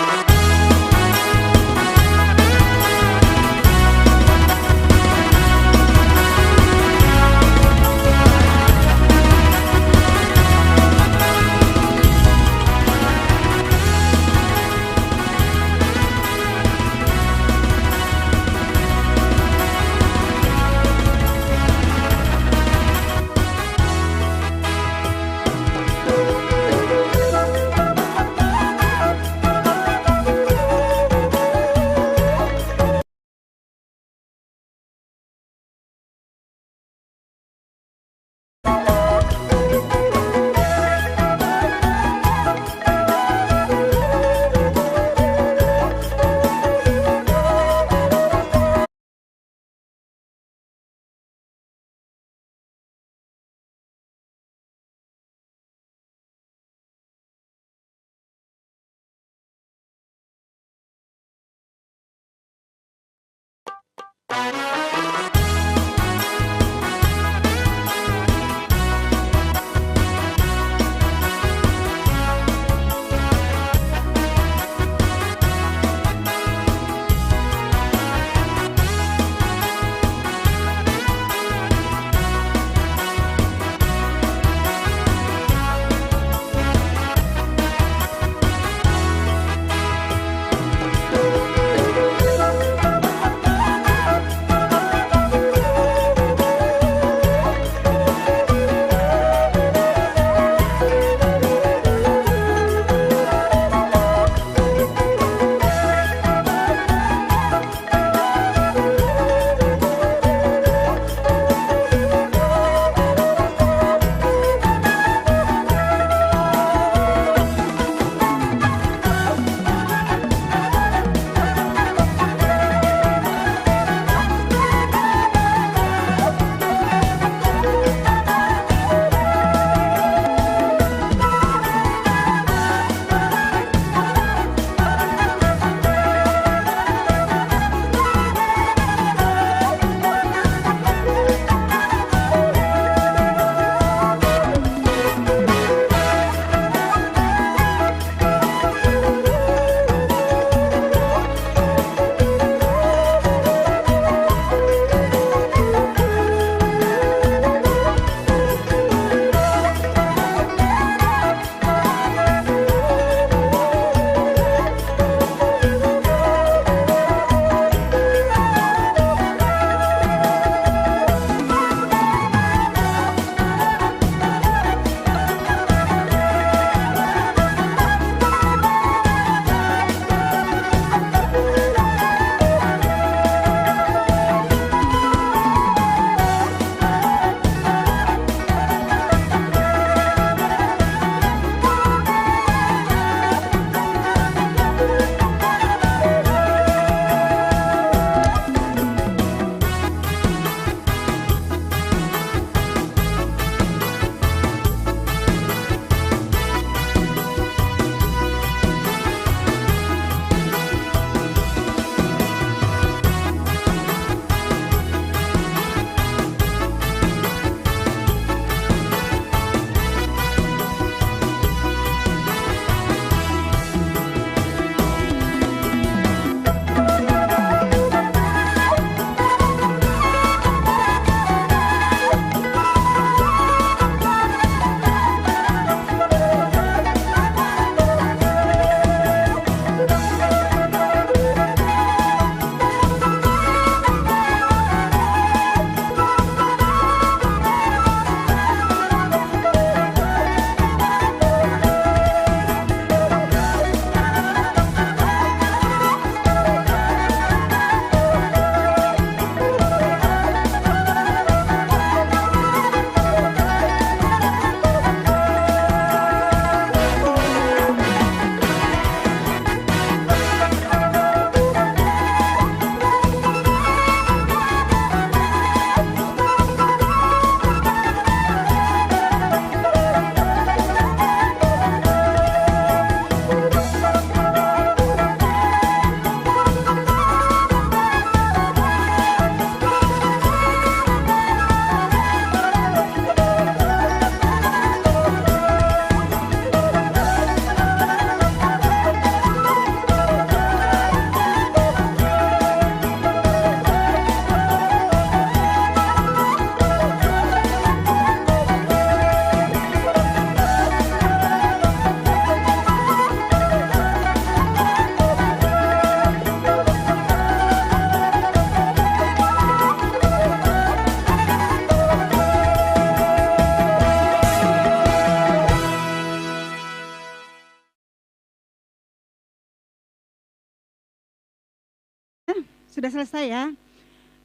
sudah selesai ya.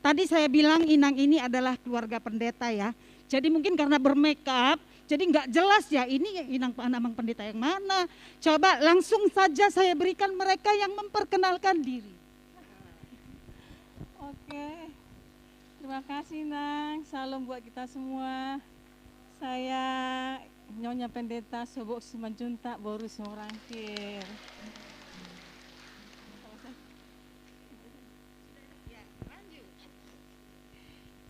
Tadi saya bilang Inang ini adalah keluarga pendeta ya. Jadi mungkin karena bermake up, jadi nggak jelas ya ini Inang Amang pendeta yang mana. Coba langsung saja saya berikan mereka yang memperkenalkan diri. Oke, terima kasih Nang. Salam buat kita semua. Saya Nyonya Pendeta Sobok Simanjuntak Boru Semorangkir.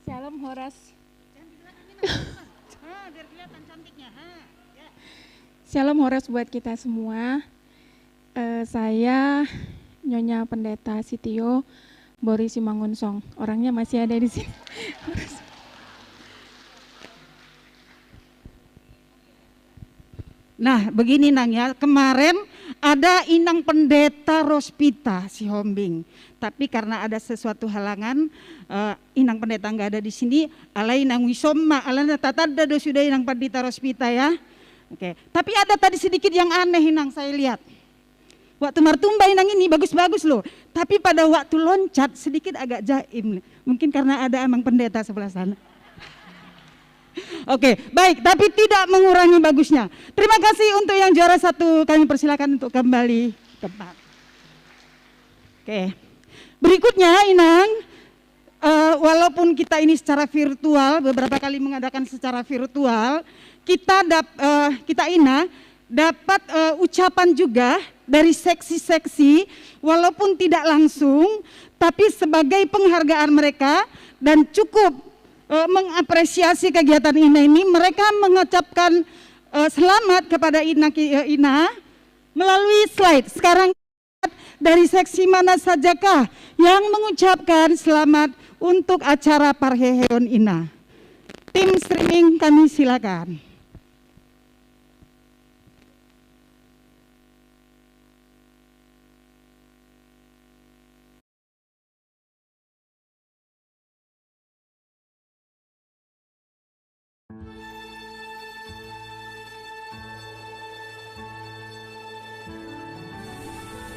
Shalom Horas. Biar kelihatan cantiknya. Shalom Horas buat kita semua. Saya Nyonya Pendeta Sitio Bori Simangunsong. Orangnya masih ada di sini. Nah, begini Nang ya. Kemarin ada Inang Pendeta Rospita si Hombing. Tapi karena ada sesuatu halangan, Inang Pendeta nggak ada di sini. Alai Inang Wisoma, alana tatada do sudah Inang Pendeta Rospita ya. Oke. Tapi ada tadi sedikit yang aneh Inang saya lihat. Waktu martumba Inang ini bagus-bagus loh. Tapi pada waktu loncat sedikit agak jaim. Mungkin karena ada Amang Pendeta sebelah sana. Oke, baik, tapi tidak mengurangi bagusnya. Terima kasih untuk yang juara 1, kami persilakan untuk kembali ke tempat. Oke, berikutnya Inang, walaupun kita ini secara virtual, beberapa kali mengadakan secara virtual, kita Ina dapat ucapan juga dari seksi-seksi, walaupun tidak langsung, tapi sebagai penghargaan mereka dan cukup mengapresiasi kegiatan Ina ini, mereka mengucapkan selamat kepada Ina melalui slide. Sekarang dari seksi mana sajakah yang mengucapkan selamat untuk acara Parheheon Ina? Tim streaming kami silakan.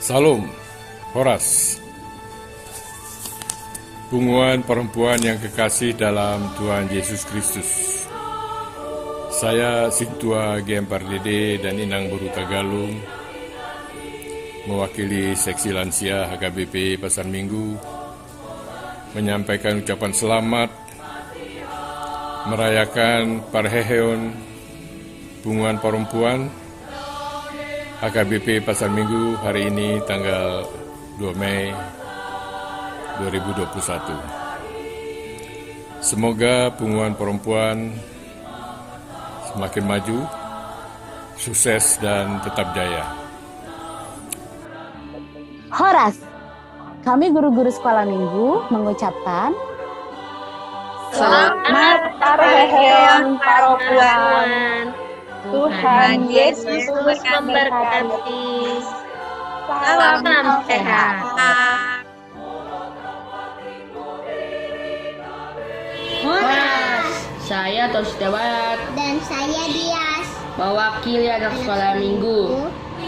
Salam, Horas. Bunguan perempuan yang kekasih dalam Tuhan Yesus Kristus. Saya Sintua Gempar Dede dan Inang Boru Tagalung, mewakili seksi lansia HKBP Pasar Minggu, menyampaikan ucapan selamat merayakan Parheheon Bunguan Perempuan HKBP Pasar Minggu hari ini tanggal 2 Mei 2021. Semoga Bunguan Perempuan semakin maju, sukses dan tetap jaya. Horas, kami guru-guru sekolah minggu mengucapkan Selamat Parheheon Perempuan. Tuhan Yesus memberkati. Salam sehat. Horas, saya Tosda Barat. Dan saya Dias. Mewakili anak sekolah minggu.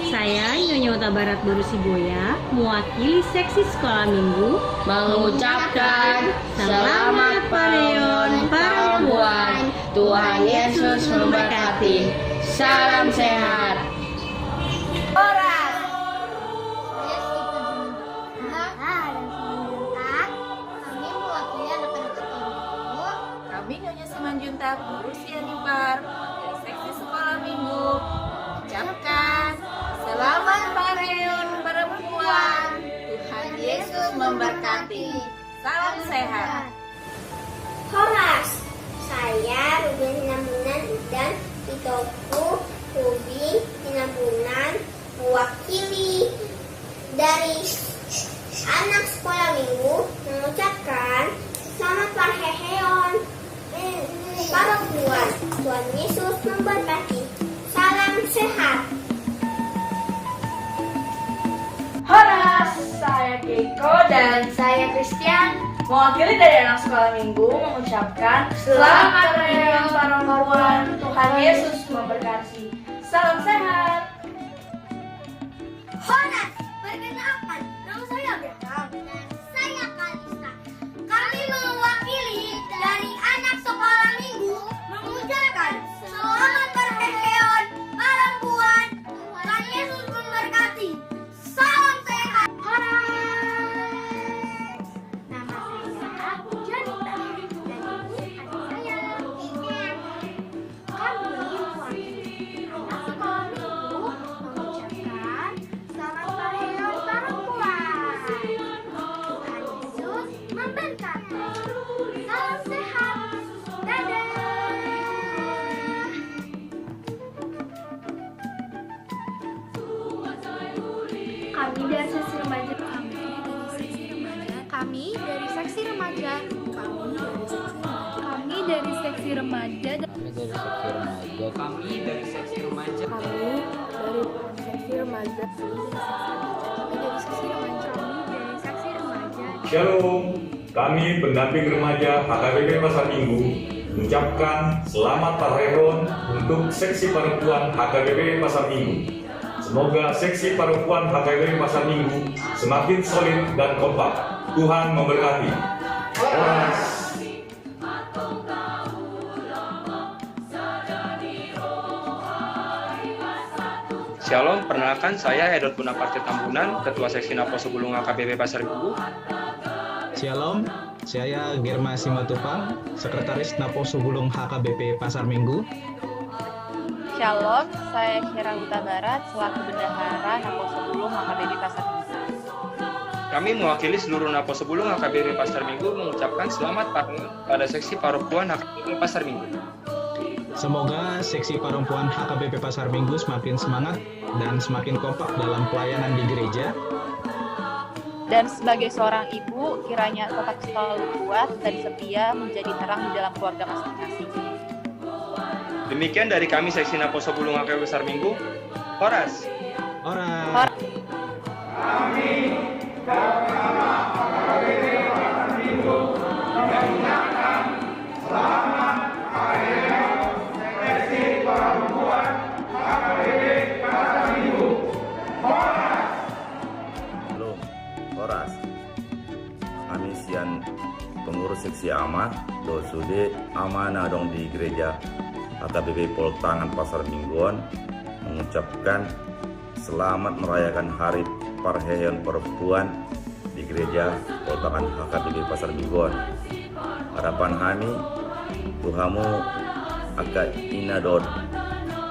Saya Nyonya Uta Barat Boru Siboya, mewakili seksi sekolah minggu, mengucapkan selamat Parheheon Perempuan. Tuhan Yesus memberkati. Salam sehat. Horas. Kami mewakili anak-anak sekolah minggu. Kami Nyonya Simanjuntak Guru Sianipar dari seksi sekolah minggu ucapkan selamat Parheheon Perempuan. Tuhan Yesus memberkati. Salam sehat. Horas. Saya Ruben Sinambunan dan Pitoku Ruby Sinambunan mewakili dari anak sekolah minggu mengucapkan selamat Parheheon Perempuan. Tuhan Yesus memberkati. Salam sehat. Horas, saya Keiko dan saya Christian, mewakili dari anak sekolah minggu mengucapkan selamat Parheheon Perempuan. Tuhan Yesus memberkati. Salam sehat. Horas, perkenalkan, nama saya Abraham dan saya Saya Kalista. Kami mewakili dari anak sekolah minggu mengucapkan selamat perheheon perempuan. Tuhan Yesus memberkati. Salam sehat. Nama saya Jonita dan ini adik saya. Kami mewakili anak sekolah minggu mengucapkan selamat perheheon perempuan. Tuhan Yesus memberkati. Salam sehat. Dadah. Kami dari seksi remaja. Kami dari seksi remaja. Kami dari seksi remaja. Kami dari seksi remaja. Kami dari seksi remaja. Kami dari seksi remaja. Kami dari seksi remaja. Shalom, kami pendamping remaja HKBP Pasar Minggu mengucapkan selamat Parehon untuk seksi perempuan HKBP Pasar Minggu. Semoga seksi perempuan HKBP Pasar Minggu semakin solid dan kompak. Tuhan memberkati. Horas. Shalom, perkenalkan saya Edot Gunaparti Tambunan, Ketua Seksi Napo Sebulung HKBP Pasar Minggu. Shalom, saya Germa Simatupang, Sekretaris Napo Sebulung HKBP Pasar Minggu. Shalom, saya Syira Huta Barat, selaku Bendahara Napo Sebulung HKBP Pasar Minggu. Kami mewakili seluruh Napo Sebulung HKBP Pasar Minggu mengucapkan selamat pada seksi perempuan HKBP Pasar Minggu. Semoga seksi perempuan HKBP Pasar Minggu semakin semangat dan semakin kompak dalam pelayanan di gereja. Dan sebagai seorang ibu, kiranya tetap selalu kuat dan setia menjadi terang di dalam keluarga masing-masing. Demikian dari kami seksi Napo Sebulung HKBP Pasar Minggu. Horas. Horas. Kami bersama HKBP Pasar Minggu mengucapkan selamat hari seksi perempuan HKBP Pasar Minggu. Horas. Halo, Horas. Kami sian pengurus seksi ama, dosude amanah dong di gereja HKBP Poltangan Pasar Mingguan mengucapkan selamat merayakan Hari Parheheon Perempuan di gereja Poltangan HKBP Pasar Mingguan. Harapan kami Tuhamu agak inadon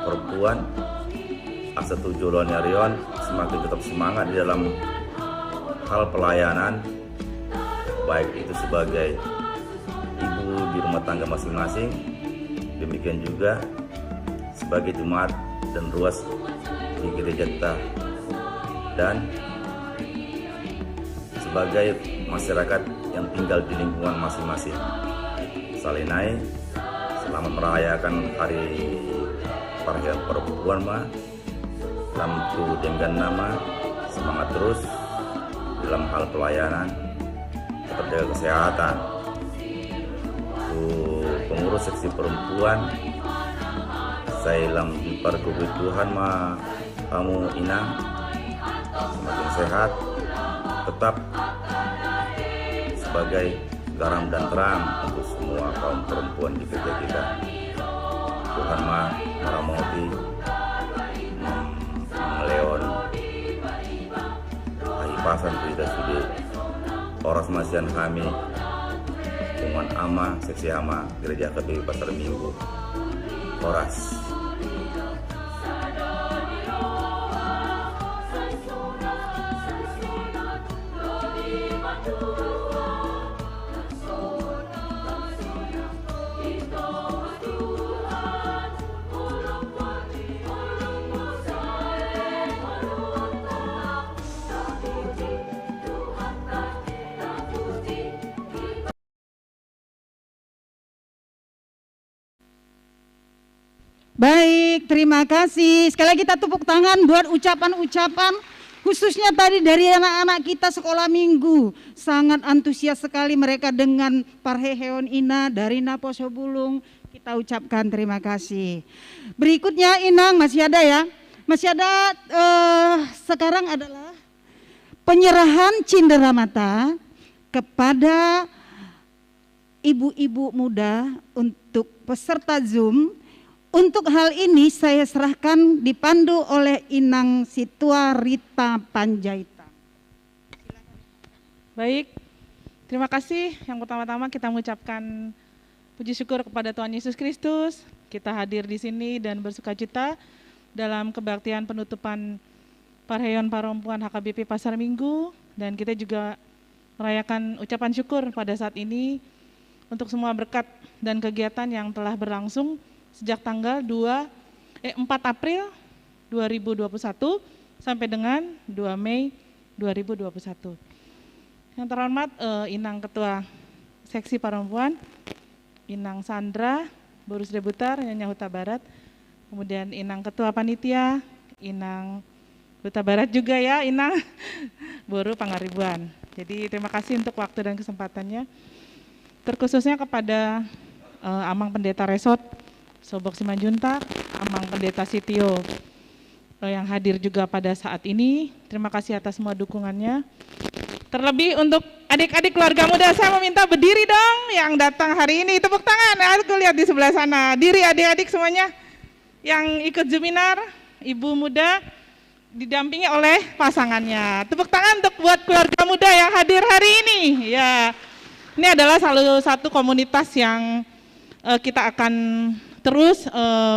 perempuan asa tujuan Rion semakin tetap semangat di dalam hal pelayanan, baik itu sebagai ibu di rumah tangga masing-masing, demikian juga sebagai jemaat dan ruas di gereja kita, dan sebagai masyarakat yang tinggal di lingkungan masing-masing. Salinai, selamat merayakan Hari Parheheon Perempuan mah. Lampu dengan nama semangat terus dalam hal pelayanan, tetap jaga kesehatan. Pengurus seksi perempuan, saya lam dipar Tuhan mah kamu inang semakin sehat, tetap sebagai garam dan terang untuk semua kaum perempuan di gereja kita. Tuhan mah meramoti meleon pasan kita sudah oras masian kami Tuhan ama seksi ama gereja HKBP Pasar Minggu. Oras. Baik, terima kasih. Sekali lagi kita tepuk tangan buat ucapan-ucapan khususnya tadi dari anak-anak kita sekolah minggu. Sangat antusias sekali mereka dengan Parheheon Ina dari Napo Sebulung. Kita ucapkan terima kasih. Berikutnya Inang masih ada ya? Masih ada sekarang adalah penyerahan cindera mata kepada ibu-ibu muda untuk peserta Zoom. Untuk hal ini saya serahkan dipandu oleh Inang Situa Rita Panjaitan. Baik, terima kasih. Yang pertama-tama kita mengucapkan puji syukur kepada Tuhan Yesus Kristus. Kita hadir di sini dan bersukacita dalam kebaktian penutupan Parheyon Perempuan HKBP Pasar Minggu, dan kita juga merayakan ucapan syukur pada saat ini untuk semua berkat dan kegiatan yang telah berlangsung sejak tanggal 4 April 2021 sampai dengan 2 Mei 2021. Yang terhormat Inang Ketua Seksi Perempuan, Inang Sandra, Borus Debutar, Nyonya Huta Barat, kemudian Inang Ketua Panitia, Inang Huta Barat juga ya, Inang Boru Pangaribuan. Jadi terima kasih untuk waktu dan kesempatannya, terkhususnya kepada Amang Pendeta Resort Sobok Simanjuntak, Amang Pendeta Sitio yang hadir juga pada saat ini. Terima kasih atas semua dukungannya. Terlebih untuk adik-adik keluarga muda, saya meminta berdiri dong yang datang hari ini. Tepuk tangan, aku lihat di sebelah sana. Diri adik-adik semuanya yang ikut seminar, ibu muda didampingi oleh pasangannya. Tepuk tangan untuk buat keluarga muda yang hadir hari ini. Ya, ini adalah salah satu komunitas yang kita akan terus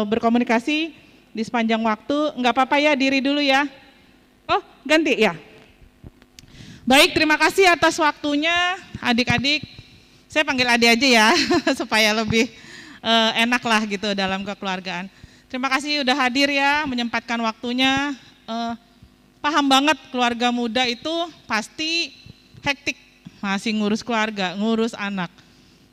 berkomunikasi di sepanjang waktu. Enggak apa-apa ya, diri dulu ya. Oh, ganti ya. Baik, terima kasih atas waktunya adik-adik. Saya panggil adik aja ya, supaya lebih enak lah gitu dalam kekeluargaan. Terima kasih udah hadir ya, menyempatkan waktunya. Paham banget keluarga muda itu pasti hektik, masih ngurus keluarga, ngurus anak,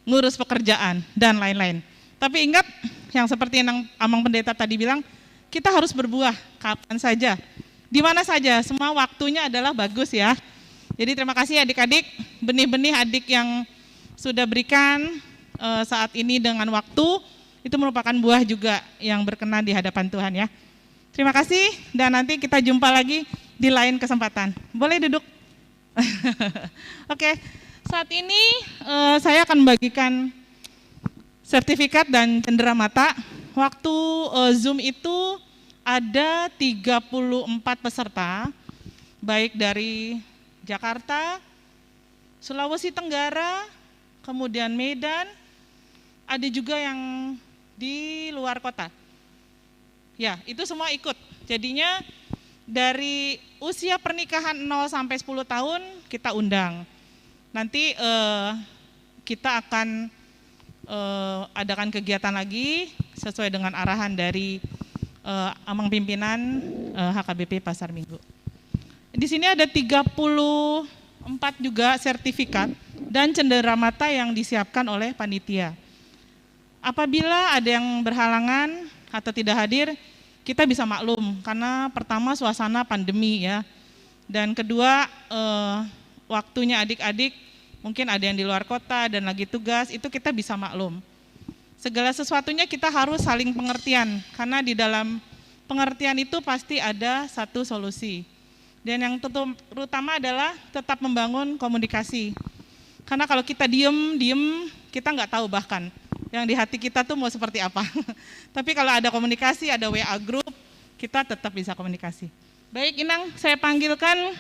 ngurus pekerjaan, dan lain-lain. Tapi ingat, yang seperti yang Amang Pendeta tadi bilang, kita harus berbuah kapan saja, di mana saja, semua waktunya adalah bagus ya. Jadi terima kasih adik-adik, benih-benih adik yang sudah berikan saat ini dengan waktu, itu merupakan buah juga yang berkenan di hadapan Tuhan ya. Terima kasih, dan nanti kita jumpa lagi di lain kesempatan. Boleh duduk? Oke, saat ini saya akan membagikan sertifikat dan cenderamata. Waktu Zoom itu ada 34 peserta, baik dari Jakarta, Sulawesi Tenggara, kemudian Medan, ada juga yang di luar kota. Ya, itu semua ikut. Jadinya dari usia pernikahan 0 sampai 10 tahun kita undang. Nanti kita akan adakan kegiatan lagi sesuai dengan arahan dari Amang Pimpinan HKBP Pasar Minggu. Di sini ada 34 juga sertifikat dan cenderamata yang disiapkan oleh panitia. Apabila ada yang berhalangan atau tidak hadir, kita bisa maklum karena pertama suasana pandemi ya, dan kedua waktunya adik-adik mungkin ada yang di luar kota dan lagi tugas, itu kita bisa maklum. Segala sesuatunya kita harus saling pengertian, karena di dalam pengertian itu pasti ada satu solusi. Dan yang terutama adalah tetap membangun komunikasi. Karena kalau kita diem, kita nggak tahu bahkan yang di hati kita tuh mau seperti apa. Tapi kalau ada komunikasi, ada WA group, kita tetap bisa komunikasi. Baik, Inang, saya panggilkan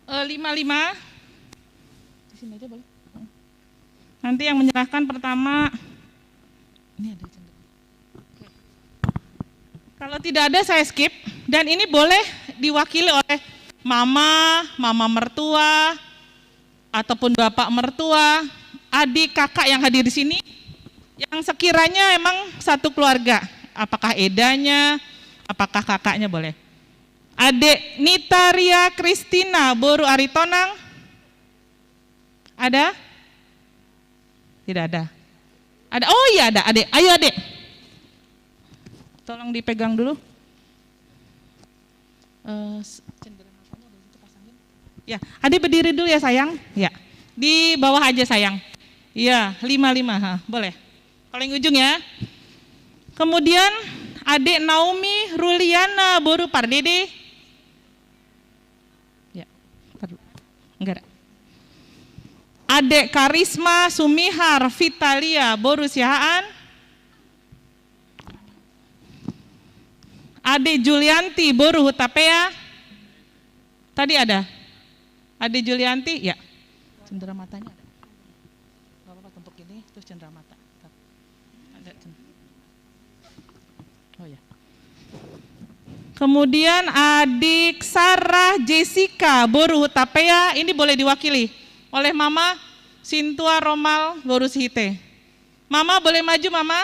55. Di sini aja boleh. Nanti yang menyerahkan pertama, ini ada cenderung. Kalau tidak ada saya skip, dan ini boleh diwakili oleh mama mertua, ataupun bapak mertua, adik, kakak yang hadir di sini, yang sekiranya emang satu keluarga, apakah edanya, apakah kakaknya boleh. Adik Nitaria Kristina Boru Aritonang, ada? Tidak ada. Ada? Oh iya ada, adik. Ayo adik. Tolong dipegang dulu. Ya, adik berdiri dulu ya sayang. Ya, di bawah aja sayang. Iya, 55, boleh. Paling ujung ya. Kemudian adik Naomi Ruliana Boru Pardede. Ya, enggak ada. Adek Karisma Sumihar Vitalia Boru Sihaan. Adek Julianti Boru Hutapea. Tadi ada? Adek Julianti? Ya. Cendera matanya ada. Gak apa-apa untuk ini, terus cendera mata. Ada cendera. Oh ya. Kemudian adik Sarah Jessica Boru Hutapea, ini boleh diwakili oleh Mama Sintua Romal Boru Sihite. Mama boleh maju Mama?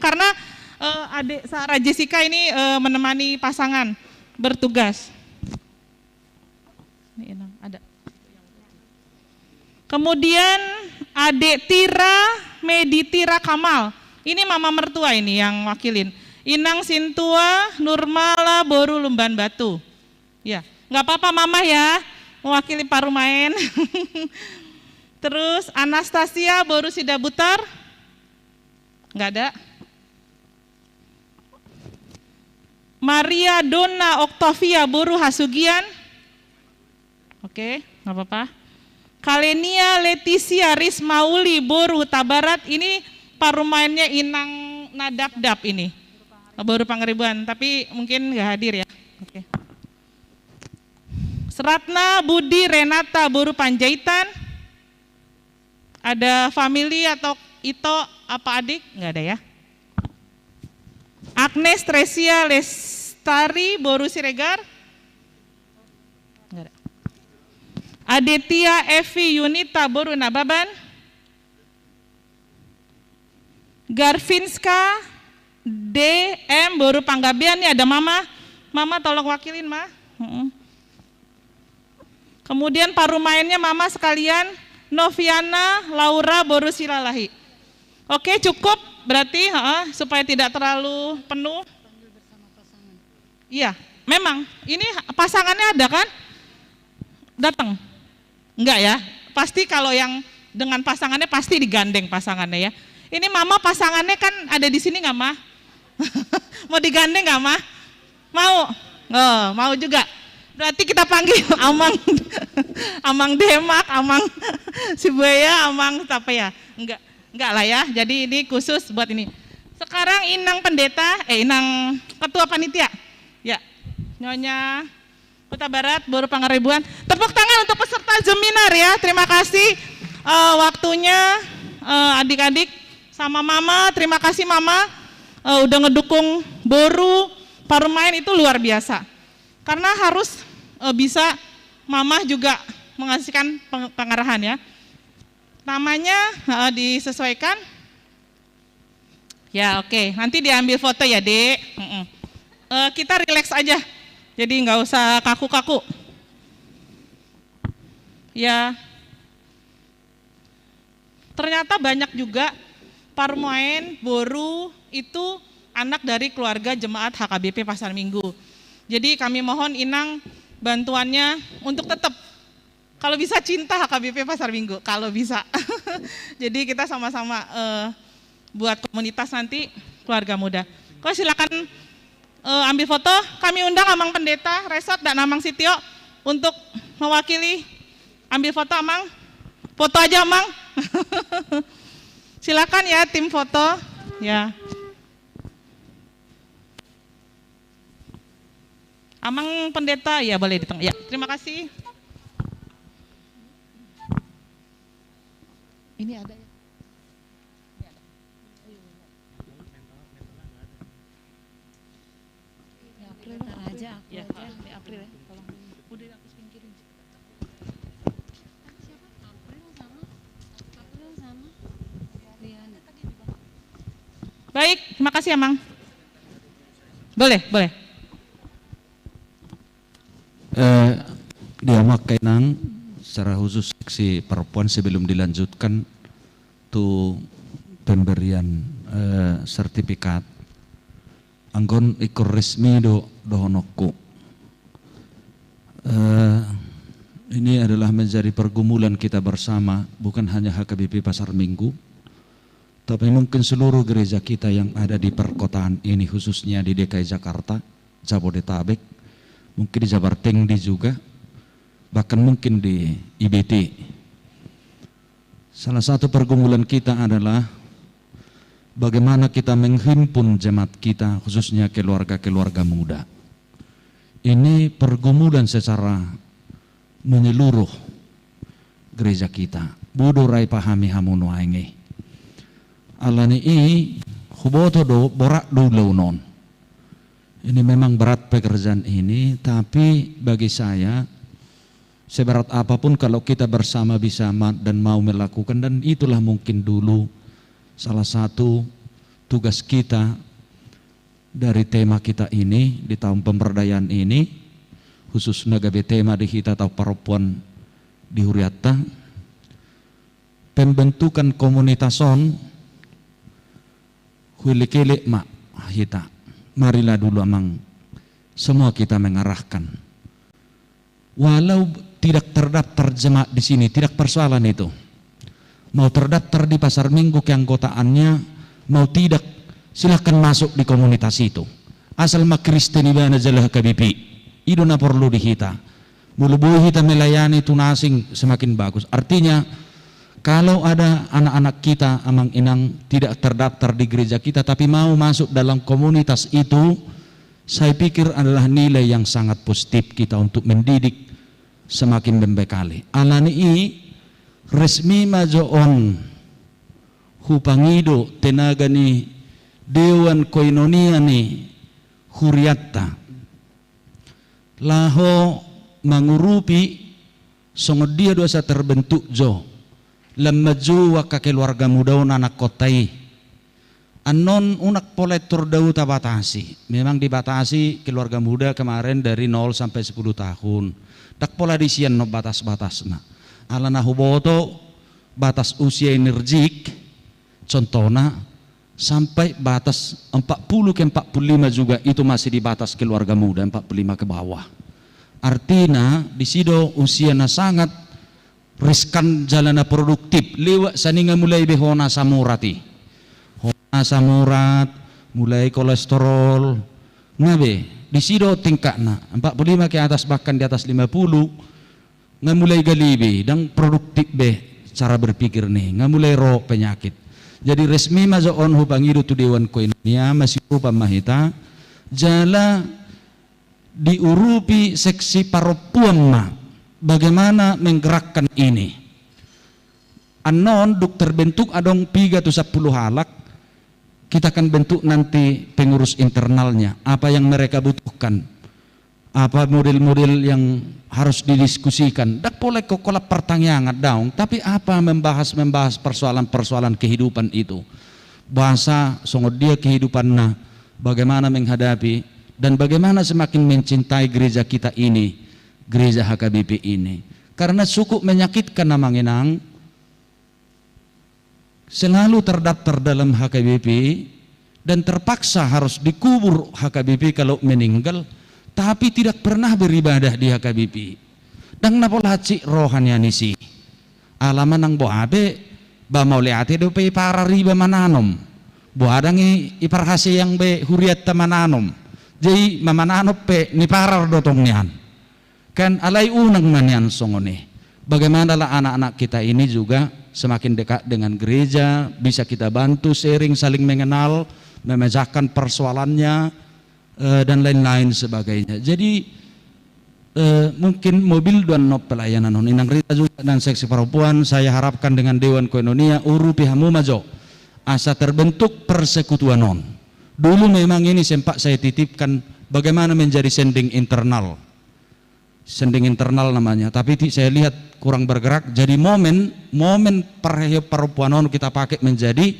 Karena adik Sarah Jessica ini menemani pasangan bertugas. Ini Inang, ada. Kemudian adik Tira Meditira Kamal. Ini mama mertua ini yang wakilin. Inang Sintua Nurmala Boru Lumban Batu. Ya, nggak apa-apa mama ya, mewakili Parumain. Terus Anastasia Boru Sidabutar. Nggak ada. Maria Donna Octavia Boru Hasugian. Oke, nggak apa-apa. Kalenia Leticia Rismauli Boru Tabarat. Ini Parumainnya Inang Nadabdab ini. Boru Pangeribuan, tapi mungkin nggak hadir ya. Oke. Seratna Budi Renata Boru Panjaitan. Ada family atau Ito apa adik? Nggak ada ya. Agnes Tresia Lestari Boru Siregar. Nggak ada. Aditya Evi Yunita Boru Nababan. Garvinska DM Boru Panggabian, nih ada mama. Mama tolong wakilin Ma. Kemudian Parumainnya mama sekalian, Noviana Laura Boru Silalahi. Oke, cukup berarti supaya tidak terlalu penuh. Iya, memang ini pasangannya ada kan? Datang? Enggak ya? Pasti kalau yang dengan pasangannya pasti digandeng pasangannya ya. Ini mama pasangannya kan ada di sini nggak Ma? Mau digandeng nggak Ma? Mau? Oh, mau juga. Berarti kita panggil Amang, Amang Demak, Amang Sibuaya, Amang apa ya? Enggak lah ya. Jadi ini khusus buat ini. Sekarang Inang Pendeta, Inang Ketua Panitia. Ya, Nyonya Kota Barat Boru Pangeribuan. Tepuk tangan untuk peserta seminar ya. Terima kasih waktunya adik-adik sama Mama. Terima kasih Mama udah ngedukung Boru Parumain, itu luar biasa. Karena harus bisa Mama juga mengasihkan pengarahan ya. Namanya disesuaikan. Ya oke, nanti diambil foto ya Dek. Kita relax aja. Jadi nggak usah kaku-kaku. Ya. Ternyata banyak juga Parumain Boru itu anak dari keluarga jemaat HKBP Pasar Minggu. Jadi kami mohon Inang bantuannya untuk tetap kalau bisa cinta HKBP Pasar Minggu, kalau bisa. Jadi kita sama-sama buat komunitas nanti keluarga muda. Kok silakan ambil foto. Kami undang Amang Pendeta Resort dan Amang Sitio untuk mewakili. Ambil foto Amang. Foto aja Amang. Silakan ya tim foto. Ya. Amang Pendeta ya boleh di tengah. Ya, terima kasih. Ini ada ya. Ya, di April ya, tolong. Udah aku singkirin. Siapa? April sama Riana. Baik, terima kasih Amang. Boleh. Diamak Kainang secara khusus seksi perempuan sebelum dilanjutkan tuh pemberian sertifikat anggon ikut resmi do honokku. Ini adalah menjadi pergumulan kita bersama, bukan hanya HKBP Pasar Minggu, tapi mungkin seluruh gereja kita yang ada di perkotaan ini, khususnya di DKI Jakarta, Jabodetabek, mungkin di Jabar Tinggi juga. bahkan mungkin di IBT. Salah satu pergumulan kita adalah bagaimana kita menghimpun jemaat kita, khususnya keluarga-keluarga muda. Ini pergumulan secara menyeluruh gereja kita. Budo rai pahami hamuno ainge. Alani i huboto do borak dulu non. Ini memang berat pekerjaan ini, tapi bagi saya seberat apapun kalau kita bersama bisa dan mau melakukan, dan itulah mungkin dulu salah satu tugas kita dari tema kita ini di tahun pemberdayaan ini, khusus nagabe tema di kita atau perempuan di Huriata, pembentukan komunitas on huilikele mak kita. Marilah dulu amang semua kita mengarahkan. Walau tidak terdaftar jemaat di sini, tidak persoalan itu. Mau terdaftar di pasar minggu keanggotaannya, mau tidak, silahkan masuk di komunitas itu. Asal mak Kristen ibana jalah KBP, itu na perlu dihita. Mulubuhi kita melayani tunasing semakin bagus. Artinya kalau ada anak-anak kita amang inang tidak terdaftar di gereja kita tapi mau masuk dalam komunitas itu, saya pikir adalah nilai yang sangat positif kita untuk mendidik semakin membekali. Alani i resmi majoon hupangido tenaga ni Dewan Koinonia ni Huriata laho mengurupi songod dia dosa terbentuk jo lemaju waka keluarga muda anak kotai anon unak poletur dau tabatasi. Memang dibatasi keluarga muda kemarin dari 0 sampai 10 tahun. Tak pola disian no batas-batasna. Alana huboto batas usia energik contohnya sampai batas 40 ke 45 juga itu masih di batas keluarga muda 45 ke bawah. Artinya di sido usianya sangat riskan jalana produktif lewat saninga mulai behona samurati. Hona samurat mulai kolesterol ngabe di sido tingkatna 45 ke atas bahkan di atas 50 nggak mulai galibi dan produktif be cara berpikir nih nggak mulai roh penyakit. Jadi resmi mazoon hubangidu tu Dewan Koinonia masih rupa mahita jala diurupi seksi perempuan mah bagaimana menggerakkan ini. Anon duk terbentuk adong 3 tu 10 halak. Kita akan bentuk nanti pengurus internalnya, apa yang mereka butuhkan, apa model-model yang harus didiskusikan. Dak boleh kokolap pertanyaan daung, tapi apa membahas persoalan-persoalan kehidupan itu. Bahasa songod dia kehidupannya, bagaimana menghadapi dan bagaimana semakin mencintai gereja kita ini, gereja HKBP ini. Karena cukup menyakitkan namang inang selalu terdaftar dalam HKBP dan terpaksa harus dikubur HKBP kalau meninggal, tapi tidak pernah beribadah di HKBP. Dan napola cik rohanya nisi alaman ng boabe ba mauliate do pe para riba mananom boadangi iparhasi yang be huriat mananom jadi mamananop pe ni parar dotong niyan kan alay unang manyan songone. Bagaimana lah anak-anak kita ini juga semakin dekat dengan gereja, bisa kita bantu sharing, saling mengenal, memecahkan persoalannya dan lain-lain sebagainya. Jadi mungkin mobil dan pelayanan inang Rita juga dan seksi perempuan saya harapkan dengan Dewan Koinonia urupi hamu majo asa terbentuk persekutuan non. Dulu memang ini sempat saya titipkan bagaimana menjadi sending internal namanya, tapi saya lihat kurang bergerak. Jadi momen perempuan kita pakai menjadi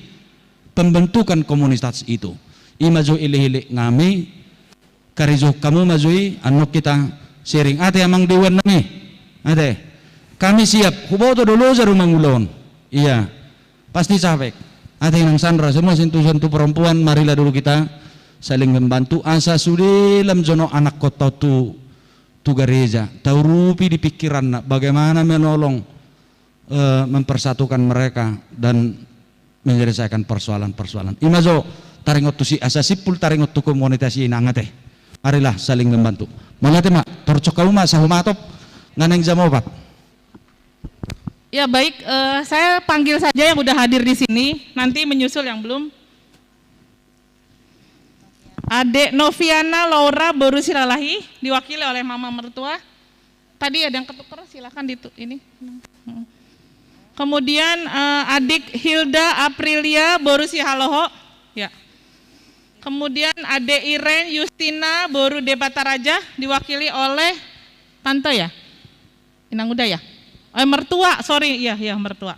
pembentukan komunitas itu. Imajo ilih ngami karijo kamu majui anu kita sharing ate amang dewan nami ate kami siap huboto dulu jarum mangulon iya pasti capek ate nang Sandra semua sentuh perempuan marilah dulu kita saling membantu asa sudilam jono anak kota tu gereja tahu rupi di pikiran bagaimana menolong mempersatukan mereka dan menyelesaikan persoalan-persoalan. Imazo taringot tu si asa sipul taringot tu komunitas inangate. Marilah saling membantu. Malate mak torcok kauma sahumatop nganeng jam 4. Ya baik, saya panggil saja yang udah hadir di sini, nanti menyusul yang belum. Adek Noviana Laura Boru Siralahi, diwakili oleh mama mertua. Tadi ada yang ketuker, silakan ini. Kemudian adik Hilda Aprilia Boru Sihaloho, ya. Kemudian adik Iren Justina Boru Debataraja, diwakili oleh tante ya, Inang Uda ya. Mertua, sorry, iya mertua.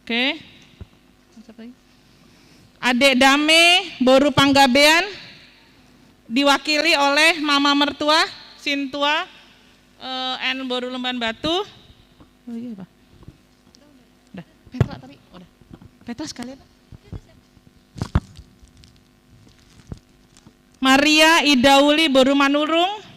Oke. Adek Dame Boru Panggabean, diwakili oleh mama mertua Sintua N Boru Lemban Batu. Oh iya Pak. Udah, Petra tadi, udah. Petra sekalian. Maria Idauli Boru Manurung.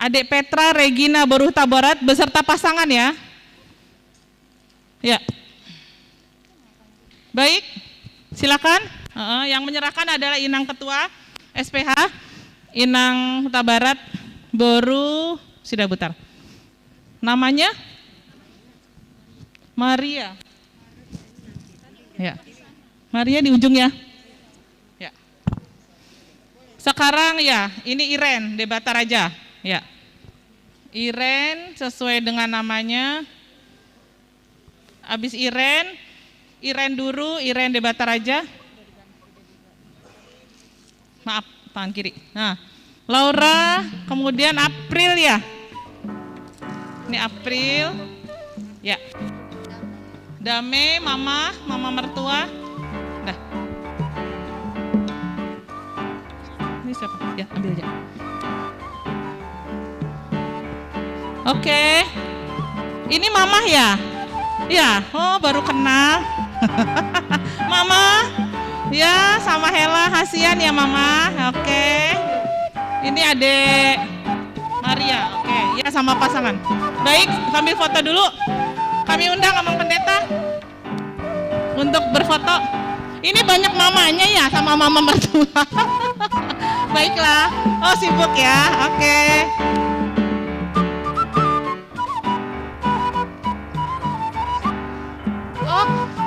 Adik Petra Regina Boru Taborat beserta pasangan ya. Ya. Baik, silakan. Yang menyerahkan adalah Inang Ketua SPH Inang Huta Barat Boru Sidabutar. Namanya Maria. Ya. Maria di ujung ya. Ya. Sekarang ya, ini Iren Debataraja. Ya. Iren sesuai dengan namanya. Habis Iren Duru, Iren Debataraja. Maaf, tangan kiri. Nah, Laura, kemudian April ya. Ini April. Ya. Dame, mama mertua. Dah. Ini siapa? Ya, ambil aja. Oke. Ini mama ya? Ya, oh baru kenal. Mama. Ya, sama Hela Hasian ya mama. Oke. Ini adek Maria. Oke, ya sama pasangan. Baik, ambil foto dulu. Kami undang Amang Pendeta untuk berfoto. Ini banyak mamanya ya sama mama mertua. Baiklah. Oh sibuk ya. Oke.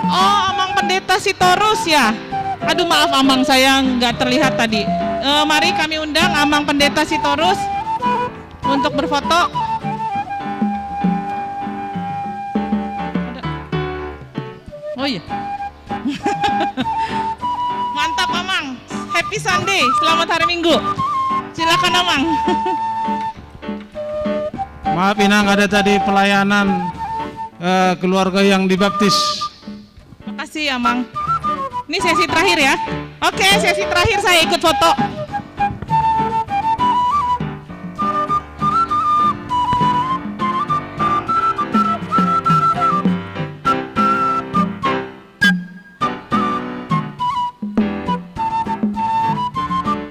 Oh, Amang Pendeta Sitorus ya. Aduh maaf Amang, saya nggak terlihat tadi. Mari kami undang Amang Pendeta Sitorus untuk berfoto. Oh iya. Mantap Amang. Happy Sunday. Selamat hari Minggu. Silakan Amang. Maaf Inang, ada tadi pelayanan keluarga yang dibaptis. Makasih Amang. Ini sesi terakhir ya. Oke, sesi terakhir saya ikut foto.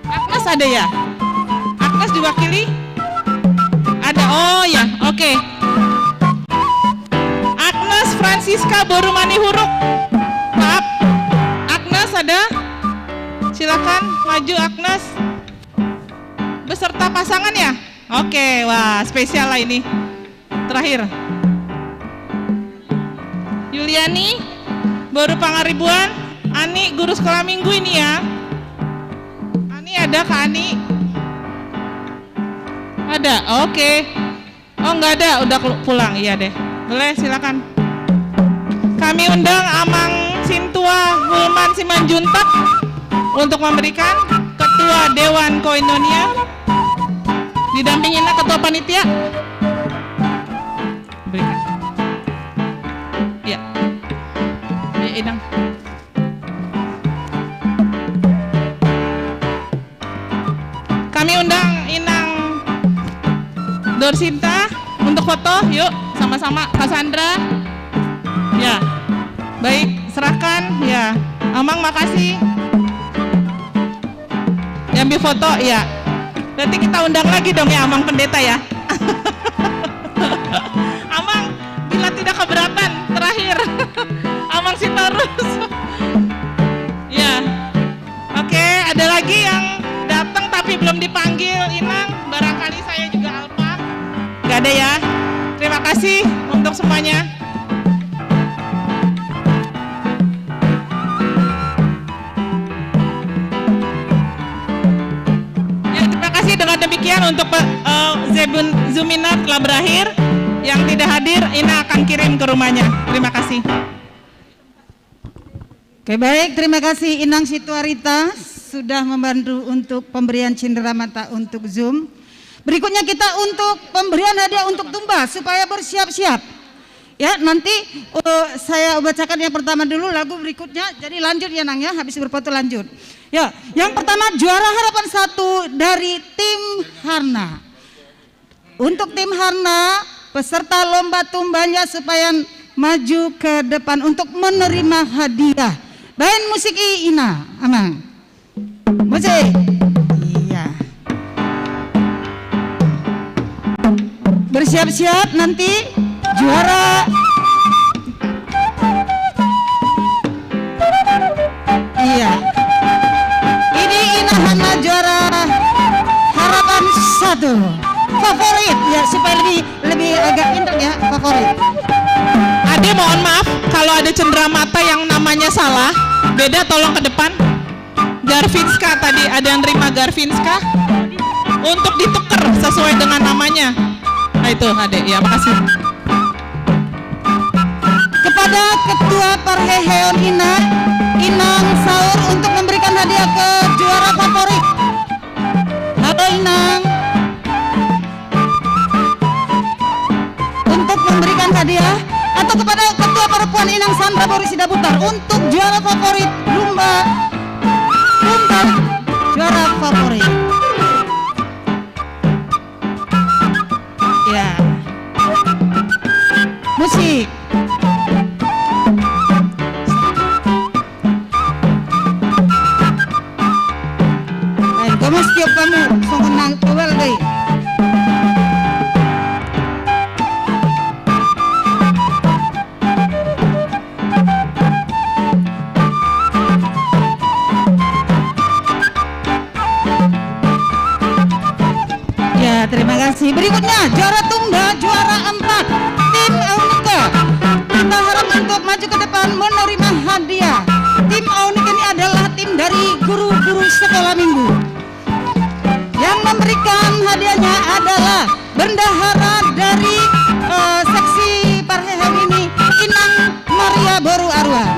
Agnes ada ya? Agnes diwakili? Ada, oh ya, oke. Agnes Francisca Boru Manihuruk. Maaf, Agnes ada? Silakan maju Agnes. Beserta pasangan ya? Oke, wah spesial lah ini. Terakhir. Yuliani Boru Pangaribuan. Ani guru sekolah minggu ini ya. Ani ada Kak Ani? Ada, oke. Oh enggak ada, udah pulang, iya deh. Boleh, silakan. Kami undang Amang Sintua Hulman Simanjuntak untuk memberikan Ketua Dewan Koinonia, didampingin Ketua Panitia. Berikan. Ya. Ya, Inang. Kami undang Inang Dorsinta untuk foto, yuk sama-sama. Cassandra. Ya, baik, serahkan. Ya, Amang makasih. Yang ambil foto, ya. Nanti kita undang lagi dong ya Amang Pendeta ya. Amang, bila tidak keberatan, terakhir. Amang Sitorus. Ya, oke, ada lagi yang kasih untuk semuanya. Ya, terima kasih. Dengan demikian untuk Zoominar telah berakhir. Yang tidak hadir, Ina akan kirim ke rumahnya. Terima kasih. Oke, baik, terima kasih Inang Situarita sudah membantu untuk pemberian cindera mata untuk Zoom. Berikutnya kita untuk pemberian hadiah untuk Tumba supaya bersiap-siap. Ya, nanti saya bacakan yang pertama dulu, lagu berikutnya. Jadi lanjut ya Nang ya, habis berfoto lanjut. Ya, yang pertama juara harapan 1 dari tim Harna. Untuk tim Harna, peserta lomba tumbanya supaya maju ke depan untuk menerima hadiah. Bain musik Ina, Amang. Musik. Iya. Bersiap-siap nanti juara. Iya. Ini Ina Hana juara harapan 1. Favorit ya, supaya lebih agak pintar ya, favorit. Ade mohon maaf kalau ada cendera mata yang namanya salah, beda tolong ke depan. Garvinska tadi ada yang terima Garvinska untuk ditukar sesuai dengan namanya. Nah itu Ade, ya makasih. Kepada Ketua Parheheon Inang Saur untuk memberikan hadiah ke juara favorit. Halo Inang. Untuk memberikan hadiah atau kepada Ketua Perempuan Inang Sandra Boris Sidaputar untuk juara favorit lomba juara favorit. Ya. Musik. Ay, kamu setiap kamu songonang kawal deh. Terima kasih. Berikutnya juara Tumba juara 4 tim Aunika. Kita harap untuk maju ke depan menerima hadiah. Tim Aunika ini adalah tim dari guru-guru sekolah minggu. Yang memberikan hadiahnya adalah bendahara dari seksi Parheheon ini Inang Maria Boru Arwan.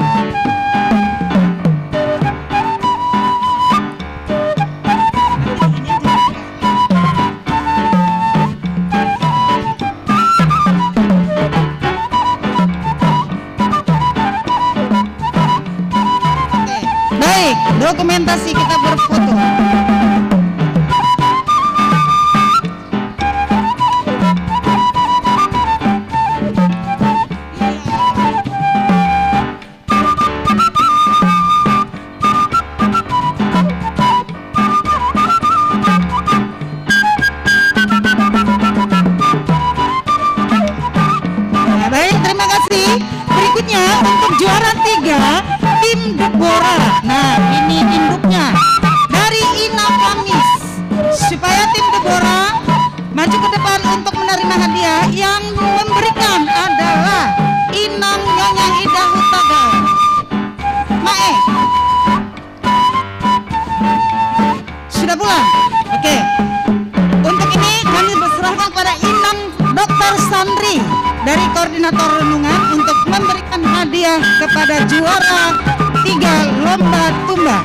Dokumentasi kita berfoto. Nah, baik, terima kasih. Berikutnya untuk juara 3 tim Deborah. Nah, ini induknya dari Ina Kamis. Supaya tim Deborah maju ke depan untuk menerima hadiah, yang memberikan adalah Inang Nyonya Ida Hutaga. Mae. Sudah pulang? Oke. Untuk ini kami berserahkan kepada Inang Dr. Sandri dari Koordinator Renungan untuk memberikan hadiah kepada juara 3 lomba tumba.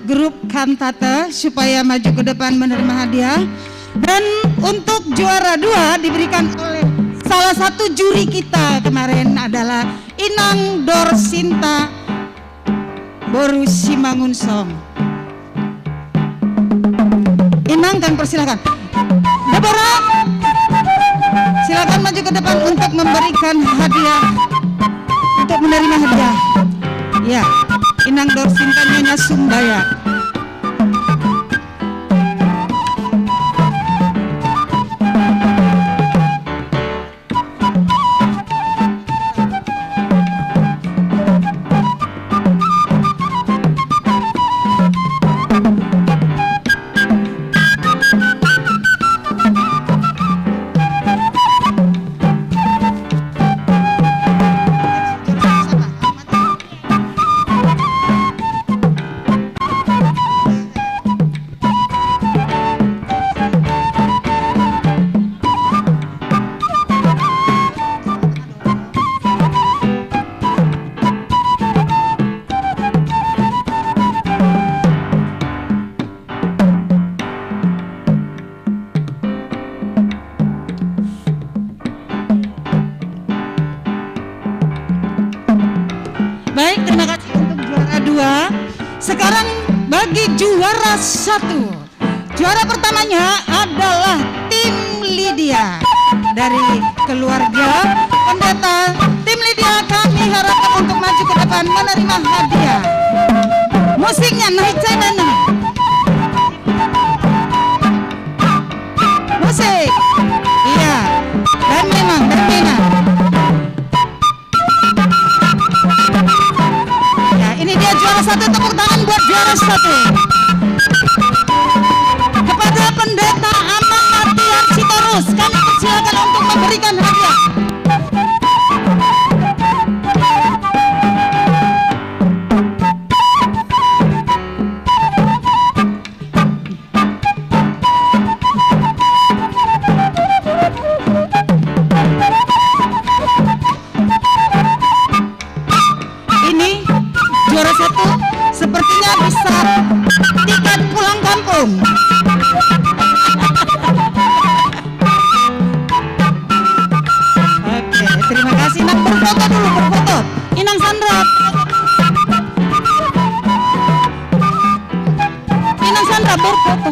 grup kantate supaya maju ke depan menerima hadiah. Dan untuk juara 2 diberikan oleh salah satu juri kita kemarin adalah Inang Dorsinta Boru Simangunsong. Inang kan persilakan. Deborah, silakan maju ke depan untuk memberikan hadiah, untuk menerima hadiah. Ya, Inang Dorsinta Nyonya Sumbaya. Baik, terima kasih untuk juara 2. Sekarang bagi juara 1. Juara pertamanya adalah tim Lydia dari keluarga pendeta. Tim Lydia kami harapkan untuk maju ke depan menerima hadiah. Musiknya naik channel. Musik. Iya. Dan memang. Ini dia juara 1, tepuk tangan buat juara 1. Kepada pendeta Amang Martian Sitorus, kami persilakan untuk memberikan hadiah. Juara 1 sepertinya bisa tiket pulang kampung. Oke, terima kasih. Inang berfoto dulu, berfoto. Inang Sandra. Inang Sandra berfoto.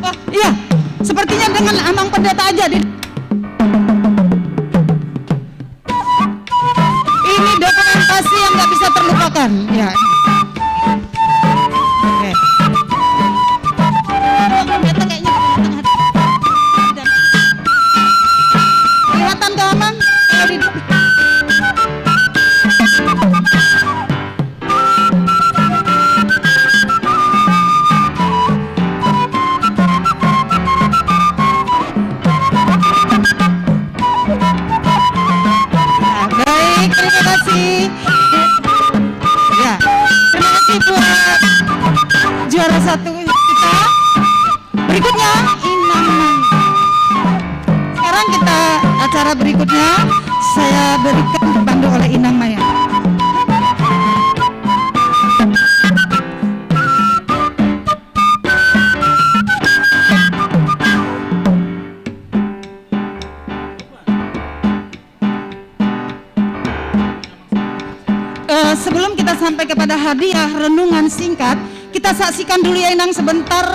Oh iya, sepertinya dengan Amang Pendeta aja di. Ini dokumentasi yang nggak bisa terlupakan, ya. Oke. Pendeta kayaknya kelihatan ke Amang kalau di. Terima kasih. Ya, terima kasih buat juara 1 kita. Berikutnya Inang. Sekarang kita acara berikutnya saya berikan dipandu oleh Inang Maya. Sebelum kita sampai kepada hadiah renungan singkat, kita saksikan dulu ya Inang sebentar,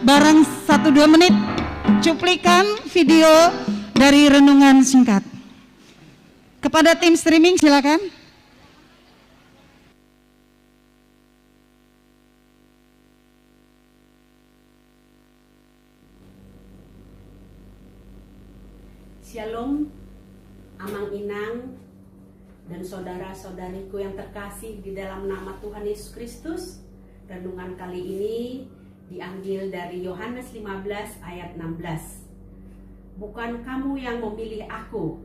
barang 1-2 menit cuplikan video dari renungan singkat. Kepada tim streaming silakan. Shalom, Amang Inang dan saudara-saudariku yang terkasih di dalam nama Tuhan Yesus Kristus. Renungan kali ini diambil dari Yohanes 15 ayat 16. Bukan kamu yang memilih aku,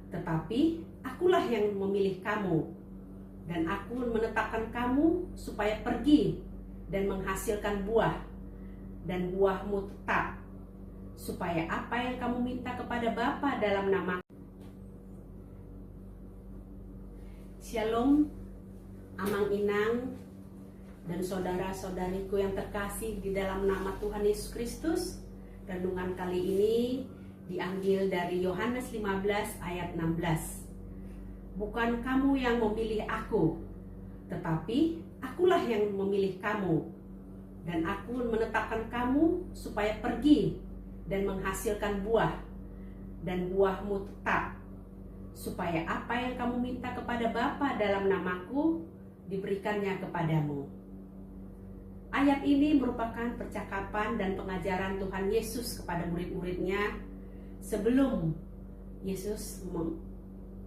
tetapi akulah yang memilih kamu. Dan aku menetapkan kamu supaya pergi dan menghasilkan buah, dan buahmu tetap, supaya apa yang kamu minta kepada Bapa dalam nama Shalom, Amang Inang, dan saudara-saudariku yang terkasih di dalam nama Tuhan Yesus Kristus. Renungan kali ini diambil dari Yohanes 15 ayat 16. Bukan kamu yang memilih aku, tetapi akulah yang memilih kamu. Dan aku menetapkan kamu supaya pergi dan menghasilkan buah, dan buahmu tetap, supaya apa yang kamu minta kepada Bapa dalam namaku diberikannya kepadamu. Ayat ini merupakan percakapan dan pengajaran Tuhan Yesus kepada murid-muridnya sebelum Yesus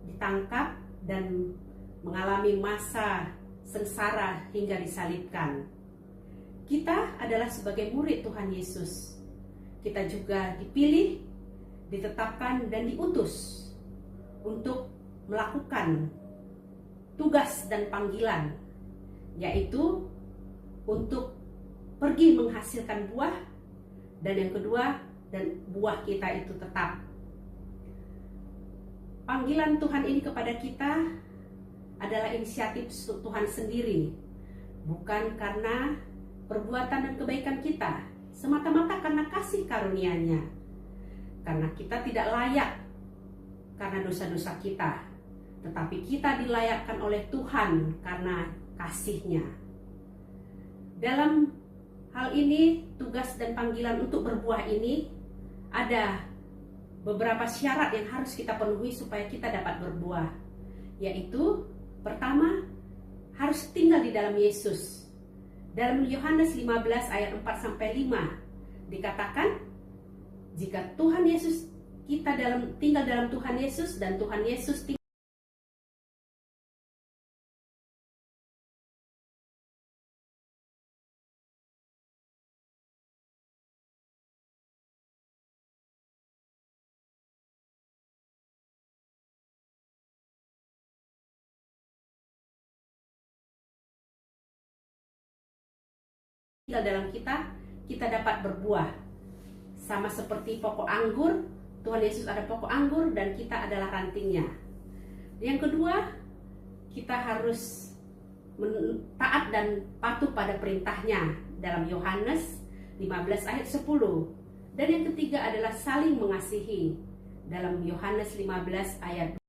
ditangkap dan mengalami masa sengsara hingga disalibkan. Kita adalah sebagai murid Tuhan Yesus. Kita juga dipilih, ditetapkan dan diutus untuk melakukan tugas dan panggilan, yaitu untuk pergi menghasilkan buah, dan yang kedua, dan buah kita itu tetap. Panggilan Tuhan ini kepada kita adalah inisiatif Tuhan sendiri, bukan karena perbuatan dan kebaikan kita, semata-mata karena kasih karunia-Nya. Karena kita tidak layak karena dosa-dosa kita, tetapi kita dilayakkan oleh Tuhan karena kasih-Nya. Dalam hal ini, tugas dan panggilan untuk berbuah ini ada beberapa syarat yang harus kita penuhi supaya kita dapat berbuah. Yaitu, pertama, harus tinggal di dalam Yesus. Dalam Yohanes 15 ayat 4-5 dikatakan, jika Tuhan Yesus kita tinggal dalam Tuhan Yesus dan Tuhan Yesus tinggal dalam kita, kita dapat berbuah. Sama seperti pokok anggur, Tuhan Yesus ada pokok anggur dan kita adalah rantingnya. Yang kedua, kita harus taat dan patuh pada perintahnya dalam Yohanes 15 ayat 10. Dan yang ketiga adalah saling mengasihi dalam Yohanes 15 ayat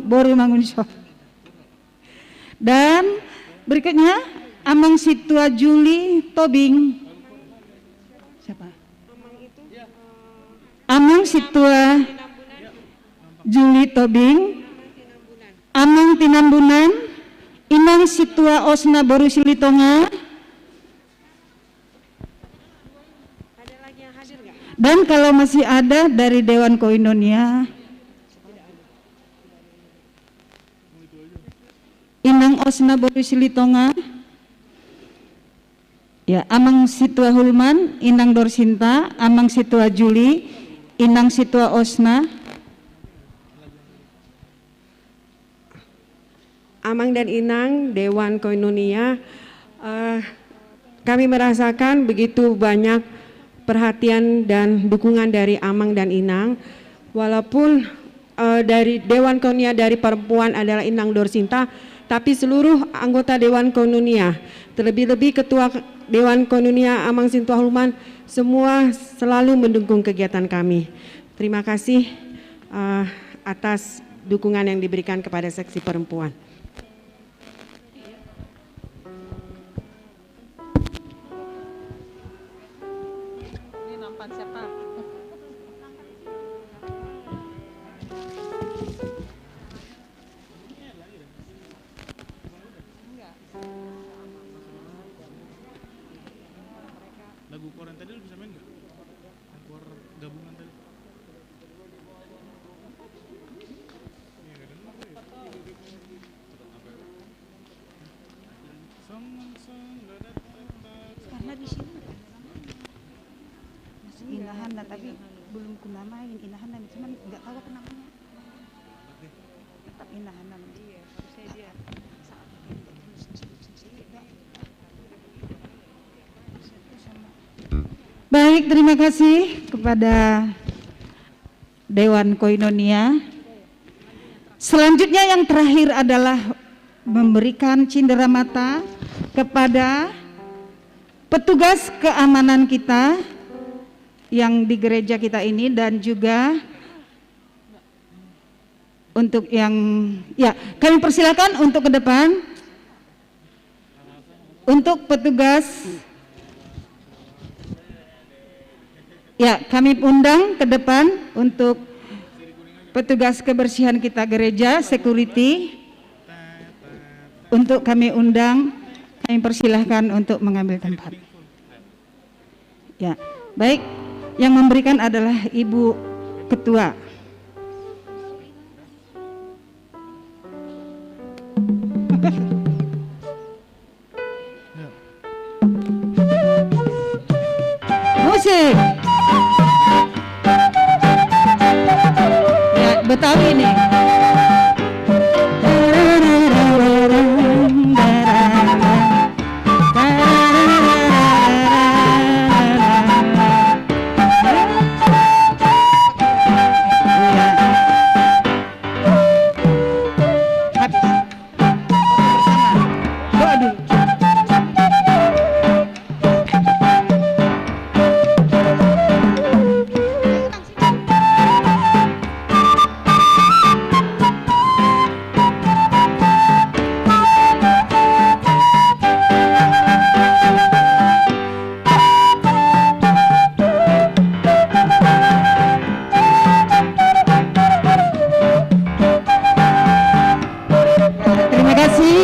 Boru Mangunsong. Dan berikutnya Amang Situa Juli Tobing. Siapa? Amang Situa Juli Tobing, Amang Tinambunan, Inang Situa Osna Boru Silitonga. Dan kalau masih ada dari Dewan Koinonia, Inang Osna Boru Silitonga, ya, Amang Situa Hulman, Inang Dorsinta, Amang Situa Juli, Inang Situa Osna. Amang dan Inang Dewan Koinonia, kami merasakan begitu banyak perhatian dan dukungan dari Amang dan Inang. Walaupun dari Dewan Koinonia dari perempuan adalah Inang Dorsinta, tapi seluruh anggota Dewan Koinonia, terlebih-lebih Ketua Dewan Koinonia Amang Situa Hulman, semua selalu mendukung kegiatan kami. Terima kasih atas dukungan yang diberikan kepada seksi perempuan. Ini nampan siapa? Lagu koran tadi lu bisa main nggak? Kor gabungan tadi. Karena di sini masih Inahana, tapi belum kunamain Inahana, cuman nggak tahu apa namanya. Tetap Inahana. Iya, harusnya dia. Baik, terima kasih kepada Dewan Koinonia. Selanjutnya yang terakhir adalah memberikan cindera mata kepada petugas keamanan kita yang di gereja kita ini, dan juga untuk yang, ya, kami persilakan untuk ke depan untuk petugas. Ya, kami undang ke depan untuk petugas kebersihan kita gereja, security, untuk kami undang, kami persilahkan untuk mengambil tempat. Ya, baik, yang memberikan adalah Ibu Ketua. Musik. Ya, Betawi nih.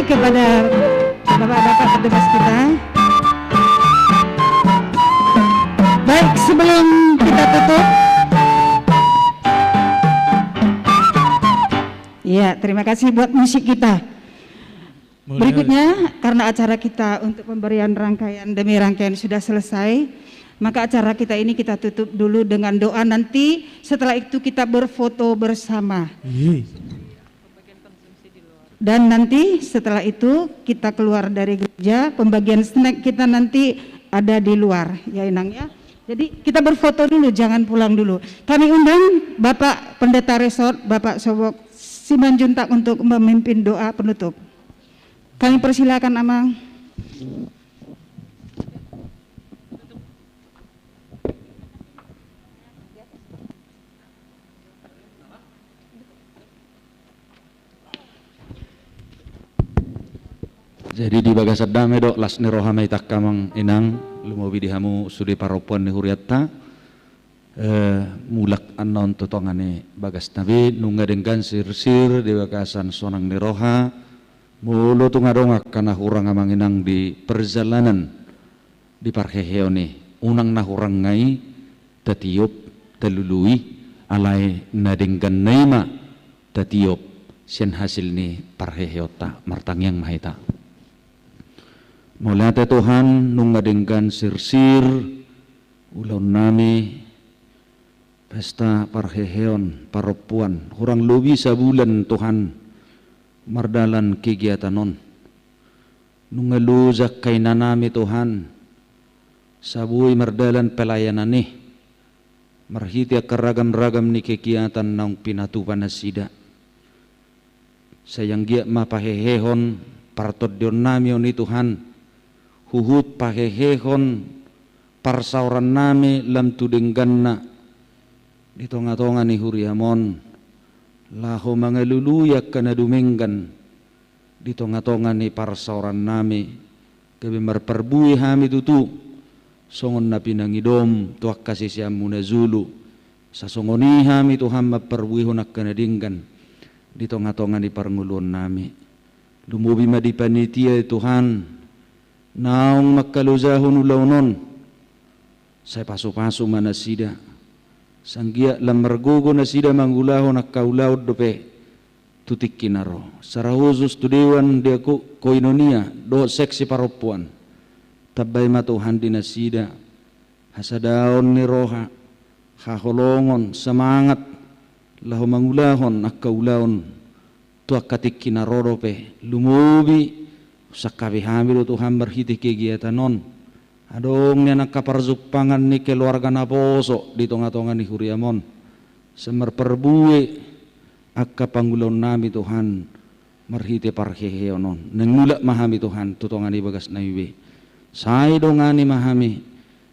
Kepada bapak-bapak petugas kita. Baik, sebelum kita tutup, ya, terima kasih buat musik kita. Berikutnya, karena acara kita untuk pemberian rangkaian demi rangkaian sudah selesai, maka acara kita ini kita tutup dulu dengan doa. Nanti setelah itu kita berfoto bersama. Dan nanti setelah itu kita keluar dari gereja, pembagian snack kita nanti ada di luar, ya Inang ya. Jadi kita berfoto dulu, jangan pulang dulu. Kami undang Bapak Pendeta Resort, Bapak Sobok Simanjuntak untuk memimpin doa penutup. Kami persilakan Amang. Jadi di bagasad dame dok las ni rohamay takamang inang lumobi dihamu sudi paropuan ni huriatta mulak anon totongane bagas nabi nunga dengan sir-sir di bagasan sonang ni roha mulo tungarongak kana hurang amang inang di perjalanan di parheheone unang na hurang ngai tatiop telului alai nadenggan naima tatiop sian hasil ni parheheota martangyang mahita. Mulai Tuhan nungadengkan sir-sir ulau nami pesta parheheon paropuan kurang lebih sebulan Tuhan mardalan kegiatan non nungaluzak kainanami Tuhan sabui mardalan pelayanan nih marhitia keragam-ragam ni kegiatan nang pinatupan nasida sayang gia mapahehehon partodion nami oni Tuhan huhut pahehehon parsauran nami lam tudengganna di tonga-tonga ni huriamon laho mangaluluyak kana dumenggan di tonga-tonga ni parsauran nami kebe marperbui hami tutu songon na pinangidom tuak kasih siam munazulu sasongoni hami Tuhan maperbui honak kana dinggan di tonga-tonga ni parngulun nami lumubi ma di panitia Tuhan naong makaluzahon ulaunon saya pasu-pasu mana sida sanggia lamargogo na sida manggulahon nakkaulaud dope tutik kinaro sarahusus tu dewan dia koinonia do seksi paropuan tabay matuhan di nasida hasadaon ni roha haholongon semangat lahu manggulahon nakkaulaon tuak katik kinaro dope lumubi sakabi hamil Tuhan berhiti kegiatan non adong niya nakaparzupangan ni keluarga na poso di tonga-tonga ni huriamon semar perbue akka panggulon nami Tuhan marhiti parheheon non nangula mahami Tuhan tutongan ni bagas na iwi say dongani mahami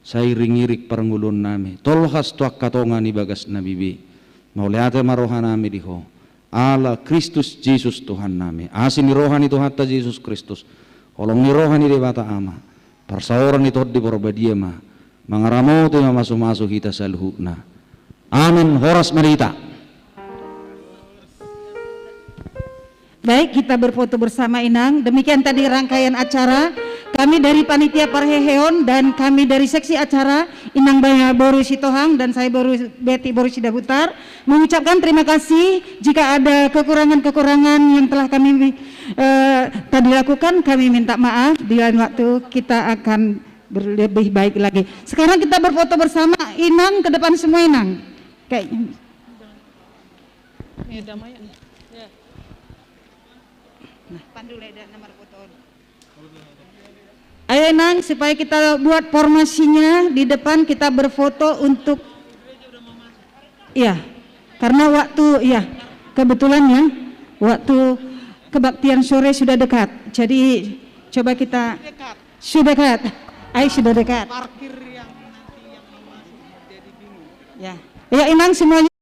say ringirik parangulon nami tolhas tuak katonga ni bagas na bibi mauliate maroha nami diho Allah Kristus Yesus Tuhan nami asin ni rohani Tuhan ta Yesus Kristus olong ni rohani dewata ama parsauran ni Tuhan di porbadia ma mangaramo tu masuk-masuk kita saluhna amin horas merita. Baik, kita berfoto bersama Inang. Demikian tadi rangkaian acara. Kami dari Panitia Parheheon dan kami dari seksi acara Inang Baya Boru Sitohang dan saya Betty Boru Sidabutar mengucapkan terima kasih. Jika ada kekurangan-kekurangan yang telah kami tadi lakukan, kami minta maaf. Di lain waktu kita akan lebih baik lagi. Sekarang kita berfoto bersama Inang, ke depan semua Inang. Kayak ayo Nang, supaya kita buat formasinya di depan kita berfoto untuk ya, karena waktu ya kebetulan ya waktu kebaktian sore sudah dekat, jadi coba kita sudah dekat, ayo sudah dekat. Parkir yang nanti yang mau masuk jadi bingung. Ya, ya Inang semuanya.